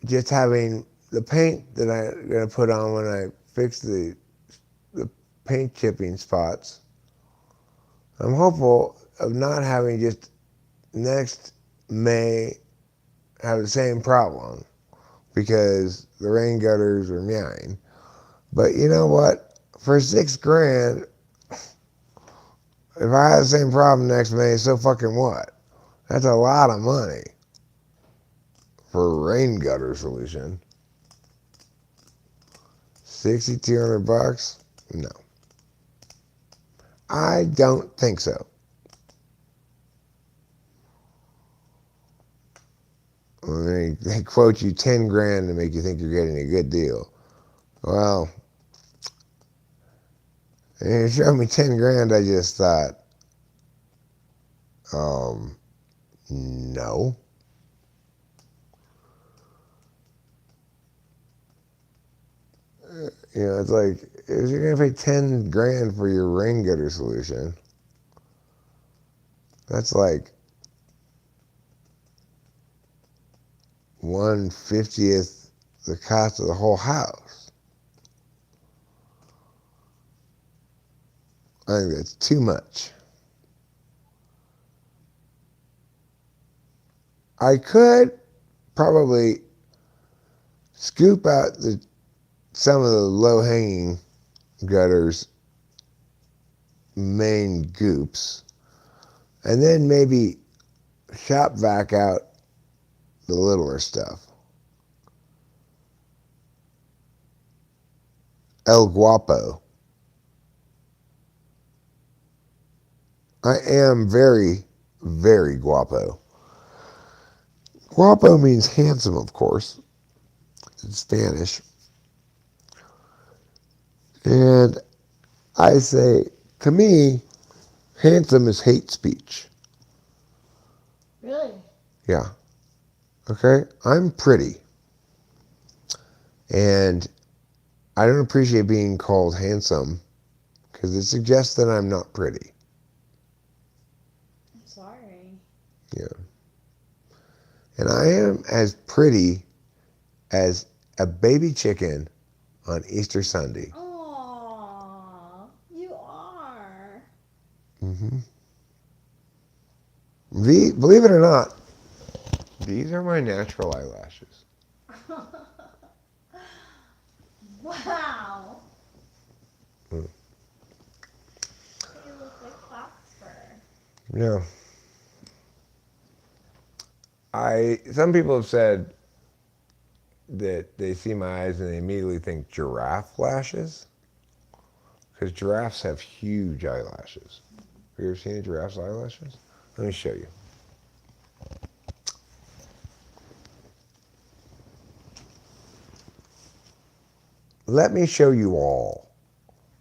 just having the paint that I'm going to put on when I fix the paint chipping spots. I'm hopeful of not having just next May have the same problem because the rain gutters are meowing. But you know what? For $6,000, if I have the same problem next May, so fucking what? That's a lot of money for a rain gutter solution. $6,200? No. I don't think so. I mean, they quote you 10 grand to make you think you're getting a good deal. Well, you showed me 10 grand, I just thought, no. You know, it's like, if you're going to pay 10 grand for your rain gutter solution, that's like 1/50th the cost of the whole house. I think that's too much. I could probably scoop out some of the low-hanging gutters, main goops, and then maybe shop vac out the littler stuff. El Guapo. I am very, very guapo. Guapo means handsome, of course. It's Spanish. And I say, to me, handsome is hate speech. Really? Yeah. Okay? I'm pretty. And I don't appreciate being called handsome because it suggests that I'm not pretty. I'm sorry. Yeah. And I am as pretty as a baby chicken on Easter Sunday. Aww, you are. Mm-hmm. Believe it or not, these are my natural eyelashes. Wow. Mm. You look like fox fur. Yeah. Some people have said that they see my eyes and they immediately think giraffe lashes because giraffes have huge eyelashes. Have you ever seen a giraffe's eyelashes? Let me show you. Let me show you all.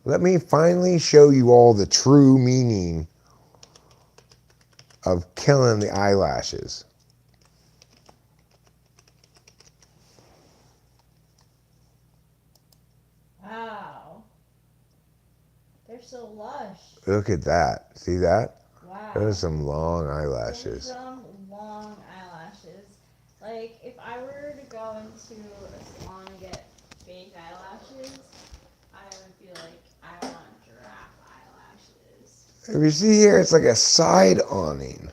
Let me finally show you all the true meaning of killing the eyelashes. Wow. They're so lush. Look at that. See that? Wow. Those are some long Those eyelashes. are some long eyelashes. Like, if I were to go into a salon and get fake eyelashes, I would feel like I want giraffe eyelashes. If you see here, it's like a side awning.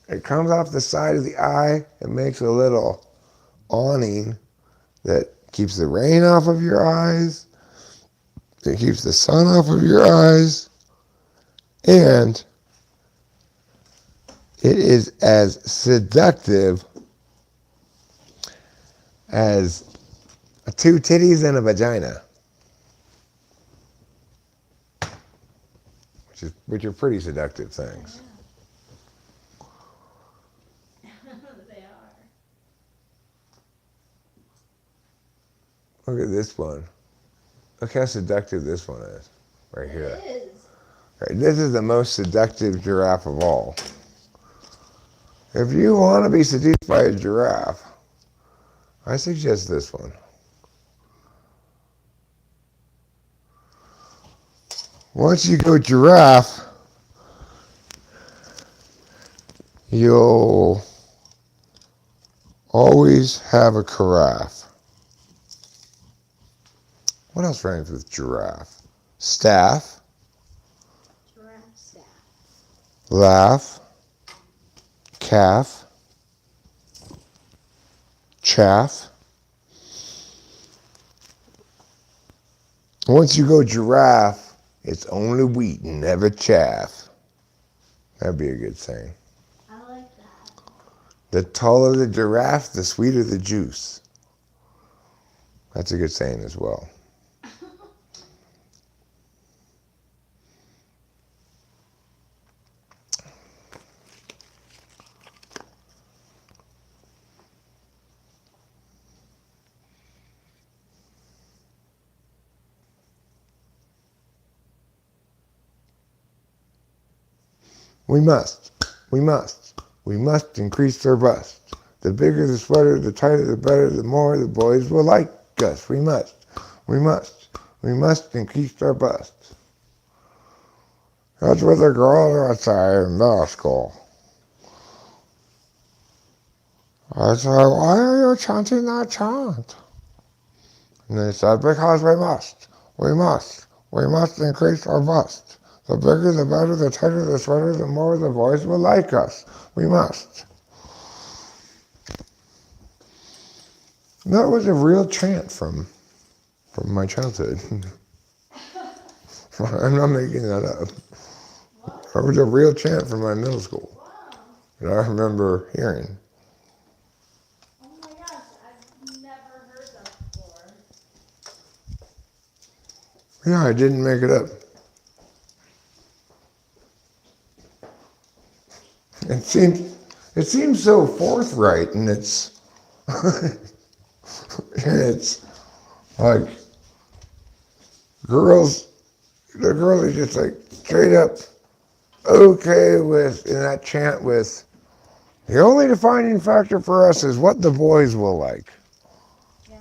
It comes off the side of the eye and makes a little awning that keeps the rain off of your eyes. It keeps the sun off of your eyes. And it is as seductive as two titties and a vagina. Which are pretty seductive things. They are. Look at this one. Look how seductive this one is. Right here. It is. Right, this is the most seductive giraffe of all. If you want to be seduced by a giraffe, I suggest this one. Once you go giraffe, you'll always have a carafe. What else rhymes with giraffe? Staff, Giraffe staff. laugh, calf, chaff. Once you go giraffe, it's only wheat and never chaff. That'd be a good saying. I like that. The taller the giraffe, the sweeter the juice. That's a good saying as well. We must increase their bust. The bigger the sweater, the tighter the better, the more the boys will like us. We must increase our bust. That's what the girls are saying in middle school. I said, why are you chanting that chant? And they said, because we must increase our bust. The bigger, the better, the tighter the sweater, the more the boys will like us. We must. No, it was a real chant from my childhood. I'm not making that up. What? It was a real chant from my middle school Wow. that I remember hearing. Oh my gosh, I've never heard that before. Yeah, I didn't make it up. It seems so forthright, and it's and it's like girls. The girls are just like straight up okay with in that chant with the only defining factor for us is what the boys will like. Yeah.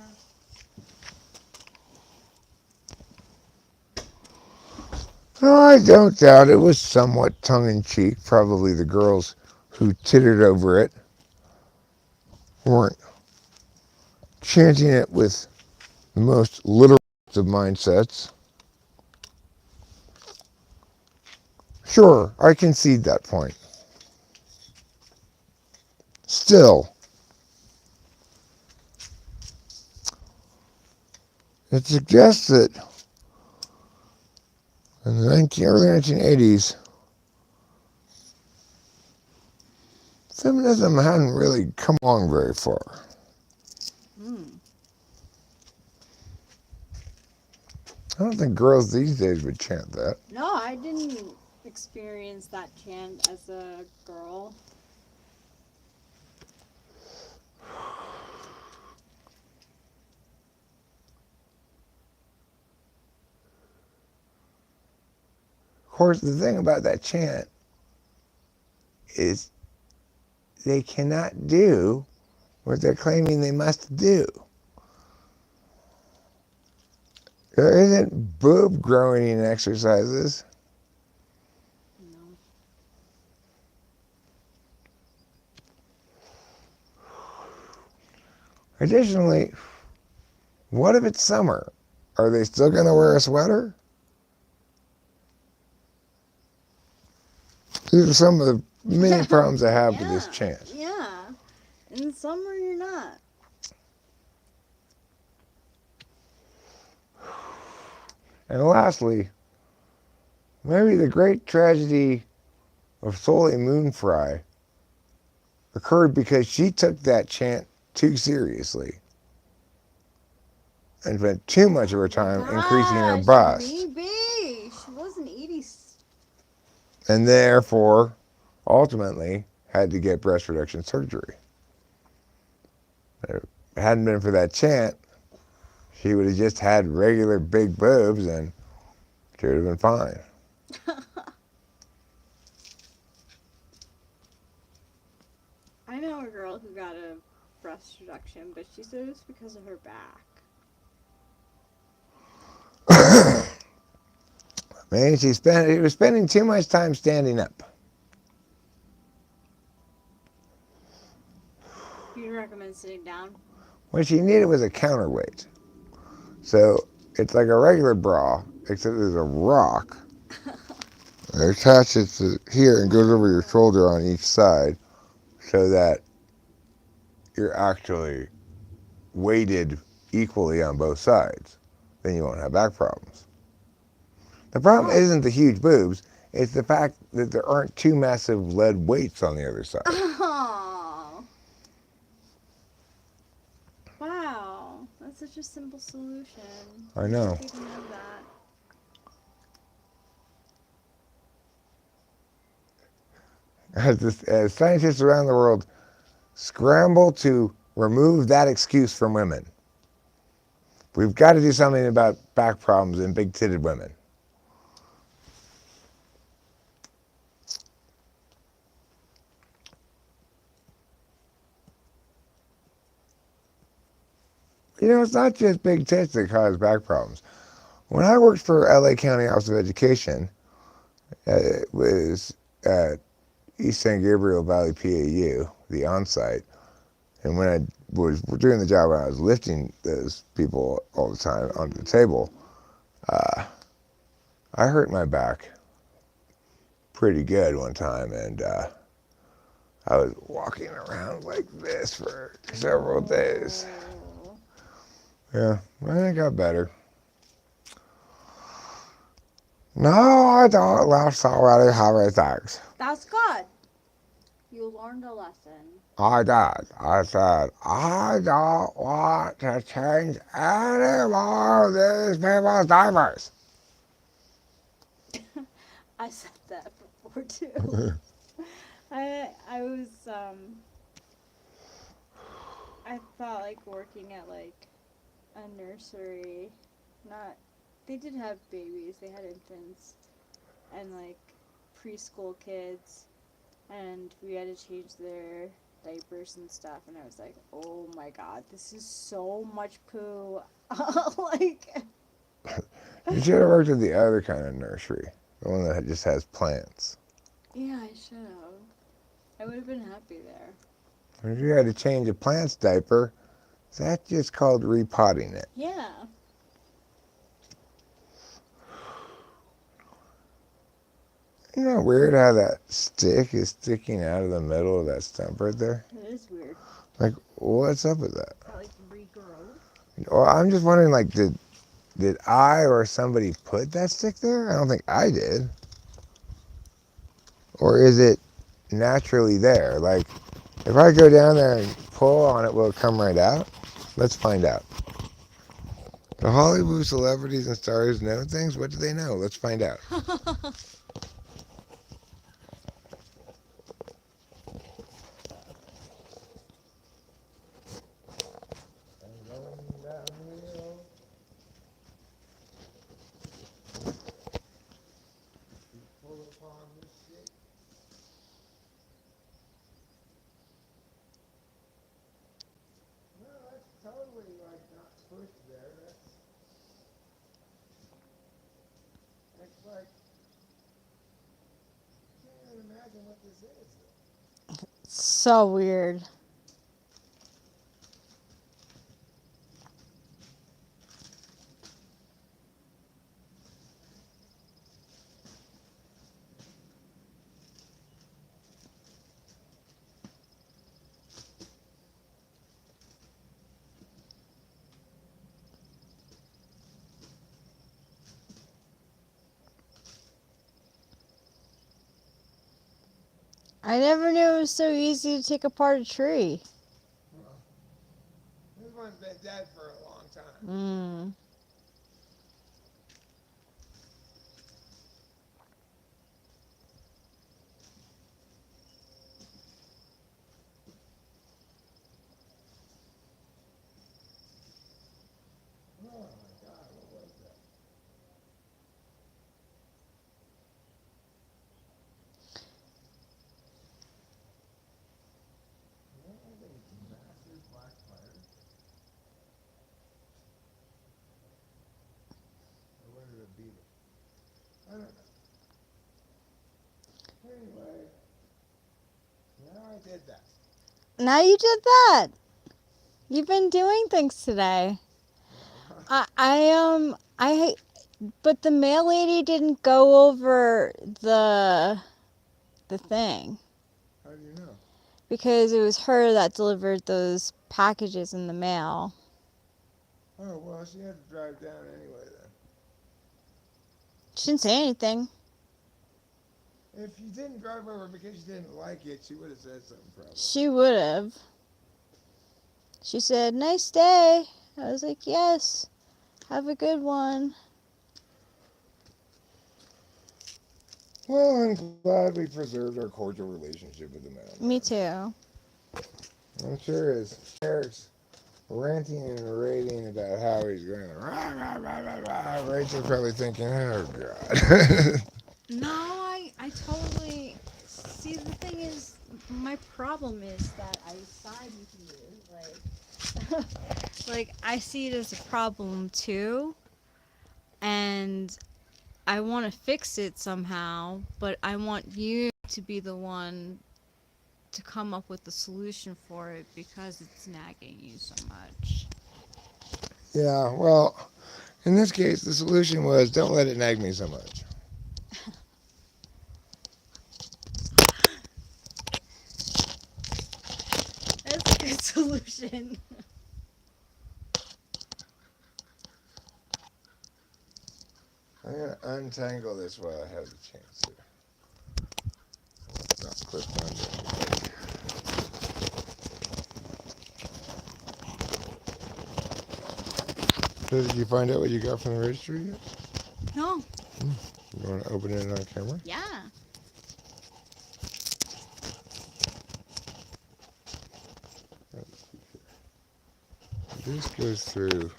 No, I don't doubt it was somewhat tongue-in-cheek. Probably the girls who tittered over it weren't chanting it with the most literal of mindsets. Sure, I concede that point. Still, it suggests that in the early 1980s, feminism hadn't really come along very far. Hmm. I don't think girls these days would chant that. No, I didn't experience that chant as a girl. Of course, the thing about that chant is they cannot do what they're claiming they must do. There isn't boob growing exercises. No. Additionally, what if it's summer? Are they still going to wear a sweater? These are some of the many problems I have with this chant. Yeah. In the summer, you're not. And lastly, maybe the great tragedy of Soli Moonfry occurred because she took that chant too seriously and spent too much of her time increasing her bust, Maybe. She wasn't 80s. and therefore, ultimately, had to get breast reduction surgery. If it hadn't been for that chant, she would have just had regular big boobs and she would have been fine. I know a girl who got a breast reduction, but she said it was because of her back. Man, she was spending too much time standing up. You recommend sitting down? What she needed was a counterweight. So it's like a regular bra, except there's a rock. It attaches to here and goes over your shoulder on each side so that you're actually weighted equally on both sides. Then you won't have back problems. The problem isn't the huge boobs, it's the fact that there aren't two massive lead weights on the other side. Oh. Wow. That's such a simple solution. I know. I didn't know that. As scientists around the world scramble to remove that excuse from women, we've got to do something about back problems in big-titted women. You know, it's not just big tits that cause back problems. When I worked for LA County Office of Education, it was at East San Gabriel Valley PAU, the on-site, and when I was doing the job, I was lifting those people all the time onto the table. I hurt my back pretty good one time, and I was walking around like this for several days. Yeah, well, it got better. No, I don't. That's already how it is. That's good. You learned a lesson. I did. I said, I don't want to change any more of these people's diapers. I said that before too. I was I thought like working at like a nursery, not they did have babies, they had infants and like preschool kids, and we had to change their diapers and stuff, and I was like, oh my god, this is so much poo. Like, You should have worked at the other kind of nursery, the one that just has plants. yeah, I should have. I would have been happy there. If you had to change a plant's diaper, that's just called repotting it. Yeah. You know, weird how that stick is sticking out of the middle of that stump right there? It is weird. Like, what's up with that? That like regrowth. Well, I'm just wondering, like, did I or somebody put that stick there? I don't think I did. Or is it naturally there? Like, if I go down there and pull on it, will it come right out? Let's find out. The Hollywood celebrities and stars know things. What do they know? Let's find out. Totally like not pushed there. That's like, I can't even imagine what this is. So weird. I never knew it was so easy to take apart a tree. Well, this one's been dead for a long time. Mm. Oh my God, what was that? Massive black fire. Or was it a beetle? I don't know. Anyway, now I did that. Now you did that. You've been doing things today. But the mail lady didn't go over the thing How do you know? because it was her that delivered those packages in the mail. Oh, well, she had to drive down anyway then. She didn't say anything. If you didn't drive over because you didn't like it, she would have said something probably. She would have. She said, "Nice day." I was like, "Yes. Have a good one." Well, I'm glad we preserved our cordial relationship with the mailman. Me too. I'm sure as Eric's ranting and raving about how he's going, rah, rah, rah, rah, rah, Rachel's probably thinking, oh, God. No, I totally see. The thing is, my problem is that I side with you. Like I see it as a problem too, and I want to fix it somehow. But I want you to be the one to come up with the solution for it because it's nagging you so much. Yeah, well, in this case, the solution was don't let it nag me so much. That's a good solution. going to untangle this while I have the chance to. It's not clipped on just So did you find out what you got from the registry yet? No. You want to open it on camera? Yeah. This goes through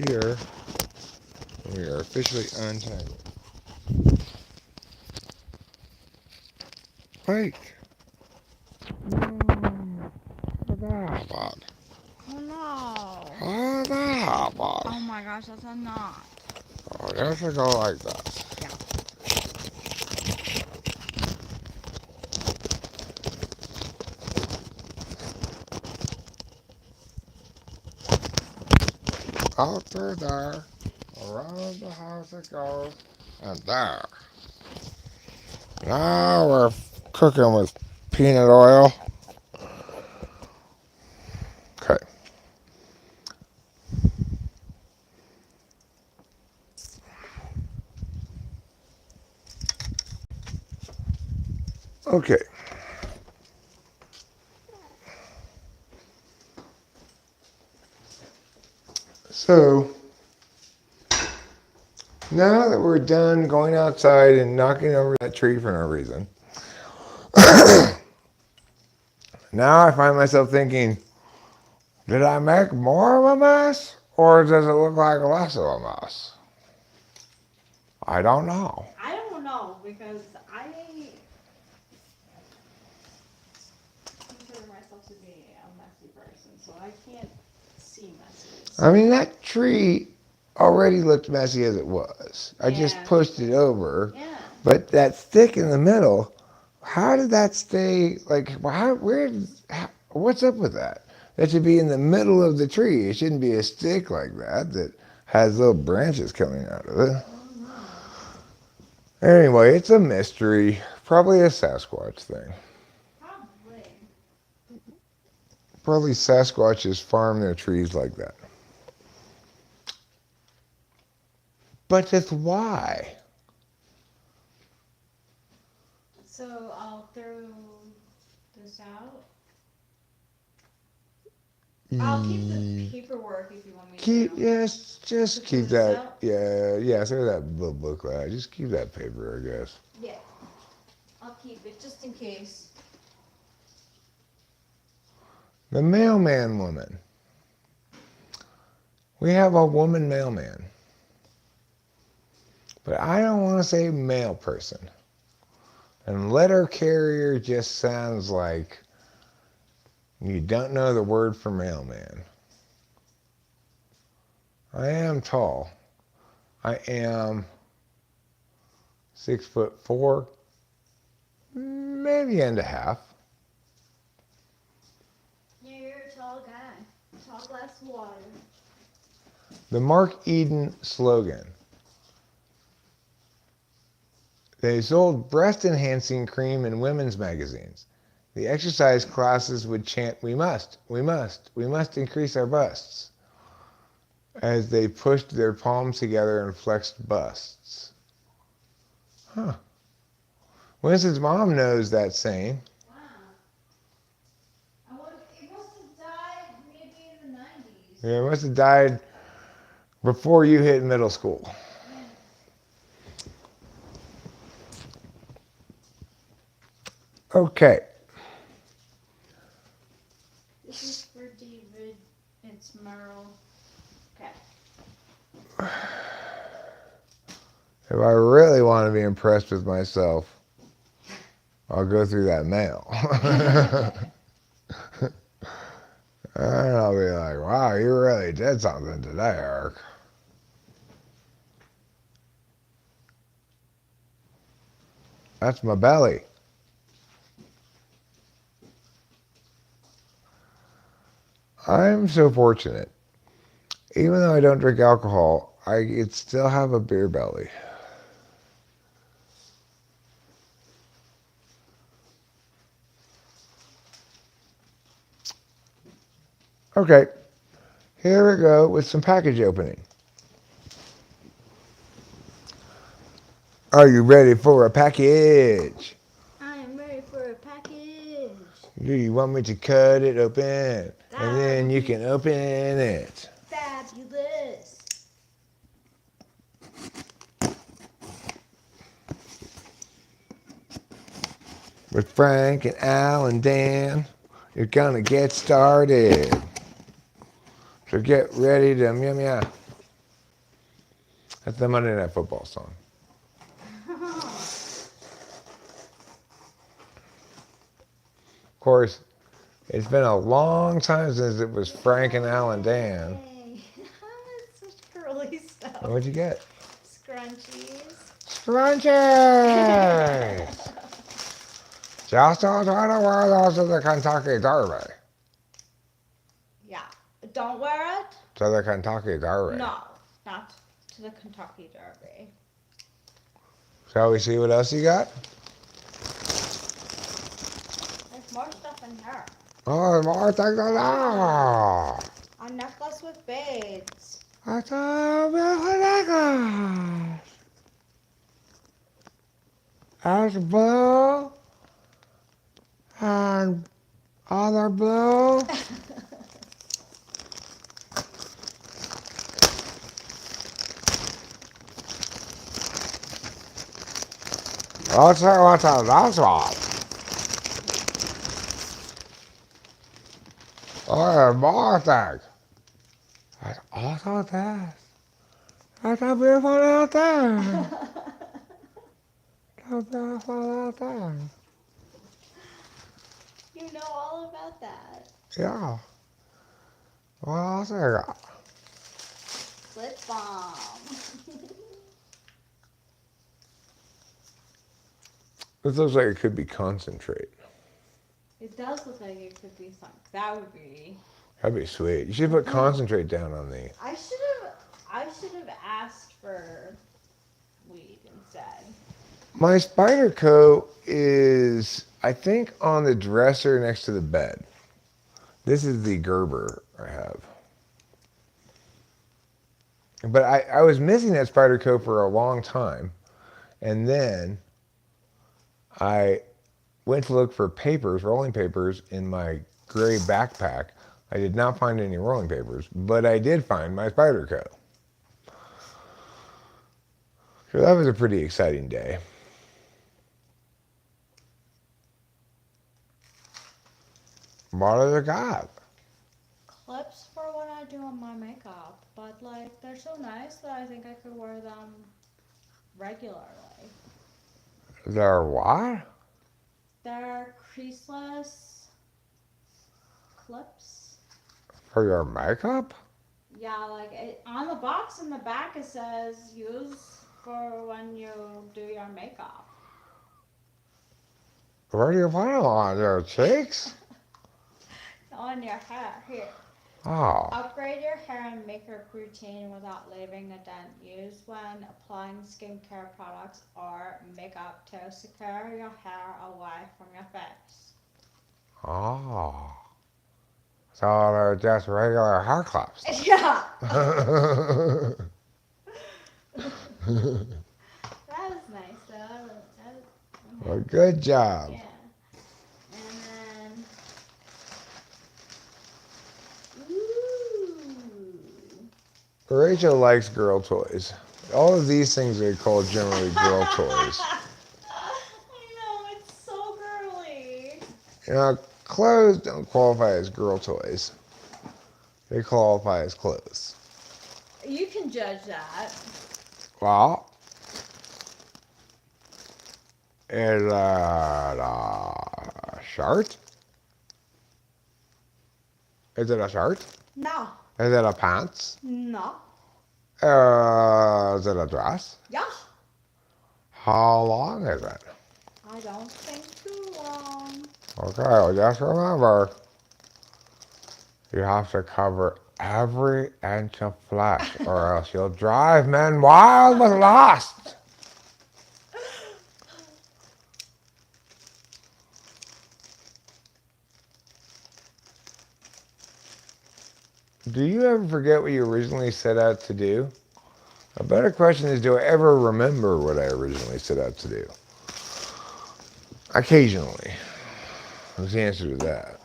here. And we are officially untangled. Wait. No. What happened? Oh no. What happened? Oh my gosh, that's a knot. Oh, this should go like this. Yeah. Out through there, around the house it goes, and there. Now we're cooking with peanut oil. Okay. Okay. So, now that we're done going outside and knocking over that tree for no reason, now I find myself thinking, did I make more of a mess or does it look like less of a mess? I don't know. I don't know because I consider myself to be a messy person, so I can't see messes. I mean, that tree already looked messy as it was. I just Yeah. pushed it over. Yeah. But that stick in the middle, how did that stay? Like, what's up with that? That should be in the middle of the tree. It shouldn't be a stick like that has little branches coming out of it. Anyway, it's a mystery. Probably a Sasquatch thing. Probably. Probably Sasquatches farm their trees like that. But just why? So I'll throw this out. I'll keep the paperwork if you want me to. Yes, just Just keep throw this that. out? Yeah, throw that little booklet out. Just keep that paper, I guess. Yeah. I'll keep it just in case. The mailman woman. We have a woman mailman. But I don't want to say mail person. And letter carrier just sounds like you don't know the word for mailman. I am tall. I am 6'4", maybe and a half. Yeah, you're a tall guy. Tall glass of water. The Mark Eden slogan. They sold breast-enhancing cream in women's magazines. The exercise classes would chant, "We must, we must, we must increase our busts," as they pushed their palms together and flexed busts. Huh. Winston's mom knows that saying. Wow. It must have died maybe in the 90s. Yeah, it must have died before you hit middle school. Okay. This is for David. It's Merle. Okay. If I really want to be impressed with myself, I'll go through that mail. And I'll be like, wow, you really did something today, Eric. That's my belly. I'm so fortunate. Even though I don't drink alcohol, I could still have a beer belly. Okay, here we go with some package opening. Are you ready for a package? I am ready for a package. Do you want me to cut it open? And That then would you be can open it. fabulous. With Frank and Al and Dan, you're gonna get started. So get ready to meow meow. That's the Monday Night Football song. Of course, it's been a long time since it was Frank and Al and Dan. Yay. That's such girly stuff. What'd you get? Scrunchies. Scrunchies! Just don't try to wear those to the Kentucky Derby. Yeah. Don't wear it? To the Kentucky Derby. No, not to the Kentucky Derby. Shall we see what else you got? There's more stuff in here. Oh, there's more things to know. A necklace with beads. That's a beautiful necklace. That's blue. And other blue. Let's see what's on this one. Oh, there's more things. There's also this. That's a beautiful little thing. That's a beautiful little thing. You know all about that. Yeah. What else I got? Lip balm. This looks like it could be concentrate. It does look like it could be something. That would be. That'd be sweet. You should put concentrate down on the. I should have asked for weed instead. My spider coat is, I think, on the dresser next to the bed. This is the Gerber I have. But I was missing that spider coat for a long time. And then I went to look for papers, rolling papers, in my gray backpack. I did not find any rolling papers, but I did find my spider coat. So that was a pretty exciting day. What do you got? Clips for when I do on my makeup, but like they're so nice that I think I could wear them regularly. They're what? They're creaseless clips. For your makeup? Yeah, like on the box in the back it says use for when you do your makeup. Where do you put them on? Your cheeks? On your hair, here. Oh. Upgrade your hair and makeup routine without leaving a dent. Use when applying skincare products or makeup to secure your hair away from your face. Oh. So they're just regular hair clips. Yeah. That was nice though. Well, good job. Yeah. And then, ooh. Rachel likes girl toys. All of these things are called generally girl toys. I know, it's so girly. You know, clothes don't qualify as girl toys. They qualify as clothes. You can judge that. Well, is that a shirt? Is it a shirt? No. Is it a pants? No. Is it a dress? Yeah. How long is it? I don't think too long. Okay, well, just remember, you have to cover every inch of flesh, or else you'll drive men wild with lust. Do you ever forget what you originally set out to do? A better question is, do I ever remember what I originally set out to do? Occasionally. What's the answer to that?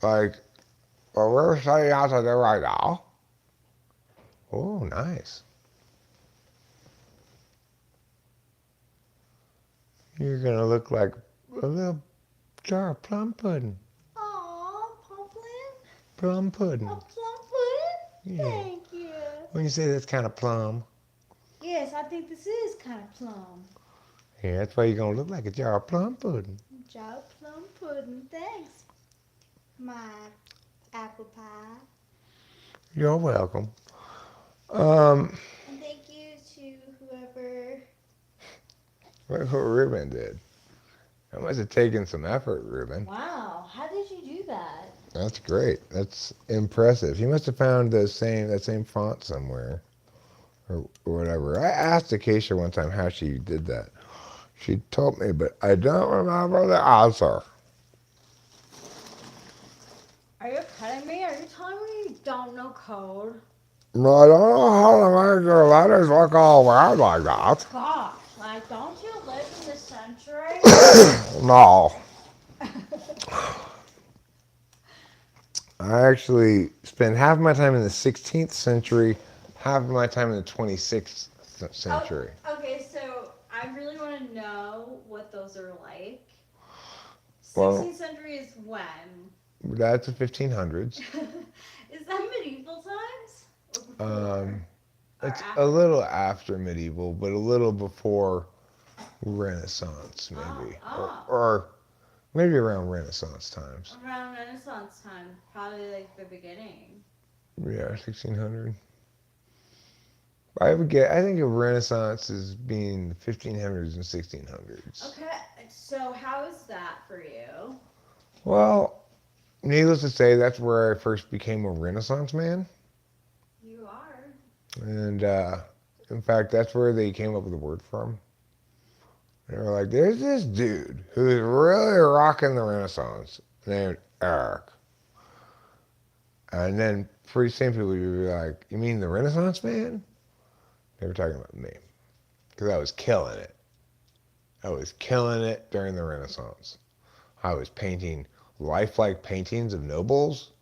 Like, well, we're setting out to do right now. Oh, nice. You're going to look like a little jar of plum pudding. Aw, Pumplin. Plum pudding. A plum pudding? Yeah. Thank you. When you say that's kind of plum, Yes, I think this is kind of plum. yeah, that's why you're going to look like a jar of plum pudding. Jar plum pudding. Thanks, my apple pie. You're welcome. And thank you to whoever. Look what Ruben did. That must have taken some effort, Ruben. Wow, how did you do that? That's great. That's impressive. He must have found that same font somewhere, or whatever. I asked Acacia one time how she did that. She told me, but I don't remember the answer. Are you kidding me? Are you telling me you don't know code? No, I don't know how to make your letters look all weird like that. Gosh, like, don't you live in this century? No. I actually spent half of my time in the 16th century, half of my time in the 26th century. Okay, so I really want to know what those are like. Well- 16th century is when? That's the 1500s. Is that medieval times? Or Um, Or It's after? a little after medieval, but a little before Renaissance, maybe. Oh. Or maybe around Renaissance times. Around Renaissance time, probably like the beginning. Yeah, 1600. I think of Renaissance as being the 1500s and 1600s. Okay, so how is that for you? Well, needless to say, that's where I first became a Renaissance man. You are. And in fact, that's where they came up with the word from. They were like, there's this dude who's really rocking the Renaissance named Eric. And then pretty soon people would be like, you mean the Renaissance man? They were talking about me. Because I was killing it. I was killing it during the Renaissance. I was painting lifelike paintings of nobles.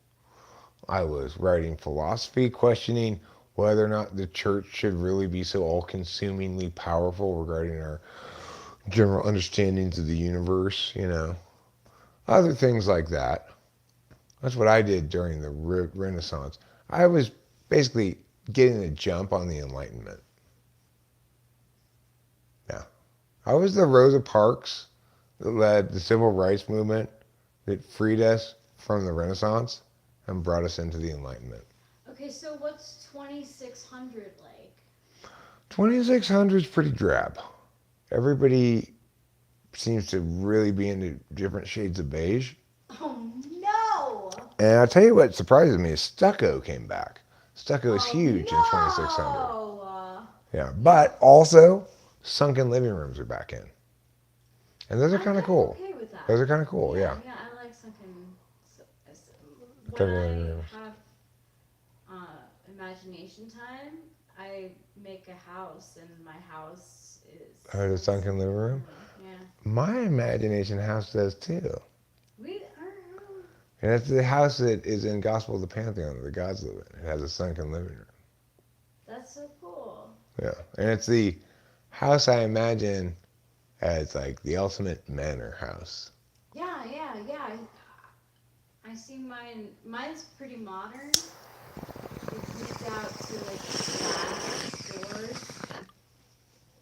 I was writing philosophy, questioning whether or not the church should really be so all-consumingly powerful regarding our general understandings of the universe, other things like that. That's what I did during the Renaissance. I was basically getting the jump on the Enlightenment. Yeah. I was the Rosa Parks that led the civil rights movement that freed us from the Renaissance and brought us into the Enlightenment. Okay, so what's 2600 like? 2600 is pretty drab. Everybody seems to really be into different shades of beige. Oh no! And I'll tell you what surprises me is stucco came back. Stucco is Oh, huge in 2600. no! Yeah, but also sunken living rooms are back in. And those are I'm kind of kinda cool. Okay with that. Those are kind of cool, yeah. Yeah, I like sunken. When Sunken living I rooms. have imagination time, I make a house, and my house is. Oh, the sunken living room? Yeah. My imagination house does too. We are. And it's the house that is in Gospel of the Pantheon that the gods live in. It has a sunken living room. That's so cool. Yeah. And it's the house I imagine as like the ultimate manor house. Yeah. I see mine. Mine's pretty modern. It's moved out to like glass doors,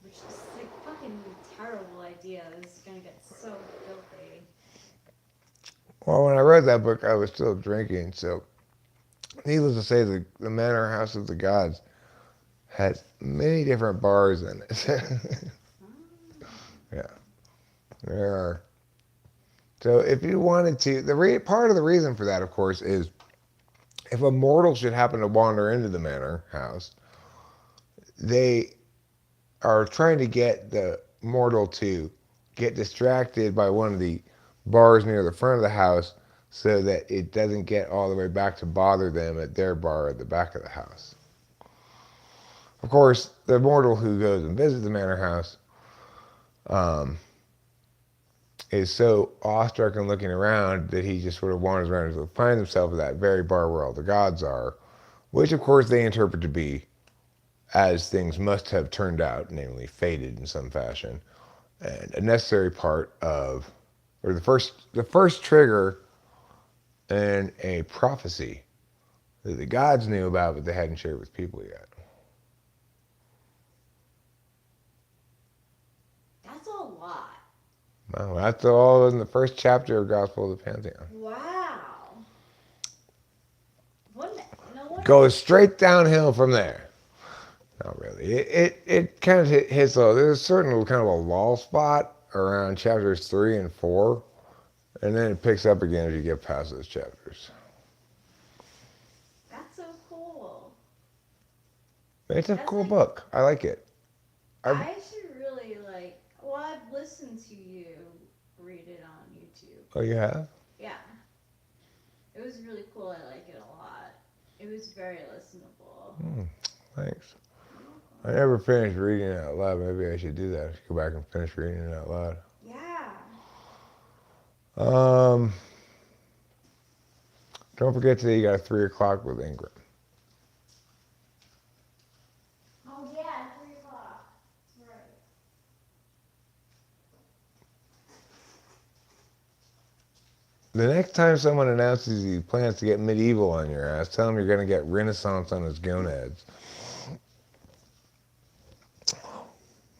which is like fucking terrible idea. This is gonna get so filthy. Well, when I read that book, I was still drinking, so needless to say, the manor house of the gods had many different bars in it. Yeah. There are. So if you wanted to, part of the reason for that, of course, is if a mortal should happen to wander into the manor house, they are trying to get the mortal to get distracted by one of the bars near the front of the house so that it doesn't get all the way back to bother them at their bar at the back of the house. Of course, the mortal who goes and visits the manor house um, is so awestruck and looking around that he just sort of wanders around and finds himself at that very bar where all the gods are, which of course they interpret to be as things must have turned out, namely fated in some fashion, and a necessary part of, or the first trigger in a prophecy that the gods knew about but they hadn't shared with people yet. That's a lot. Well, that's all in the first chapter of Gospel of the Pantheon. Wow. No wonder. Goes straight downhill from there. Not really. It kind of hits there's a certain kind of a lull spot around chapters 3 and 4, and then it picks up again as you get past those chapters. That's so cool. It's a That's cool like- book. I like it. I should really like. Well, I've listened to you read it on YouTube. Oh, you have? Yeah. It was really cool. I like it a lot. It was very listenable. Thanks. I never finished reading it out loud. Maybe I should do that. I should go back and finish reading it out loud. Yeah. Don't forget today you got a 3 o'clock with Ingrid. Oh yeah, 3:00. Right. The next time someone announces he plans to get medieval on your ass, tell him you're going to get Renaissance on his gonads.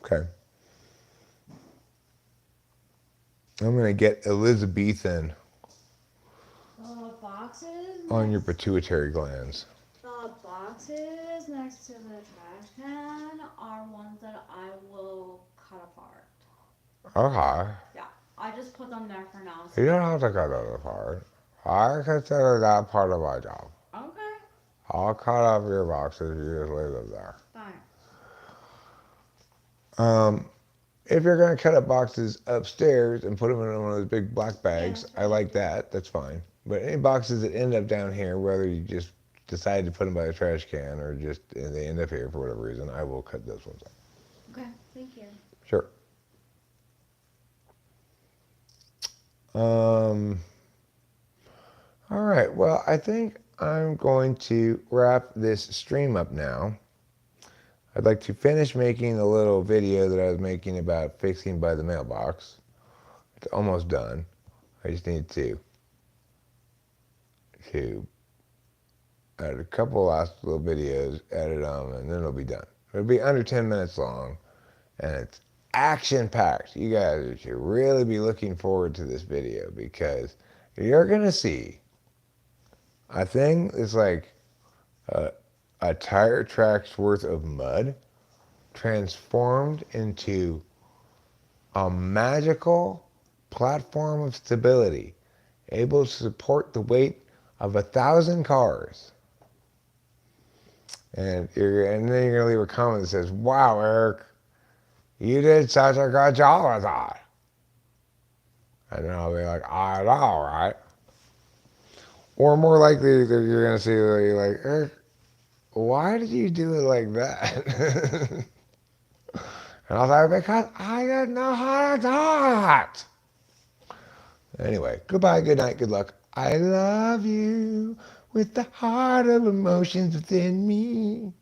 Okay. I'm going to get Elizabethan Boxes. on your pituitary glands. The boxes next to the trash can are ones that I will cut apart. Okay. Yeah, I just put them there for now. You don't have to cut that apart. I consider that part of my job. Okay, I'll cut off your boxes. You just leave them there. fine. If you're going to cut up boxes upstairs and put them in one of those big black bags, Yeah. I like that. That's fine. But any boxes that end up down here, whether you just decide to put them by the trash can or just they end up here for whatever reason, I will cut those ones up. Okay, thank you. Sure. All right. Well, I think I'm going to wrap this stream up now. I'd like to finish making the little video that I was making about fixing by the mailbox. It's almost done. I just need to add a couple last little videos, edit them, and then it'll be done. It'll be under 10 minutes long, and it's action-packed. You guys should really be looking forward to this video because you're going to see a thing that's like a tire track's worth of mud transformed into a magical platform of stability, able to support the weight of 1,000 cars. And then you're gonna leave a comment that says, "Wow, Eric, you did such a good job with that." And then I'll be like, "I know, right?" Or more likely, that you're gonna see like, "Eric, why did you do it like that?" And I'll say, "Because I didn't know how to do it." Anyway, goodbye, good night, good luck. I love you with the heart of emotions within me.